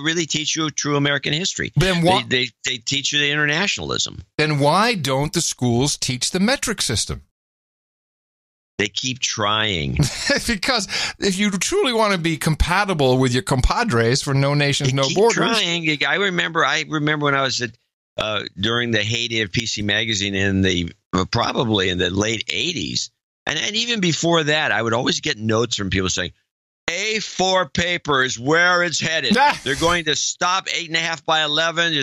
really teach you true American history. Then they teach you the internationalism. Then why don't the schools teach the metric system? They keep trying. Because if you truly want to be compatible with your compadres for no nations, no borders. Trying. I remember when I was at during the heyday of PC Magazine probably in the late 80s. And even before that, I would always get notes from people saying, A4 paper is where it's headed. They're going to stop 8.5 by 11.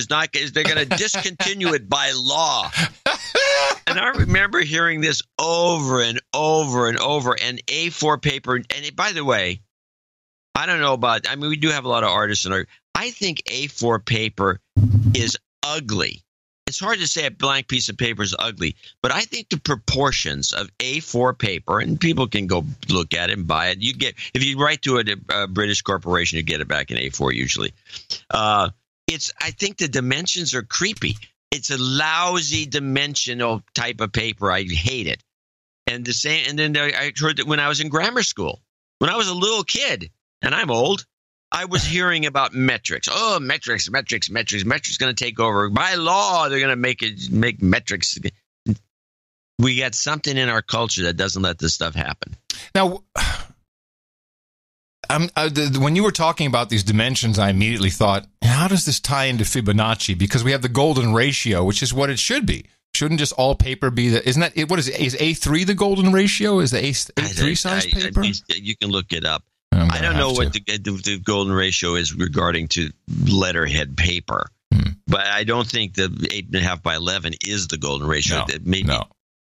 They're going to discontinue it by law. And I remember hearing this over and over and over. And A4 paper, and by the way, I don't know we do have a lot of artists in our. I think A4 paper is ugly. It's hard to say a blank piece of paper is ugly, but I think the proportions of A4 paper, and people can go look at it and buy it. If you write to a British corporation, you get it back in A4 usually. I think the dimensions are creepy. It's a lousy dimensional type of paper. I hate it. And then I heard that when I was in grammar school, when I was a little kid, and I'm old, I was hearing about metrics. Oh, metrics. Metrics going to take over. By law, they're going to make metrics. We got something in our culture that doesn't let this stuff happen. Now, when you were talking about these dimensions, I immediately thought, how does this tie into Fibonacci? Because we have the golden ratio, which is what it should be. Shouldn't just all paper be isn't that, what is it? Is A3 the golden ratio? Is the A3 size paper? You can look it up. I don't know what the golden ratio is regarding to letterhead paper, but I don't think the 8.5 by 11 is the golden ratio. No.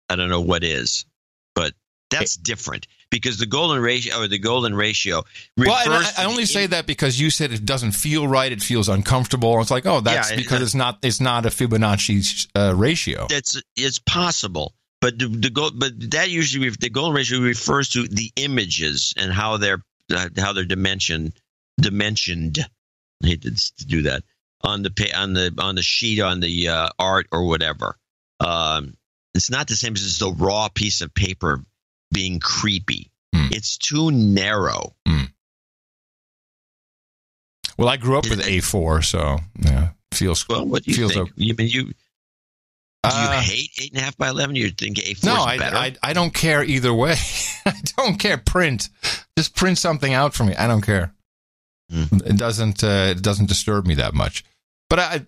I don't know what is, but that's different because the golden ratio refers. Well, I only say that because you said it doesn't feel right. It feels uncomfortable. It's like, that's because it's not a Fibonacci ratio. It's possible. But the golden ratio refers to the images and how they're dimensioned. I hate to do that on the sheet, on the art or whatever. It's not the same as the raw piece of paper being creepy. It's too narrow. Well, I grew up with A4, so yeah, feels. Well, what do you think? Do you hate 8.5 by 11? You think A4 is better? I don't care either way. I don't care. Print. Just print something out for me. I don't care. It doesn't disturb me that much. But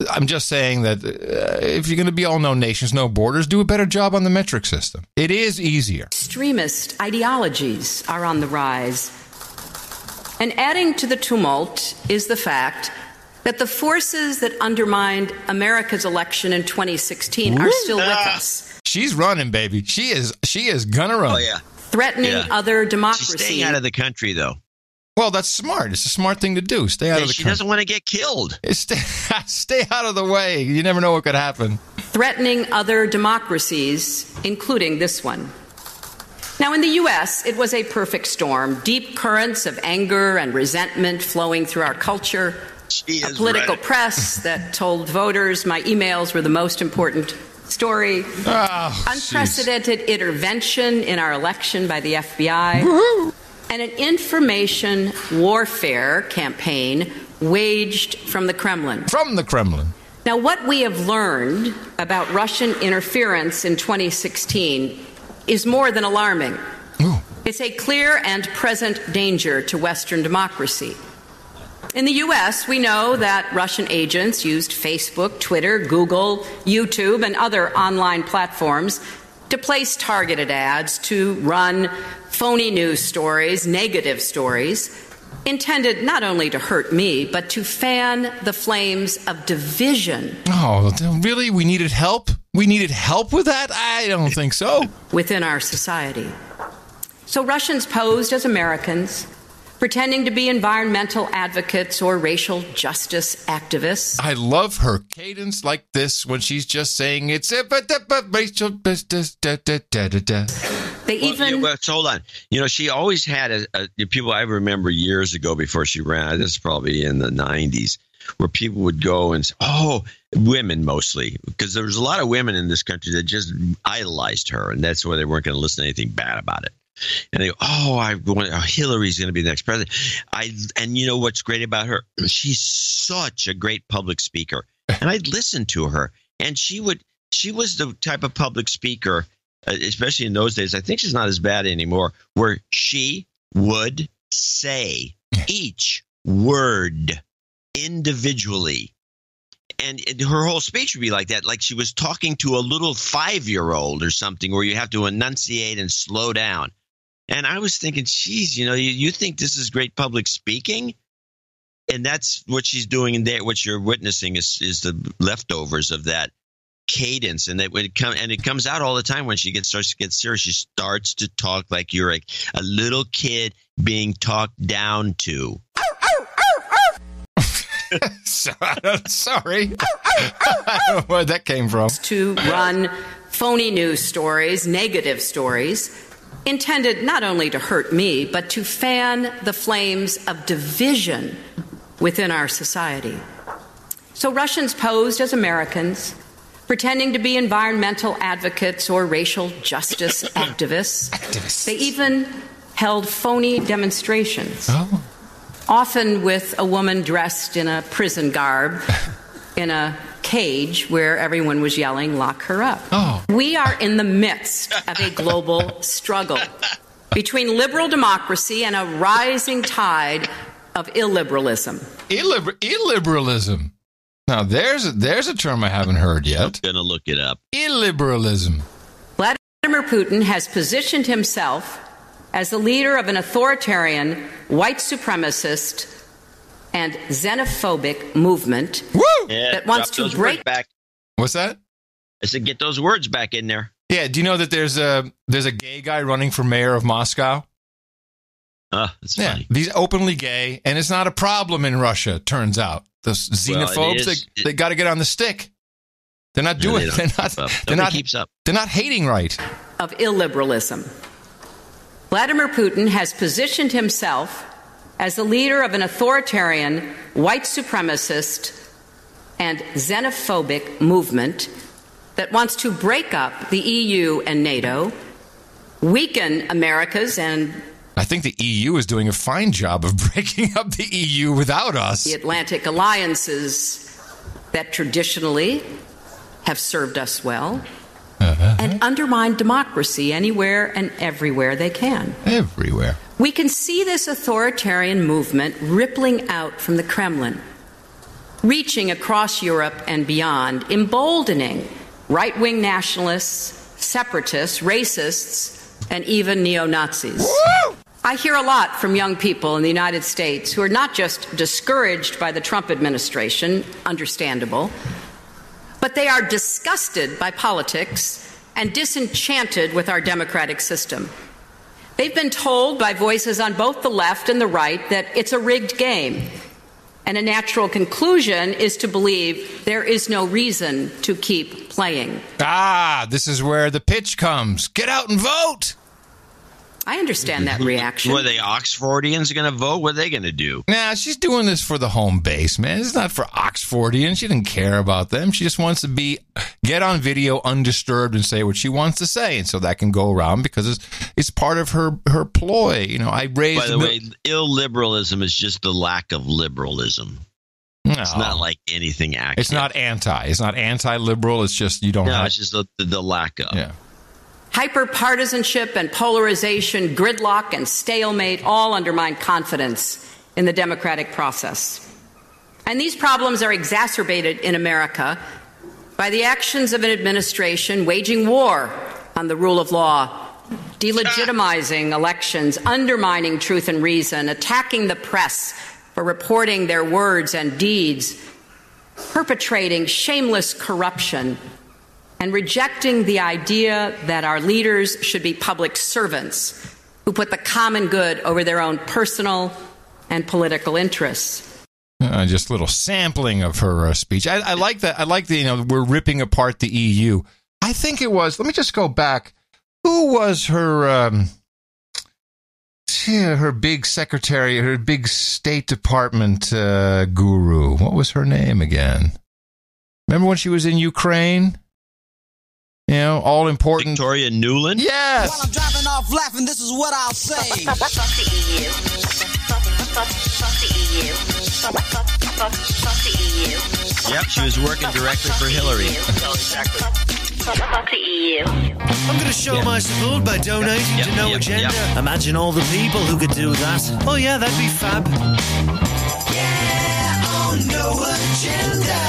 I'm just saying that if you're going to be all no nations, no borders, do a better job on the metric system. It is easier. Extremist ideologies are on the rise. And adding to the tumult is the fact that the forces that undermined America's election in 2016 are still with us. She's running, baby. She is gonna run. Oh, yeah. Threatening other democracies. She's staying out of the country, though. Well, that's smart. It's a smart thing to do. Stay out of the country. She doesn't want to get killed. Stay out of the way. You never know what could happen. Threatening other democracies, including this one. Now, in the U.S., it was a perfect storm. Deep currents of anger and resentment flowing through our culture. A political press that told voters my emails were the most important story. Unprecedented intervention in our election by the FBI. Woo-hoo. And an information warfare campaign waged from the Kremlin. From the Kremlin. Now, what we have learned about Russian interference in 2016 is more than alarming. Ooh. It's a clear and present danger to Western democracy. In the U.S., we know that Russian agents used Facebook, Twitter, Google, YouTube, and other online platforms to place targeted ads, to run phony news stories, negative stories, intended not only to hurt me, but to fan the flames of division. Oh, really? We needed help? We needed help with that? I don't think so. Within our society. So Russians posed as Americans, pretending to be environmental advocates or racial justice activists. I love her cadence like this when she's just saying it's racial justice. They even hold on. She always had people I remember years ago before she ran. This is probably in the 90s, where people would go and say, women mostly, because there was a lot of women in this country that just idolized her, and that's why they weren't going to listen to anything bad about it. And they go, Hillary's going to be the next president. And you know what's great about her? She's such a great public speaker, and I'd listen to her, and she was the type of public speaker, especially in those days. I think she's not as bad anymore, where she would say each word individually. And her whole speech would be like that, like she was talking to a little 5-year-old or something, where you have to enunciate and slow down. And I was thinking, geez, you think this is great public speaking? And that's what she's doing in there. What you're witnessing is the leftovers of that cadence. And that when it comes out all the time when she starts to get serious, she starts to talk like you're a little kid being talked down to. Sorry. I don't know where that came from. To run phony news stories, negative stories, intended not only to hurt me, but to fan the flames of division within our society. So Russians posed as Americans, pretending to be environmental advocates or racial justice activists. They even held phony demonstrations. Often with a woman dressed in a prison garb in a cage where everyone was yelling, "Lock her up." We are in the midst of a global struggle between liberal democracy and a rising tide of illiberalism. Illiberalism. Now, there's a term I haven't heard yet. I'm going to look it up. Illiberalism. Vladimir Putin has positioned himself as the leader of an authoritarian, white supremacist, and xenophobic movement that wants to break back. What's that? I said, get those words back in there. Yeah. Do you know that there's a gay guy running for mayor of Moscow? That's funny. He's openly gay, and it's not a problem in Russia. Turns out the xenophobes they got to get on the stick. They're not doing. They're not hating right. Of illiberalism. Vladimir Putin has positioned himself as the leader of an authoritarian, white supremacist, and xenophobic movement that wants to break up the EU and NATO, weaken America's and I think the EU is doing a fine job of breaking up the EU without us. The Atlantic alliances that traditionally have served us well. And undermine democracy anywhere and everywhere they can. Everywhere. We can see this authoritarian movement rippling out from the Kremlin, reaching across Europe and beyond, emboldening right-wing nationalists, separatists, racists, and even neo-Nazis. Woo! I hear a lot from young people in the United States who are not just discouraged by the Trump administration, understandable, but they are disgusted by politics and disenchanted with our democratic system. They've been told by voices on both the left and the right that it's a rigged game, and a natural conclusion is to believe there is no reason to keep playing. This is where the pitch comes. Get out and vote! I understand that reaction. Were they Oxfordians going to vote? What are they going to do? Nah, she's doing this for the home base, man. It's not for Oxfordians. She didn't care about them. She just wants to get on video undisturbed and say what she wants to say. And so that can go around because it's part of her ploy. I raised... By the way, illiberalism is just the lack of liberalism. No. It's not like anything active. It's not anti-liberal. It's just you don't have... No, it's just the lack of. Yeah. Hyperpartisanship and polarization, gridlock and stalemate all undermine confidence in the democratic process. And these problems are exacerbated in America by the actions of an administration waging war on the rule of law, delegitimizing elections, undermining truth and reason, attacking the press for reporting their words and deeds, perpetrating shameless corruption, and rejecting the idea that our leaders should be public servants who put the common good over their own personal and political interests. Just a little sampling of her speech. I like that. I like the, we're ripping apart the EU. I think it was, let me just go back. Who was her big secretary, her big State Department guru? What was her name again? Remember when she was in Ukraine? All important. Victoria Nuland? Yes. While I'm driving off laughing, this is what I'll say. Fuck the EU. Fuck the EU. Fuck the EU. Yep, she was working directly for Hillary. Fuck the EU. I'm going to show my support by donating to No Agenda. Imagine all the people who could do that. Oh yeah, that'd be fab. Yeah, on No Agenda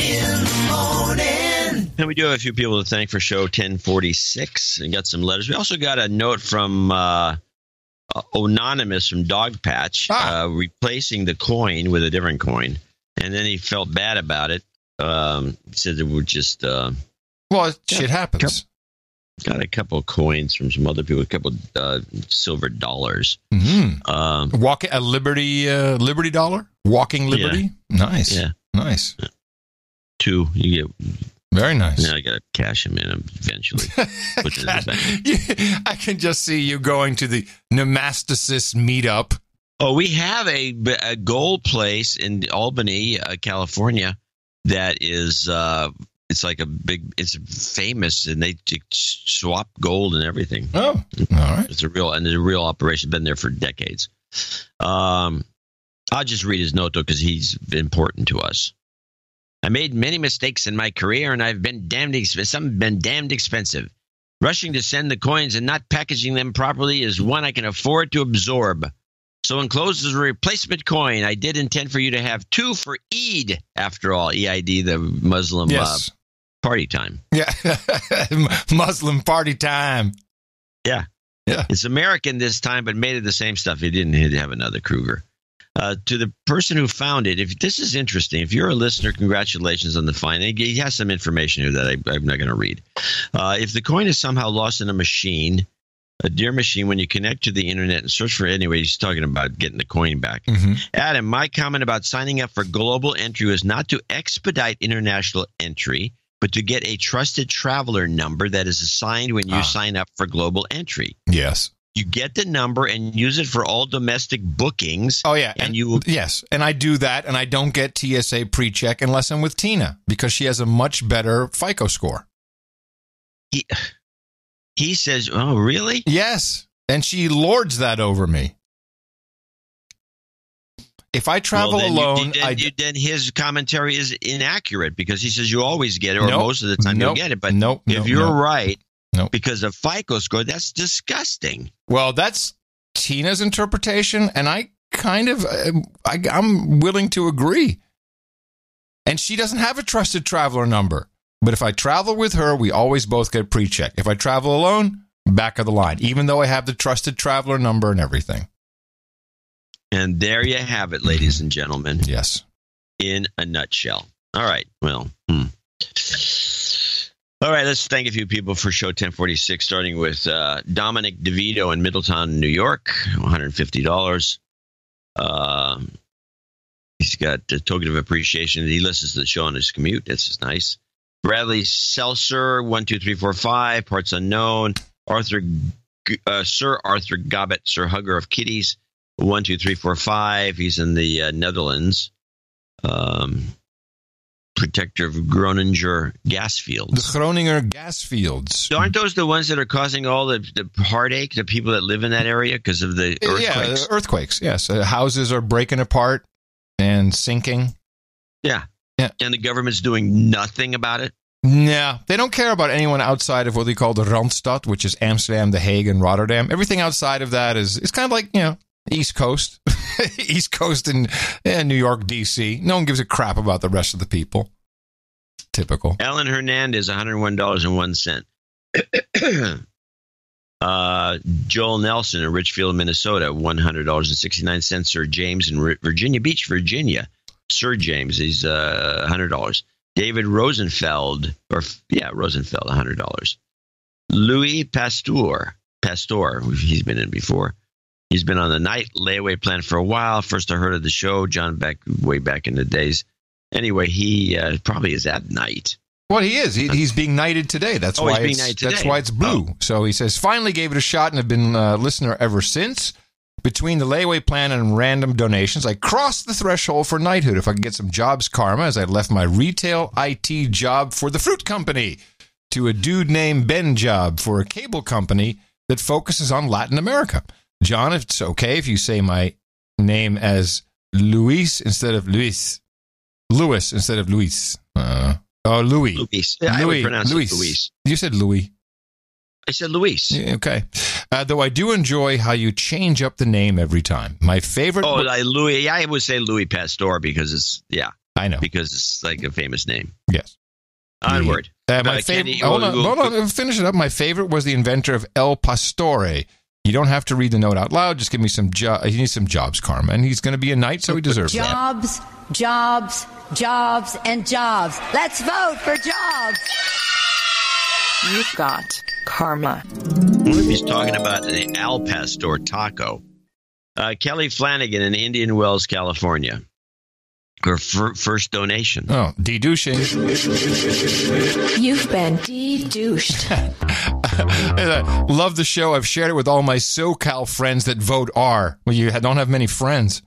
in the morning. And we do have a few people to thank for show 1046 and got some letters. We also got a note from Anonymous from Dog Patch replacing the coin with a different coin. And then he felt bad about it. He said it would just... shit happens. Got a couple of coins from some other people, a couple silver dollars. Mm-hmm. A Liberty dollar? Walking Liberty? Yeah. Nice. Yeah. Nice. 2. You get... Very nice. Now I got to cash him in eventually. Put it in the bank. I can just see you going to the Nemasticis meetup. Oh, we have a gold place in Albany, California, that is it's like it's famous, and they swap gold and everything. Oh, all right. It's a real operation. Been there for decades. I'll just read his note though, because he's important to us. I made many mistakes in my career, and I've been damned expensive. Rushing to send the coins and not packaging them properly is one I can afford to absorb. So enclosed is a replacement coin. I did intend for you to have 2 for Eid, after all. EID, the Muslim party time. Yeah, Muslim party time. Yeah. It's American this time, but made of the same stuff. He didn't have another Kruger. To the person who found it, if this is interesting, if you're a listener, congratulations on the find. He has some information here that I'm not going to read. If the coin is somehow lost in a machine, a dear machine, when you connect to the internet and search for it anyway, he's talking about getting the coin back. Mm-hmm. Adam, my comment about signing up for global entry was not to expedite international entry, but to get a trusted traveler number that is assigned when you sign up for global entry. Yes. You get the number and use it for all domestic bookings. Oh, yeah. And you yes. And I do that, and I don't get TSA pre-check unless I'm with Tina, because she has a much better FICO score. He says, oh, really? Yes. And she lords that over me. If I travel alone... then his commentary is inaccurate, because he says you always get it, or most of the time you'll get it. But if you're right... Nope. Because of FICO score, that's disgusting. Well, that's Tina's interpretation, and I kind of, I'm willing to agree. And she doesn't have a trusted traveler number. But if I travel with her, we always both get pre-check. If I travel alone, back of the line, even though I have the trusted traveler number and everything. And there you have it, ladies and gentlemen. Yes. In a nutshell. All right. Well, All right, let's thank a few people for show 1046, starting with Dominic DeVito in Middletown, New York, $150. He's got a token of appreciation. He listens to the show on his commute. That's just nice. Bradley Seltzer, 12345, parts unknown. Sir Arthur Gobbett, Sir Hugger of Kitties, 12345. He's in the Netherlands. Protector of Groninger gas fields. The Groninger gas fields. So aren't those the ones that are causing all the heartache to people that live in that area because of the earthquakes? Yeah, earthquakes, yes. Houses are breaking apart and sinking. Yeah. And the government's doing nothing about it? No, they don't care about anyone outside of what they call the Randstad, which is Amsterdam, The Hague, and Rotterdam. Everything outside of that is kind of like, East Coast. East Coast and New York, D.C. No one gives a crap about the rest of the people. Typical. Ellen Hernandez, $101.01. Joel Nelson in Richfield, Minnesota, $100.69. Sir James in Virginia Beach, Virginia. Sir James, he's $100. David Rosenfeld, $100. Louis Pasteur, he's been in before. He's been on the night layaway plan for a while. First I heard of the show, John, way back in the days. Anyway, he probably is at night. Well, he is. He's being knighted today. That's why it's blue. Oh. So he says, finally gave it a shot and have been a listener ever since. Between the layaway plan and random donations, I crossed the threshold for knighthood if I could get some jobs karma, as I left my retail IT job for the fruit company to a dude named Ben job for a cable company that focuses on Latin America. John, if it's okay if you say my name as Luis instead of Luis. Louis instead of Luis. Louis. Luis. Yeah, I would pronounce it Luis. You said Louis. I said Luis. Yeah, okay. Though I do enjoy how you change up the name every time. My favorite... like Louis. Yeah, I would say Louis Pasteur because it's... Yeah. I know. Because it's like a famous name. Yes. Onward. My favorite... Hold on. Finish it up. My favorite was the inventor of El Pastore. You don't have to read the note out loud. Just give me some he needs some jobs karma. And he's going to be a knight, so he deserves jobs, that. Jobs, jobs, and jobs. Let's vote for jobs. You've got karma. I wonder if he's talking about the Al Pastor taco. Kelly Flanagan in Indian Wells, California. Her first donation. Oh, de-douching. You've been de-douched. Love the show. I've shared it with all my SoCal friends that vote R. Well, you don't have many friends.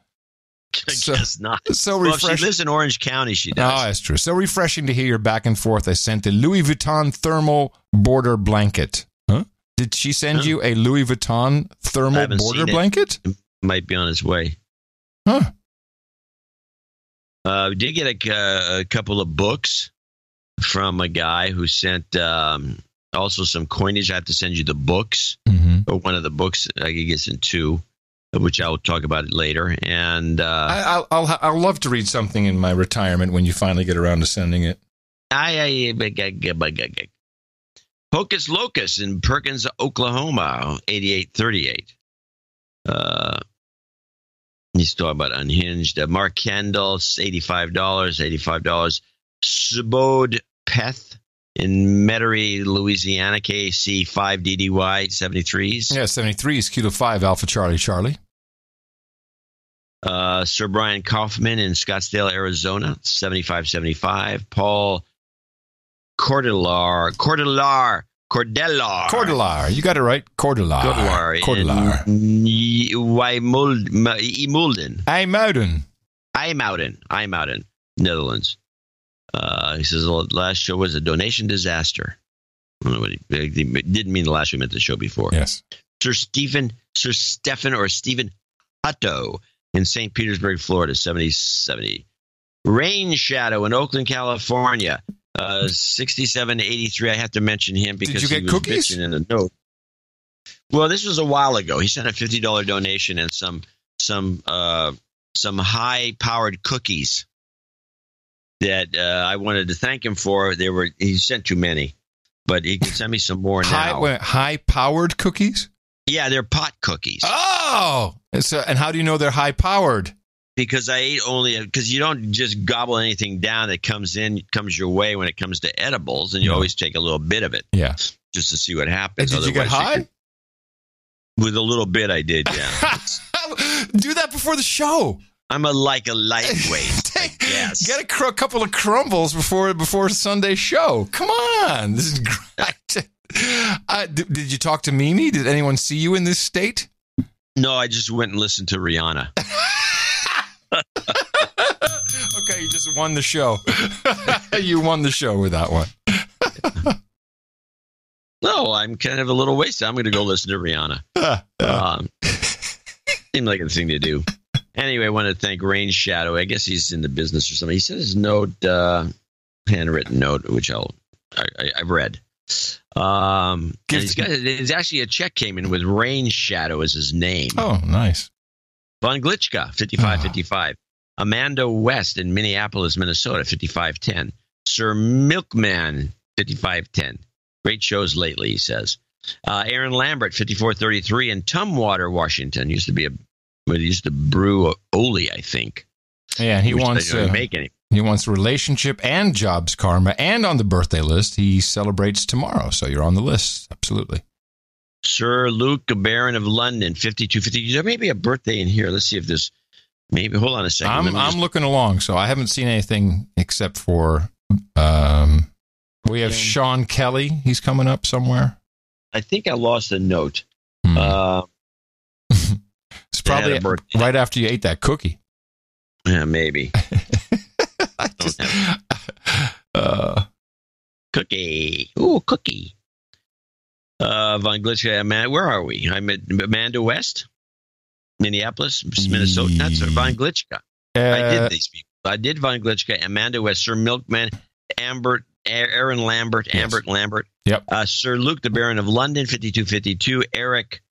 I guess not. So refreshing. Well, she lives in Orange County, she does. Oh, that's true. So refreshing to hear your back and forth. I sent a Louis Vuitton thermal border blanket. Huh? Did she send you a Louis Vuitton thermal border blanket? It might be on its way. Huh. We did get a couple of books from a guy who sent also some coinage. I have to send you the books, or one of the books. I can get in two, which I'll talk about it later. And I'll love to read something in my retirement when you finally get around to sending it. Hocus Locus in Perkins, Oklahoma, 8838. He's talking about Unhinged. Mark Kendall, $85. Subodh Peth in Metairie, Louisiana, KC 5DDY 73s. Yeah, 73s, Kilo 5, Alpha Charlie Charlie. Sir Brian Kaufman in Scottsdale, Arizona, 7575. Paul Cordelar. You got it right. Cordelar. IJmuiden, Netherlands. He says the last show was a donation disaster. I don't know what he didn't mean the last show, meant the show before. Yes. Sir Stephen Hutto in St. Petersburg, Florida, 7070. Rain Shadow in Oakland, California. 6783. I have to mention him because did you get cookies in the note. Well, this was a while ago. He sent a $50 donation and some high-powered cookies that I wanted to thank him for. He sent too many, but he can send me some more now. High-powered cookies? Yeah, they're pot cookies. Oh, and how do you know they're high-powered? Because I ate because you don't just gobble anything down that comes your way when it comes to edibles, and you always take a little bit of it. Yeah. Just to see what happens. And did you get high? With a little bit, I did, yeah. Do that before the show. I'm a lightweight, I guess. Get a couple of crumbles before Sunday's show. Come on. This is great. Did you talk to Mimi? Did anyone see you in this state? No, I just went and listened to Rihanna. Okay, you just won the show. You won the show with that one. No, I'm kind of a little wasted. I'm going to go listen to Rihanna. Seemed like a thing to do. Anyway, I want to thank Rain Shadow. I guess he's in the business or something. He sent his note, handwritten note, which I've read. There's actually a check came in with Rain Shadow as his name. Oh, nice. Von Glitchka, 5555. Amanda West in Minneapolis, Minnesota, 5510. Sir Milkman, 5510. Great shows lately, he says. Aaron Lambert, 5433, in Tumwater, Washington. Used to brew Oli, I think. Yeah, and he wants make any. He wants relationship and jobs karma, and on the birthday list, he celebrates tomorrow. So you're on the list, absolutely. Sir Luke, Baron of London, 5252. There may be a birthday in here. Let's see if there's maybe. Hold on a second. I'm looking along, so I haven't seen anything except for we have Sean Kelly. He's coming up somewhere. I think I lost a note. It's probably right after you ate that cookie. Yeah, maybe. Cookie. Ooh, cookie. Von Glitchka, man, where are we? I'm at Amanda West, Minneapolis, Minnesota. That's Von Glitchka. I did these people. I did Von Glitchka, Amanda West, Sir Milkman, Aaron Lambert, yes. Ambert Lambert. Yep. Sir Luke, the Baron of London, 5252. Eric,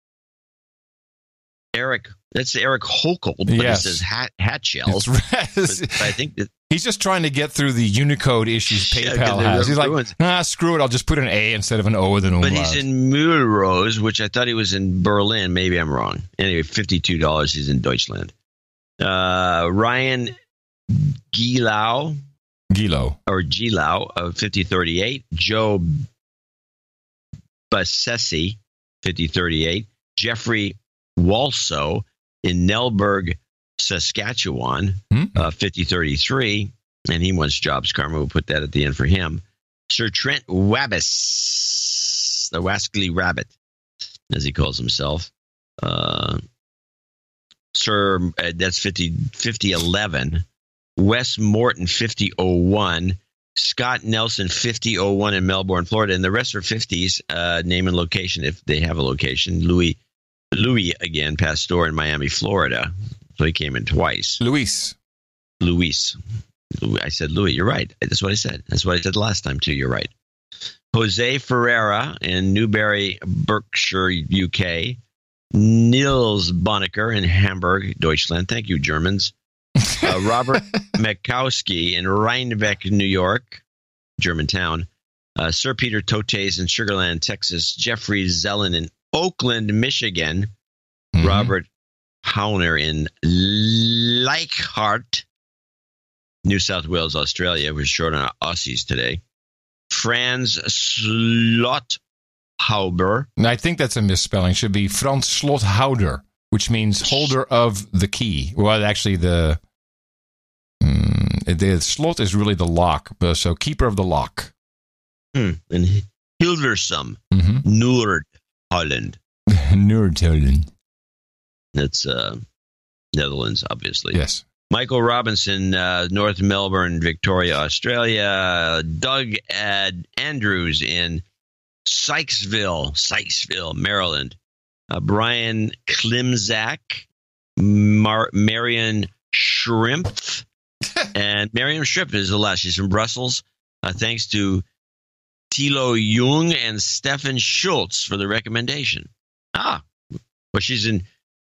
that's Eric Hochul, but yes. it says hat shells. I think that he's just trying to get through the Unicode issues PayPal has. He's like, screw it, I'll just put an A instead of an O with an umlaut. But he's in Mühlrose, which I thought he was in Berlin. Maybe I'm wrong. Anyway, $52. He's in Deutschland. Ryan Gilo of 5038. Joe Bassesi, 5038. Jeffrey Walso in Nelberg, Saskatchewan, 5033, and he wants jobs karma. We'll put that at the end for him. Sir Trent Wabbis, the Wascally Rabbit, as he calls himself. Sir, that's 5011. Wes Morton, 5001. Scott Nelson, 5001 in Melbourne, Florida. And the rest are 50s, name and location if they have a location. Louis again, Pastor in Miami, Florida. So he came in twice. Luis. I said Louis. You're right. That's what I said. That's what I said last time, too. You're right. Jose Ferreira in Newbury, Berkshire, UK. Niels Bonnecker in Hamburg, Deutschland. Thank you, Germans. Robert Makowski in Rhinebeck, New York, Germantown. Sir Peter Totes in Sugarland, Texas. Jeffrey Zellen in Oakland, Michigan. Robert Hauner in Leichhardt, New South Wales, Australia. We're short on Aussies today. Franz Slothauber. I think that's a misspelling. Should be Franz Slothauder, which means holder of the key. Well, actually, the slot is really the lock, so keeper of the lock. And Hilversum, Noord-Holland. Noord-Holland. That's Netherlands, obviously. Yes. Michael Robinson, North Melbourne, Victoria, Australia. Doug Andrews in Sykesville, Maryland. Brian Klimzak, Marion Schrimpf. And Marion Schrimpf is the last. She's from Brussels. Thanks to Thilo Jung and Stefan Schultz for the recommendation.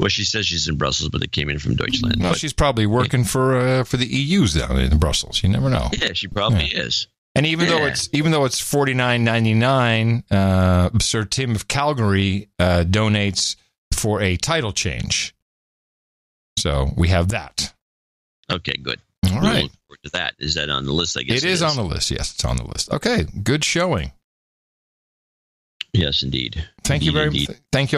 She says she's in Brussels, but it came in from Deutschland. No, she's probably working for the EU's down in Brussels. You never know. Yeah, she probably is. And even though it's $49.99, Sir Tim of Calgary donates for a title change. So we have that. Okay, good. All right. Look forward to that. Is that on the list? I guess it is on the list. Yes, it's on the list. Okay, good showing. Yes, indeed. Thank you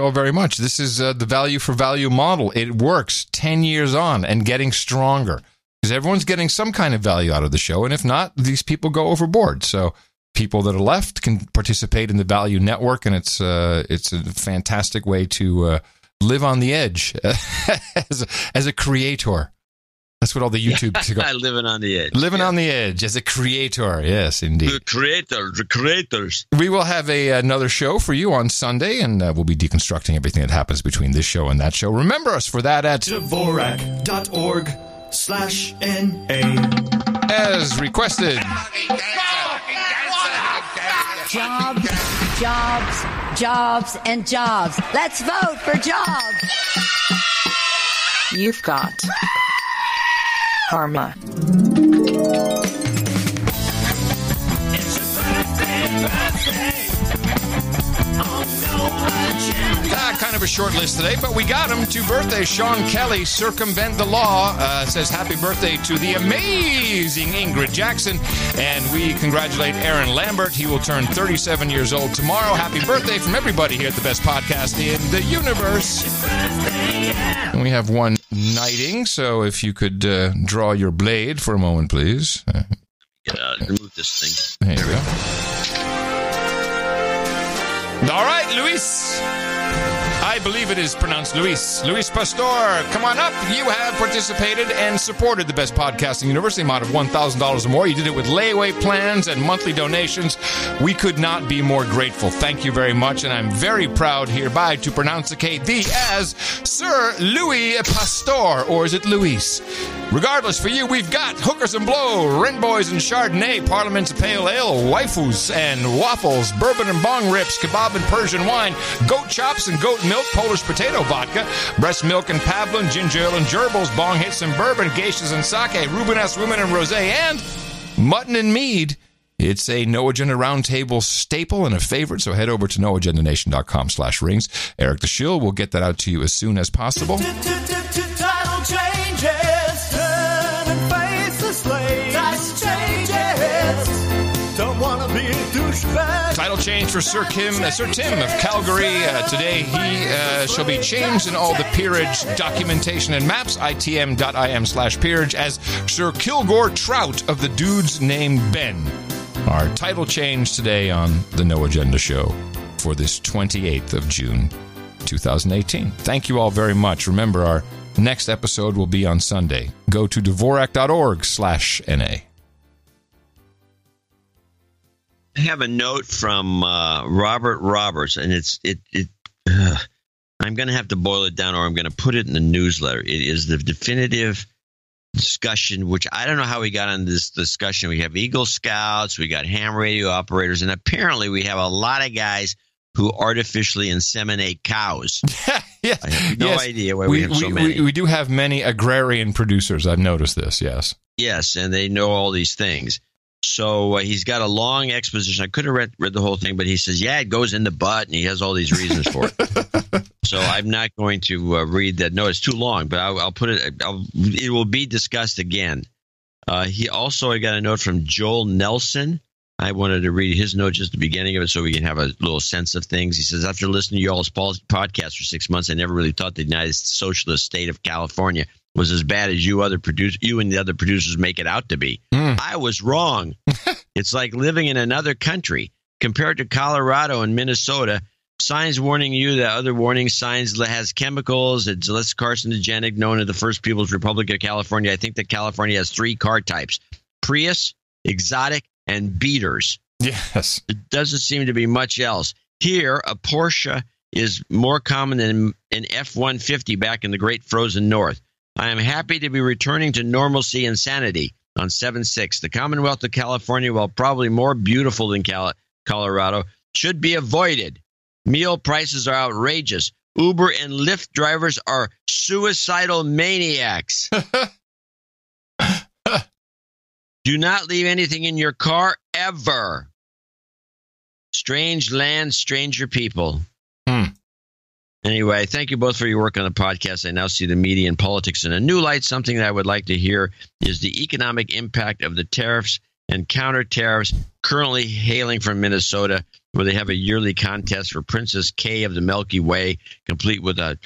all very much. This is the value for value model. It works 10 years on and getting stronger because everyone's getting some kind of value out of the show. And if not, these people go overboard. So people that are left can participate in the value network. And it's a fantastic way to live on the edge as a creator. That's what all the YouTube... Living on the edge. Living on the edge as a creator. Yes, indeed. The creators. We will have another show for you on Sunday, and we'll be deconstructing everything that happens between this show and that show. Remember us for that at Dvorak.org/NA. As requested. Jobs, and jobs. Let's vote for jobs. You've got karma. Kind of a short list today, but we got them. 2 birthdays. Sean Kelly, Circumvent the Law, says happy birthday to the amazing Ingrid Jackson. And we congratulate Aaron Lambert. He will turn 37 years old tomorrow. Happy birthday from everybody here at the best podcast in the universe. And we have one knighting, so if you could draw your blade for a moment, please. Remove this thing. There you go. All right, Luis. I believe it is pronounced Luis. Luis Pastor, come on up. You have participated and supported the best podcasting universe, the amount of $1,000 or more. You did it with layaway plans and monthly donations. We could not be more grateful. Thank you very much, and I'm very proud hereby to pronounceate thee as Sir Louis Pastor, or is it Luis? Regardless, for you, we've got Hookers and Blow, Rent Boys and Chardonnay, Parliament's Pale Ale, Waifus and Waffles, Bourbon and Bong Rips, Kebab and Persian Wine, Goat Chops and Goat Milk, Polish Potato Vodka, Breast Milk and Pavlin, Ginger Ale and Gerbils, Bong Hits and Bourbon, Geishas and Sake, Rubenesque Women and Rosé, and Mutton and Mead. It's a No Agenda Roundtable staple and a favorite, so head over to noagendanation.com/rings. Eric the Shill will get that out to you as soon as possible. Title changes, turn and face the slave. Title changes, don't want to be a douchebag. Title change for Sir Tim of Calgary. Today he shall be changed in all the peerage documentation and maps, itm.im/peerage, as Sir Kilgore Trout of the Dudes Named Ben. Our title change today on the No Agenda Show for this 28th of June, 2018. Thank you all very much. Remember, our next episode will be on Sunday. Go to Dvorak.org/NA. I have a note from Robert Roberts, and I'm going to have to boil it down, or I'm going to put it in the newsletter. It is the definitive discussion, which I don't know how we got on this discussion. We have Eagle Scouts, we got ham radio operators, and apparently we have a lot of guys who artificially inseminate cows. Yes. I have no idea why we have so many. We do have many agrarian producers. I've noticed this, yes. Yes, and they know all these things. So he's got a long exposition. I could have read the whole thing, but he says, yeah, it goes in the butt, and he has all these reasons for it. So I'm not going to read that. No, it's too long, but I'll put it. It will be discussed again. I got a note from Joel Nelson. I wanted to read his note just at the beginning of it so we can have a little sense of things. He says, after listening to y'all's podcast for 6 months, I never really thought the United Socialist state of California was as bad as you and the other producers make it out to be. I was wrong. It's like living in another country. Compared to Colorado and Minnesota, signs warning you that other warning signs has chemicals. It's less carcinogenic, known as the First People's Republic of California. I think that California has 3 car types: Prius, exotic, and beaters. Yes. It doesn't seem to be much else. Here, a Porsche is more common than an F-150 back in the great frozen north. I am happy to be returning to normalcy and sanity on 7/6. The Commonwealth of California, while probably more beautiful than Colorado, should be avoided. Meal prices are outrageous. Uber and Lyft drivers are suicidal maniacs. Do not leave anything in your car, ever. Strange land, stranger people. Anyway, thank you both for your work on the podcast. I now see the media and politics in a new light. Something that I would like to hear is the economic impact of the tariffs and counter tariffs currently hailing from Minnesota, where they have a yearly contest for Princess K of the Milky Way, complete with a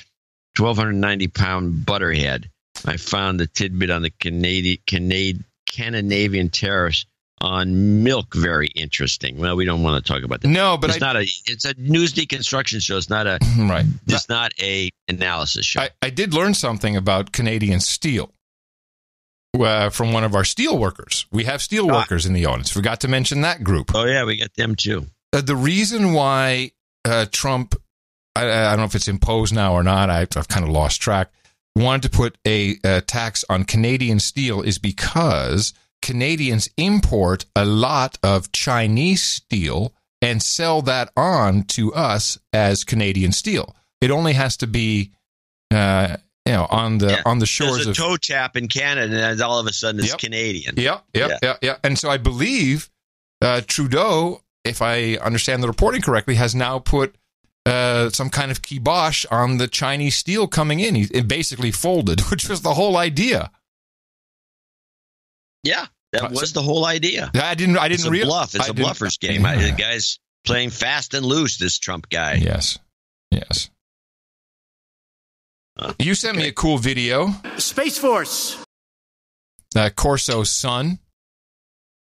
1,290-pound butterhead. I found the tidbit on the Canadian tariffs on milk very interesting. Well, we don't want to talk about that. No, but it's a news deconstruction show. It's not a right. It's not a analysis show. I did learn something about Canadian steel from one of our steel workers. We have steel workers in the audience. Forgot to mention that group. Oh yeah, we got them too. The reason why Trump, I don't know if it's imposed now or not. I've kind of lost track. Wanted to put a tax on Canadian steel is because Canadians import a lot of Chinese steel and sell that on to us as Canadian steel. It only has to be, on the shores There's a toe tap in Canada, and all of a sudden it's Canadian. Yeah. And so I believe Trudeau, if I understand the reporting correctly, has now put some kind of kibosh on the Chinese steel coming in. It basically folded, which was the whole idea. Yeah, that was the whole idea. I didn't realize. Bluff. It's a bluffer's game. The guy's playing fast and loose, this Trump guy. Yes. You sent me a cool video. Space Force. Corso's son,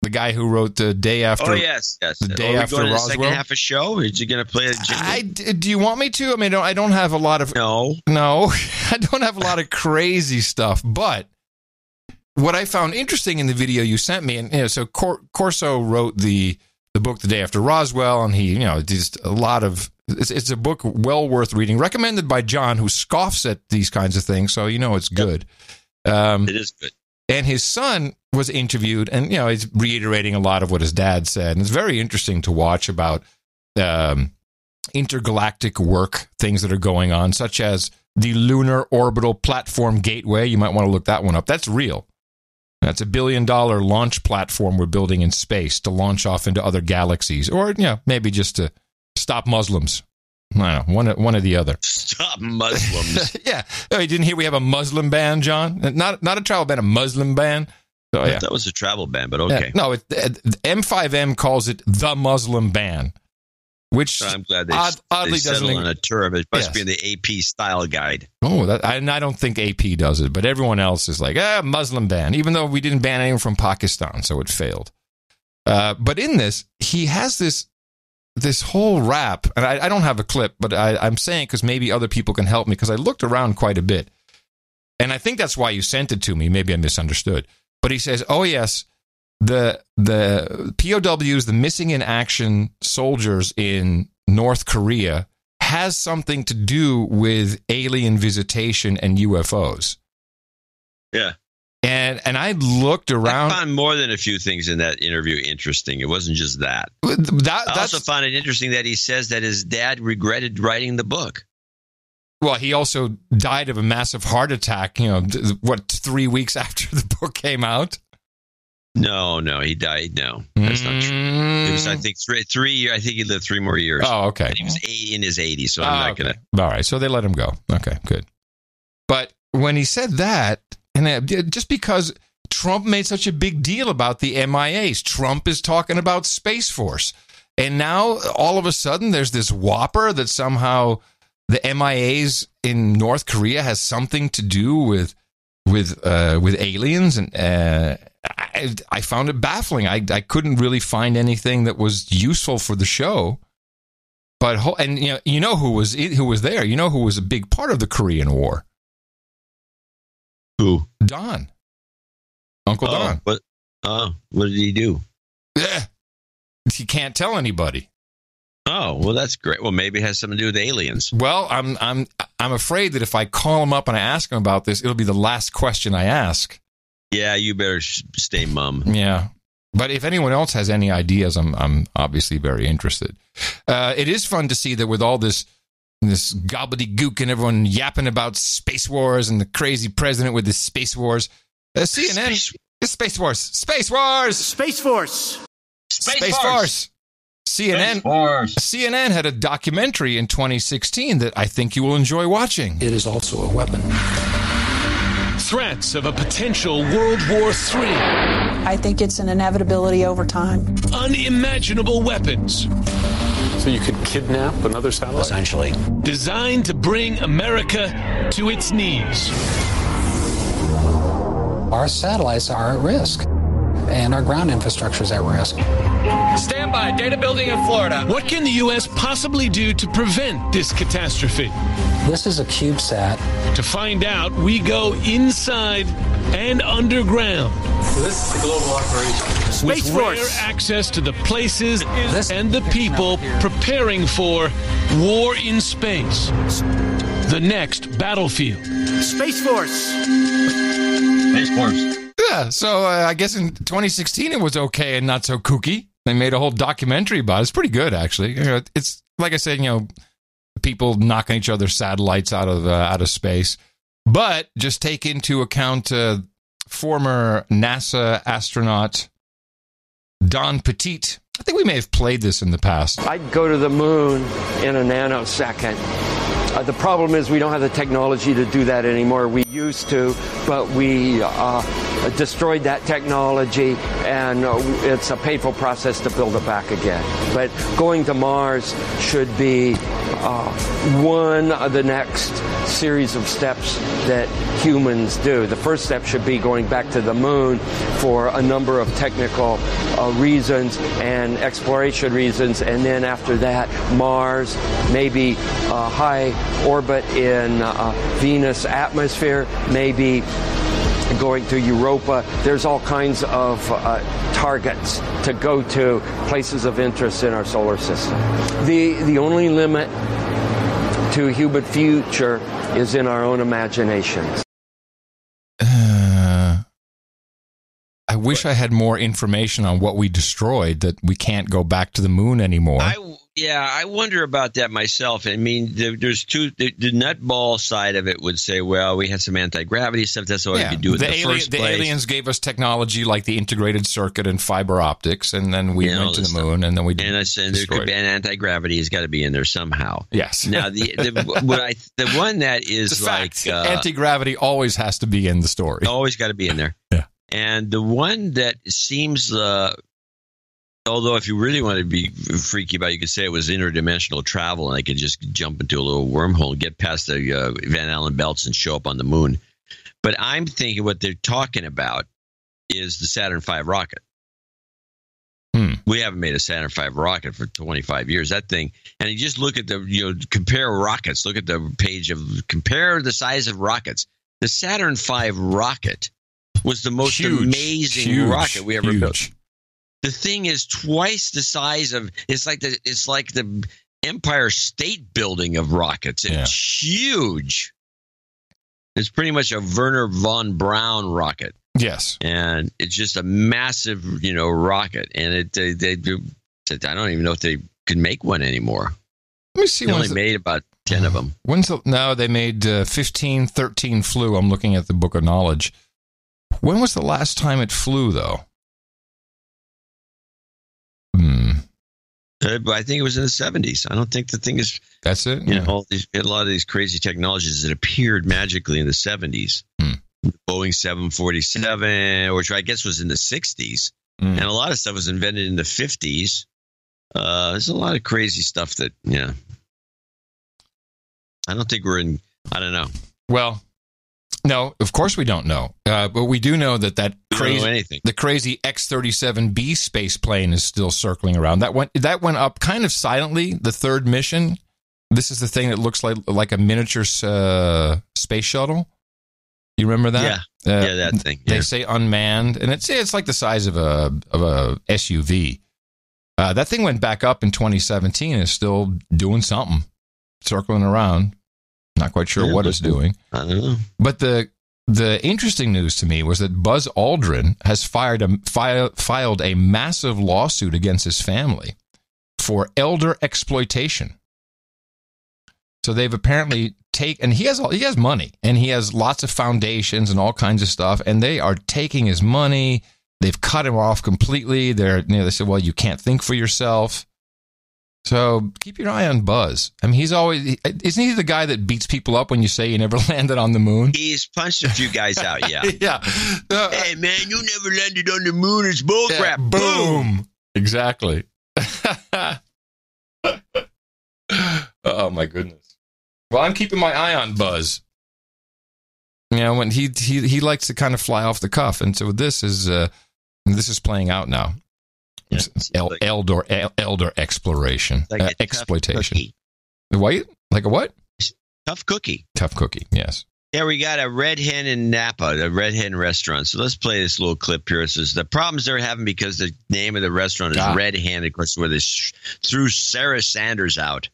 the guy who wrote the day after. Oh yes. The day after going to Roswell. The second half of show. Is you going to play a jingle? Do you want me to? I mean, I don't have a lot of. No, I don't have a lot of crazy stuff. But what I found interesting in the video you sent me, and so Corso wrote the book The Day After Roswell, and he, just a lot of. It's a book well worth reading, recommended by John, who scoffs at these kinds of things, so it's good. It is good. And his son was interviewed, and he's reiterating a lot of what his dad said, and it's very interesting to watch about intergalactic work, things that are going on, such as the Lunar Orbital Platform Gateway. You might want to look that one up. That's real. That's $1 billion launch platform we're building in space to launch off into other galaxies, or maybe just to stop Muslims. I don't know, one or the other. Stop Muslims. Yeah. Oh, you didn't hear we have a Muslim ban, John? Not a travel ban, a Muslim ban. So, yeah. That was a travel ban, but okay. Yeah. No, M5M calls it the Muslim ban, which I'm glad they oddly settled doesn't on a term. It must be in the AP style guide. Oh, I don't think AP does it, but everyone else is like, Muslim ban, even though we didn't ban anyone from Pakistan, so it failed. But in this, he has this whole rap, and I don't have a clip, but I'm saying because maybe other people can help me, because I looked around quite a bit, and I think that's why you sent it to me. Maybe I misunderstood. But he says, oh yes, the POWs, the missing in action soldiers in North Korea, has something to do with alien visitation and UFOs. Yeah. And I looked around. I found more than a few things in that interview interesting. It wasn't just that. I also found it interesting that he says that his dad regretted writing the book. Well, he also died of a massive heart attack, 3 weeks after the book came out? No, he died. No, that's not true. It was, I think, 3 years. I think he lived 3 more years. Oh, okay. And he was in his 80s, so I'm not going to. All right, so they let him go. Okay, good. But when he said that, and just because Trump made such a big deal about the MIAs, Trump is talking about Space Force, and now all of a sudden there's this whopper that somehow the MIAs in North Korea has something to do with aliens, and I found it baffling. I couldn't really find anything that was useful for the show. But you know who was there? You know who was a big part of the Korean War? Who? Don. Uncle Don. What did he do? He can't tell anybody. Oh, well, that's great. Well, maybe it has something to do with aliens. Well, I'm afraid that if I call him up and I ask him about this, it'll be the last question I ask. Yeah, you better stay mum. Yeah. But if anyone else has any ideas, I'm obviously very interested. It is fun to see that with all this gobbledygook and everyone yapping about Space Wars and the crazy president with the Space Wars, CNN... Space Wars. Space Wars. Space Force. Space Force. CNN had a documentary in 2016 that I think you will enjoy watching. It is also a weapon. Threats of a potential World War III. I think it's an inevitability over time. Unimaginable weapons. So you could kidnap another satellite? Essentially. Designed to bring America to its knees. Our satellites are at risk, and our ground infrastructure is at risk. Stand by. Data building in Florida. What can the U.S. possibly do to prevent this catastrophe? This is a CubeSat. To find out, we go inside and underground. So this is the global operation. Space Force. Rare access to the places and the people preparing for war in space. The next battlefield. Space Force. Space Force. Yeah, so I guess in 2016 it was okay and not so kooky. They made a whole documentary about it. It's pretty good, actually. It's like I said, people knocking each other's satellites out of space. But just take into account former NASA astronaut Don Petit I think we may have played this in the past. I'd go to the moon in a nanosecond. The problem is we don't have the technology to do that anymore. We used to, but we destroyed that technology, and it's a painful process to build it back again. But going to Mars should be one of the next series of steps that humans do. The first step should be going back to the moon for a number of technical reasons and exploration reasons, and then after that, Mars, maybe high orbit in Venus atmosphere, maybe going to Europa. There's all kinds of targets to go to, places of interest in our solar system. The only limit to human future is in our own imaginations. I wish I had more information on what we destroyed, that we can't go back to the moon anymore. I wonder about that myself. I mean, there's two. The nutball side of it would say, well, we had some anti-gravity stuff. That's all we could do in the first place. The aliens gave us technology like the integrated circuit and fiber optics, and then we went to the moon, and then we and there could be an anti-gravity has got to be in there somehow. Yes. Now, the one that is like anti-gravity always has to be in the story. Always got to be in there. Yeah. And the one that seems, although if you really want to be freaky about it, you could say it was interdimensional travel, and I could just jump into a little wormhole and get past the Van Allen belts and show up on the moon. But I'm thinking what they're talking about is the Saturn V rocket. We haven't made a Saturn V rocket for 25 years. That thing, and you just look at compare rockets. Look at the page compare the size of rockets. The Saturn V rocket was the most amazing rocket we ever built. The thing is twice the size of it's like the Empire State Building of rockets. It's huge. It's pretty much a Werner von Braun rocket. Yes, and it's just a massive rocket. And I don't even know if they could make one anymore. Let me see. They only made about 10 of them. They made 15, 13 flew. I'm looking at the Book of Knowledge. When was the last time it flew, though? I think it was in the 70s. I don't think the thing is... That's it? A lot of these crazy technologies that appeared magically in the 70s. Boeing 747, which I guess was in the 60s. And a lot of stuff was invented in the 50s. There's a lot of crazy stuff that, I don't think we're in... I don't know. Well... No, of course we don't know. But we do know that the crazy X-37B space plane is still circling around. That went up kind of silently, the third mission. This is the thing that looks like a miniature space shuttle. You remember that? Yeah, that thing. Yeah. They say unmanned, and it's like the size of a SUV. That thing went back up in 2017 and is still doing something, circling around. Not quite sure what it's doing. I don't know. But the interesting news to me was that Buzz Aldrin has filed a massive lawsuit against his family for elder exploitation. So they've apparently and he has money, and he has lots of foundations and all kinds of stuff, and they are taking his money. They've cut him off completely. They said, well, you can't think for yourself. So keep your eye on Buzz. I mean, isn't he the guy that beats people up when you say you never landed on the moon? He's punched a few guys out, yeah. Yeah. Hey, man, you never landed on the moon. It's bullcrap. Yeah, boom. Exactly. Oh, my goodness. Well, I'm keeping my eye on Buzz. When he likes to kind of fly off the cuff. And so this is playing out now. Elder exploration, like exploitation. What? Like a what? Tough cookie. Tough cookie. Yes. Yeah, we got a Red Hen in Napa, the Red Hen restaurant. So let's play this little clip here. It says the problems they're having because the name of the restaurant is Red Hen, of course, where they threw Sarah Sanders out.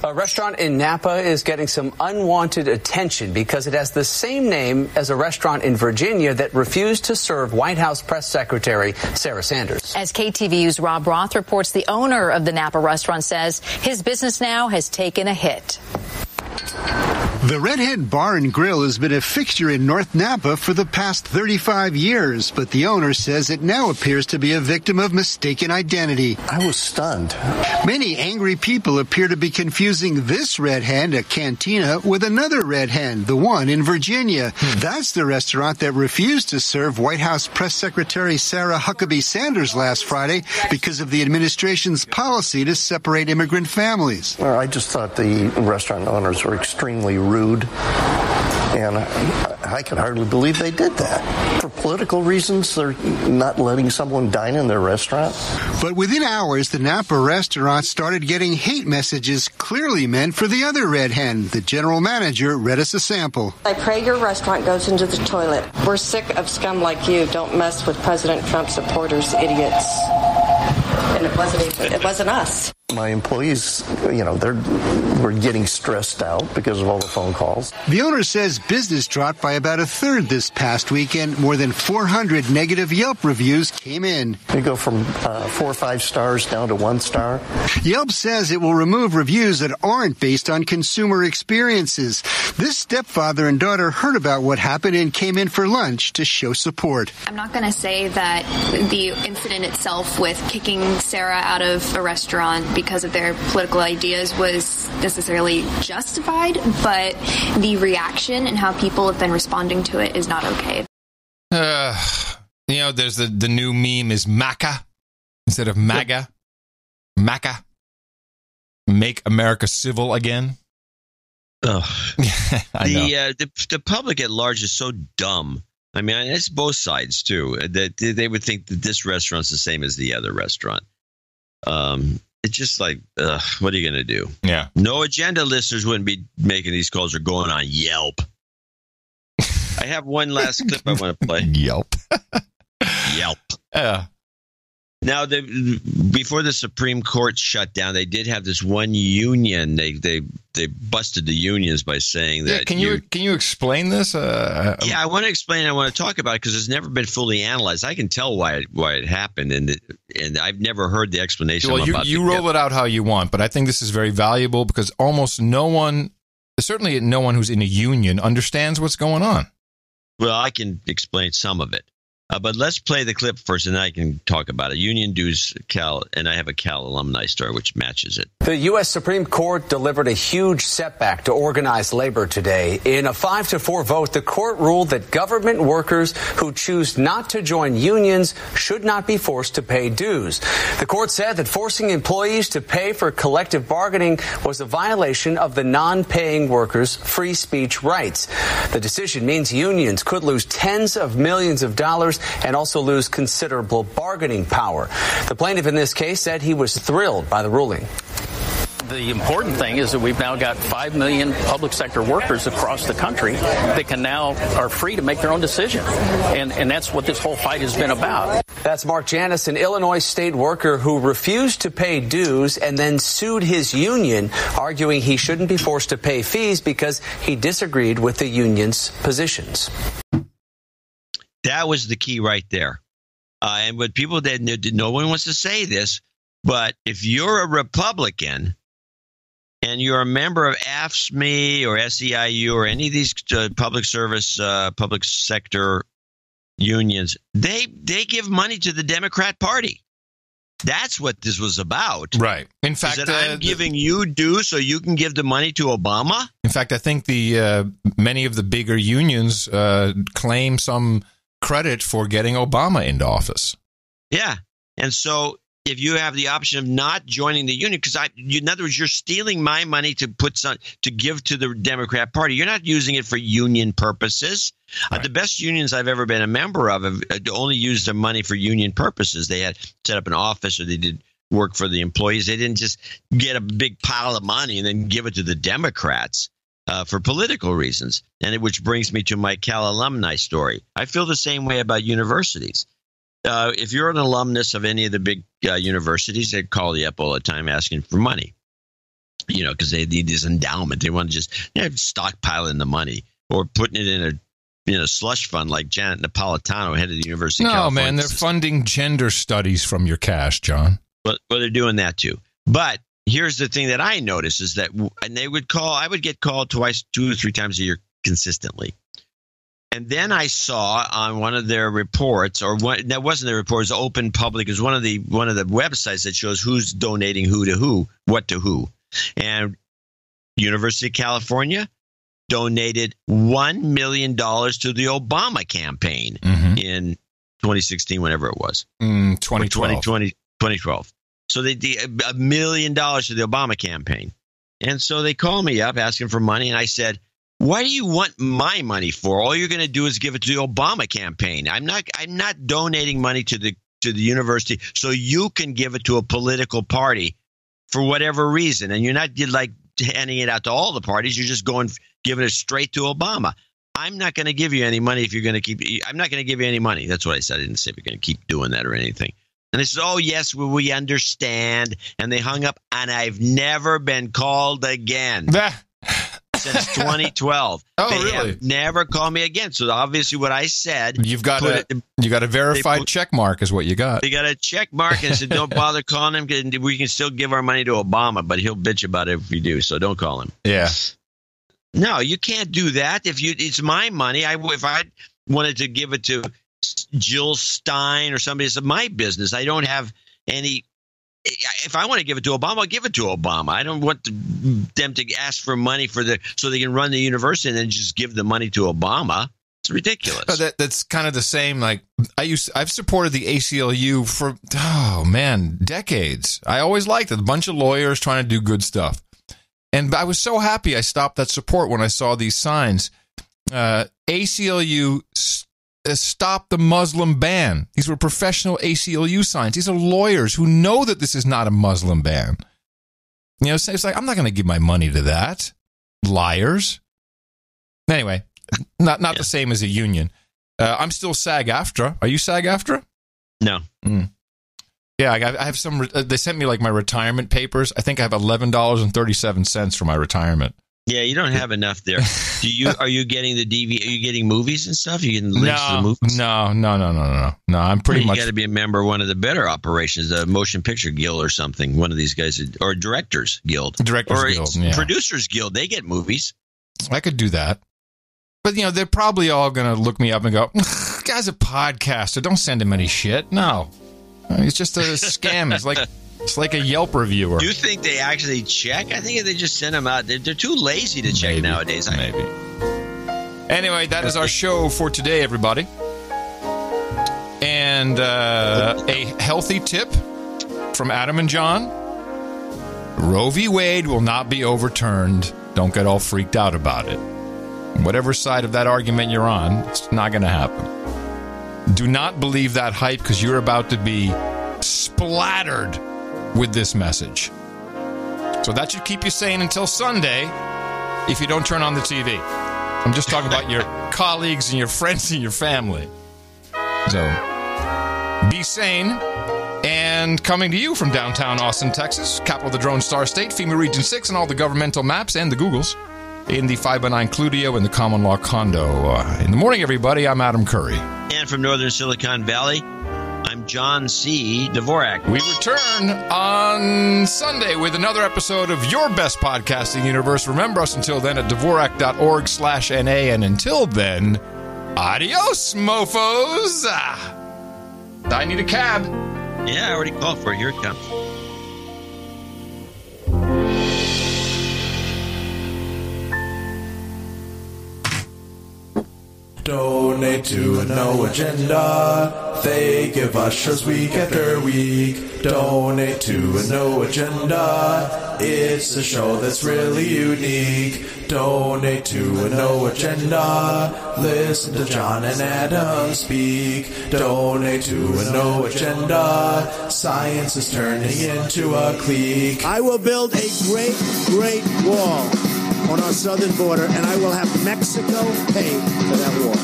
A restaurant in Napa is getting some unwanted attention because it has the same name as a restaurant in Virginia that refused to serve White House Press Secretary Sarah Sanders. As KTVU's Rob Roth reports, the owner of the Napa restaurant says his business now has taken a hit. The Redhead Bar and Grill has been a fixture in North Napa for the past 35 years, but the owner says it now appears to be a victim of mistaken identity. I was stunned. Many angry people appear to be confusing this Red Hen, a cantina, with another Red Hen, the one in Virginia. That's the restaurant that refused to serve White House Press Secretary Sarah Huckabee Sanders last Friday because of the administration's policy to separate immigrant families. Well, I just thought the restaurant owners were extremely rude, and I can hardly believe they did that. For political reasons, they're not letting someone dine in their restaurant. But within hours, the Napa restaurant started getting hate messages clearly meant for the other Red Hen. The general manager read us a sample. I pray your restaurant goes into the toilet. We're sick of scum like you. Don't mess with President Trump supporters, idiots. And it wasn't us. My employees, were getting stressed out because of all the phone calls. The owner says business dropped by about a third this past weekend. More than 400 negative Yelp reviews came in. They go from 4 or 5 stars down to 1 star. Yelp says it will remove reviews that aren't based on consumer experiences. This stepfather and daughter heard about what happened and came in for lunch to show support. I'm not going to say that the incident itself with kicking Sarah out of a restaurant because of their political ideas was necessarily justified, but the reaction and how people have been responding to it is not okay. There's the new meme is MACA instead of MAGA. MACA. Make America civil again. The public at large is so dumb. I mean, it's both sides too. That they would think that this restaurant's the same as the other restaurant. It's just like, what are you going to do? Yeah. No agenda listeners wouldn't be making these calls or going on Yelp. I have one last clip I want to play. Yelp. Now, before the Supreme Court shut down, they did have this one union. They busted the unions by saying that. Yeah, can you explain this? Yeah, I want to explain. I want to talk about it because it's never been fully analyzed. I can tell why it happened, and I've never heard the explanation. Well, you roll it out how you want, but I think this is very valuable because almost no one, certainly no one who's in a union, understands what's going on. Well, I can explain some of it. But let's play the clip first, and then I can talk about it. Union dues, Cal, and I have a Cal alumni story which matches it. The U.S. Supreme Court delivered a huge setback to organized labor today. In a 5-4 vote, the court ruled that government workers who choose not to join unions should not be forced to pay dues. The court said that forcing employees to pay for collective bargaining was a violation of the non-paying workers' free speech rights. The decision means unions could lose tens of millions of dollars and also lose considerable bargaining power. The plaintiff in this case said he was thrilled by the ruling. The important thing is that we've now got 5 million public sector workers across the country that are free to make their own decision. And that's what this whole fight has been about. That's Mark Janis, an Illinois state worker who refused to pay dues and then sued his union, arguing he shouldn't be forced to pay fees because he disagreed with the union's positions. That was the key right there. And what people did, no one wants to say this, but if you're a Republican and you're a member of AFSCME or SEIU or any of these public service, public sector unions, they give money to the Democrat Party. That's what this was about. Right. In fact, I'm giving you dues so you can give the money to Obama. In fact, I think many of the bigger unions claim some credit for getting Obama into office. Yeah. And so if you have the option of not joining the union, because in other words, you're stealing my money to give to the Democrat Party. You're not using it for union purposes. Right. The best unions I've ever been a member of have only used their money for union purposes. They had set up an office or they did work for the employees. They didn't just get a big pile of money and then give it to the Democrats. For political reasons, which brings me to my Cal alumni story. I feel the same way about universities. If you're an alumnus of any of the big universities, they call you up all the time asking for money, because they need this endowment. They want to just stockpiling the money or putting it in a slush fund like Janet Napolitano, head of the University of California. No, man, they're funding gender studies from your cash, John. Well, they're doing that too. But here's the thing that I noticed is that, and I would get called 2 or 3 times a year consistently. And then I saw on one of their reports, that wasn't the report, it was Open Public, it was one of the websites that shows who's donating who to who, what to who. And University of California donated $1 million to the Obama campaign in 2016, whenever it was. 2012. So they did $1 million to the Obama campaign. And so they called me up asking for money, and I said, "Why do you want my money for? All you're going to do is give it to the Obama campaign. I'm not donating money to the university so you can give it to a political party for whatever reason. And you're not like handing it out to all the parties. You're just giving it straight to Obama. I'm not going to give you any money if you're going to keep. I'm not going to give you any money." That's what I said. I didn't say we're going to keep doing that or anything. And they said, "Oh, yes, we understand." And they hung up, and I've never been called again. Since 2012. Oh, they really? have never called me again. So obviously what I said. You got a verified check mark is what you got. They got a check mark and said, "Don't bother calling him because we can still give our money to Obama, but he'll bitch about it if we do. So don't call him." Yeah. No, you can't do that. It's my money. If I wanted to give it to Jill Stein or somebody, it's my business. I don't have any. If I want to give it to Obama, I'll give it to Obama. I don't want them to ask for money so they can run the university and then just give the money to Obama. It's ridiculous. That's kind of the same. Like I've supported the ACLU for decades. I always liked it. A bunch of lawyers trying to do good stuff, and I was so happy I stopped that support when I saw these signs. ACLU. Stop the Muslim ban. These were professional ACLU signs. These are lawyers who know that this is not a Muslim ban. You know, it's like, I'm not going to give my money to that. Liars. Anyway, not the same as a union. I'm still SAG-AFTRA. Are you SAG-AFTRA? No. Yeah, I have some. They sent me like my retirement papers. I think I have $11.37 for my retirement. Yeah, you don't have enough there. Are you getting the DVD? Are you getting movies and stuff? Are you getting links to the movies? No. I'm pretty much. You got to be a member of one of the better operations, the Motion Picture Guild or something. One of these guys, or Directors Guild, Guild, Producers Guild. They get movies. I could do that, but they're probably all going to look me up and go, "Guy's a podcaster. Don't send him any shit." No, it's just a scam. It's like a Yelp reviewer. Do you think they actually check? I think they just send them out. They're too lazy to check nowadays. Maybe. Anyway, that is our show for today, everybody. And a healthy tip from Adam and John. Roe v. Wade will not be overturned. Don't get all freaked out about it. Whatever side of that argument you're on, it's not going to happen. Do not believe that hype because you're about to be splattered with this message. So that should keep you sane until Sunday if you don't turn on the TV. I'm just talking about your colleagues and your friends and your family. So be sane. And coming to you from downtown Austin, Texas, capital of the Drone Star State, FEMA Region 6, and all the governmental maps and the Googles, in the 5x9 Cludio and the common law condo. In the morning, everybody, I'm Adam Curry. And from northern Silicon Valley, I'm John C. Dvorak. We return on Sunday with another episode of your best podcasting universe. Remember us until then at Dvorak.org/NA. And until then, adios, mofos. I need a cab. Yeah, I already called for it. Here it comes. Donate to a No Agenda. They give us shows week after week. Donate to a No Agenda. It's a show that's really unique. Donate to a No Agenda. Listen to John and Adam speak. Donate to a No Agenda. Science is turning into a clique. I will build a great, great wall on our southern border, and I will have Mexico pay for that wall.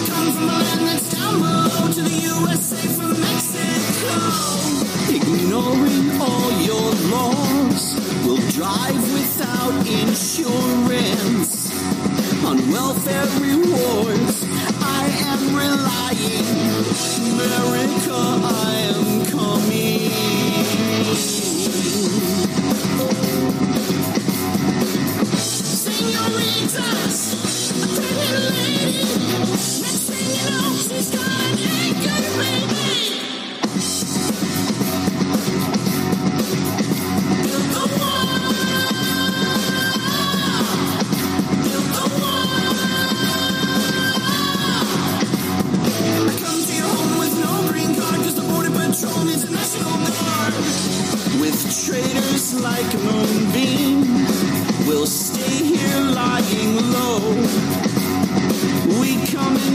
Come from a land that's down below to the USA from Mexico. Ignoring all your laws, will drive without insurance on welfare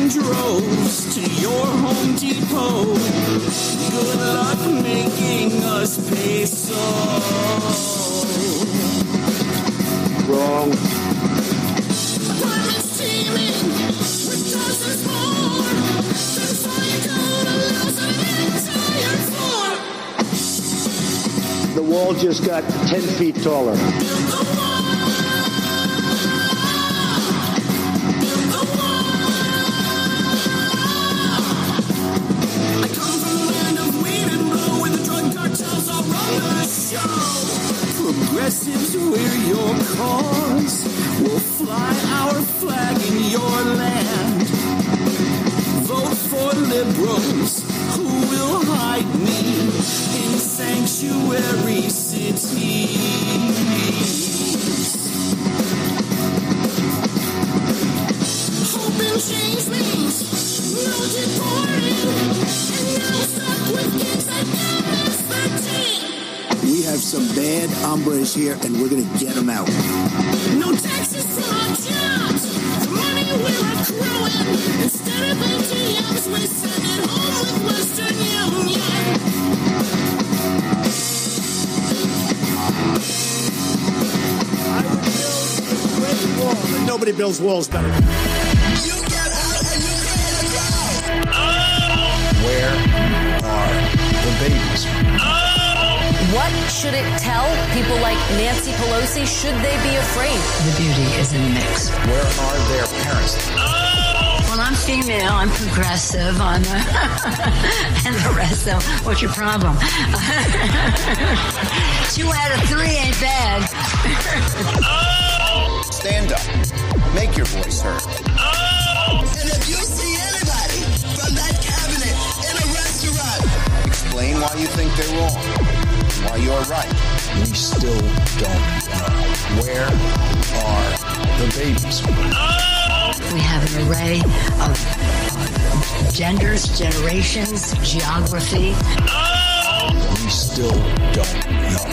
in droves to your Home Depot. Good luck making us pay so. Wrong. Apartments teeming with dozens more. Before you go to lose an entire floor. The wall just got 10 feet taller. Progressives, we're your cause. We'll fly our flag in your land. Vote for liberals who will hide me in sanctuary cities. Hope and change means no deporting, and now stuck with kids at MS-13. We have some bad hombres here, and we're going to get them out. No taxes from our jobs. The money we're accruing. Instead of ATMs, we send it home with Western Union. I would build a great wall, and nobody builds walls better. Where are the babies? What should it tell people like Nancy Pelosi? Should they be afraid? The beauty is in the mix. Where are their parents? Well, I'm female. I'm progressive. I'm and the rest of what's your problem? 2 out of 3 ain't bad. Stand up. Make your voice heard. And if you see anybody from that cabinet in a restaurant, Explain why you think they're wrong. Why you're right. We still don't know. Where are the babies? We have an array of genders, generations, geography. We still don't know.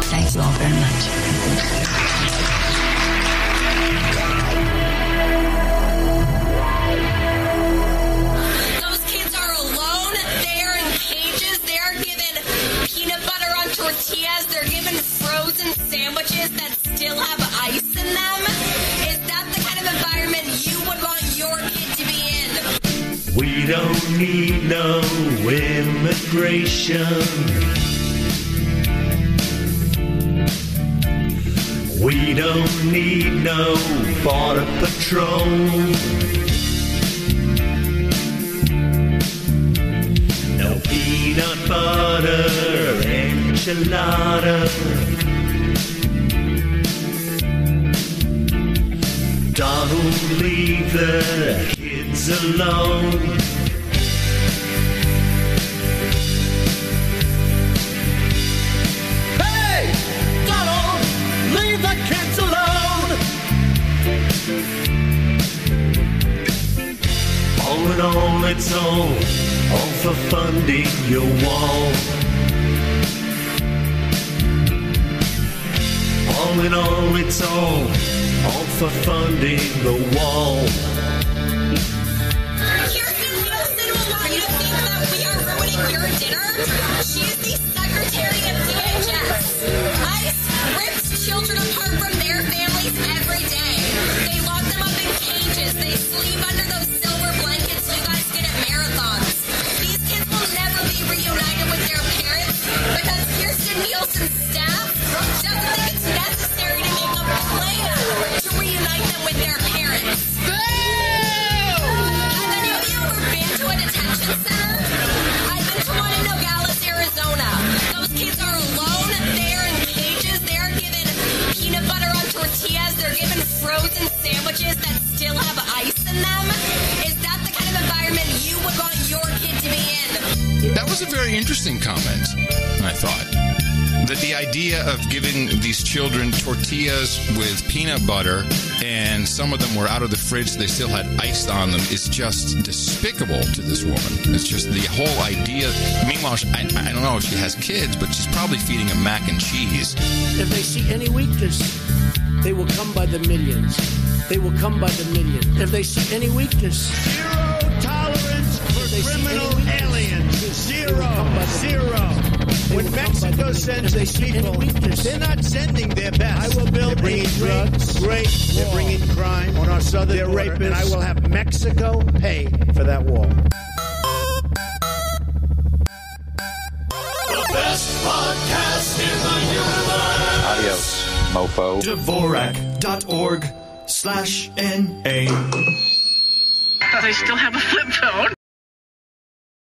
Thank you all very much. Those kids are alone. They're in cages. They're given peanut butter on tortillas. They're given frozen sandwiches that still have ice in them. Is that the kind of environment you would want your kid to be in? we don't need no immigration. We don't need no border patrol. No peanut butter enchilada. Donald, leave the kids alone. Hey! Donald, leave the kids alone. All in all, it's all for funding your wall. All in all, it's all for funding the wall. Kirsten Nielsen will want you to think that we are ruining your dinner. She is the secretary of DHS. ICE rips children apart from their families every day. They lock them up in cages. They sleep under those silver blankets you guys get at marathons. These kids will never be reunited with their parents because Kirsten Nielsen's staff doesn't think it's necessary to make a plan to reunite them with their parents. Boo! Have any of you ever been to a detention center? I've been to one in Nogales, Arizona. Those kids are alone. They're in cages. They're given peanut butter on tortillas. They're given frozen sandwiches that still have ice in them. Is that the kind of environment you would want your kid to be in? That was a very interesting comment, I thought. That the idea of giving these children tortillas with peanut butter and some of them were out of the fridge, they still had ice on them, is just despicable to this woman. It's just the whole idea. Meanwhile, I don't know if she has kids, but she's probably feeding them mac and cheese. If they see any weakness, they will come by the millions. they will come by the million. If they see any weakness, zero tolerance for criminal aliens. Zero. When Mexico sends these people, they're not sending their best. I will build drugs. They're bringing crime on our southern border, and I will have Mexico pay for that wall. The best podcast in the universe. Adios, mofo. Dvorak.org/NA. Does he still have a flip phone?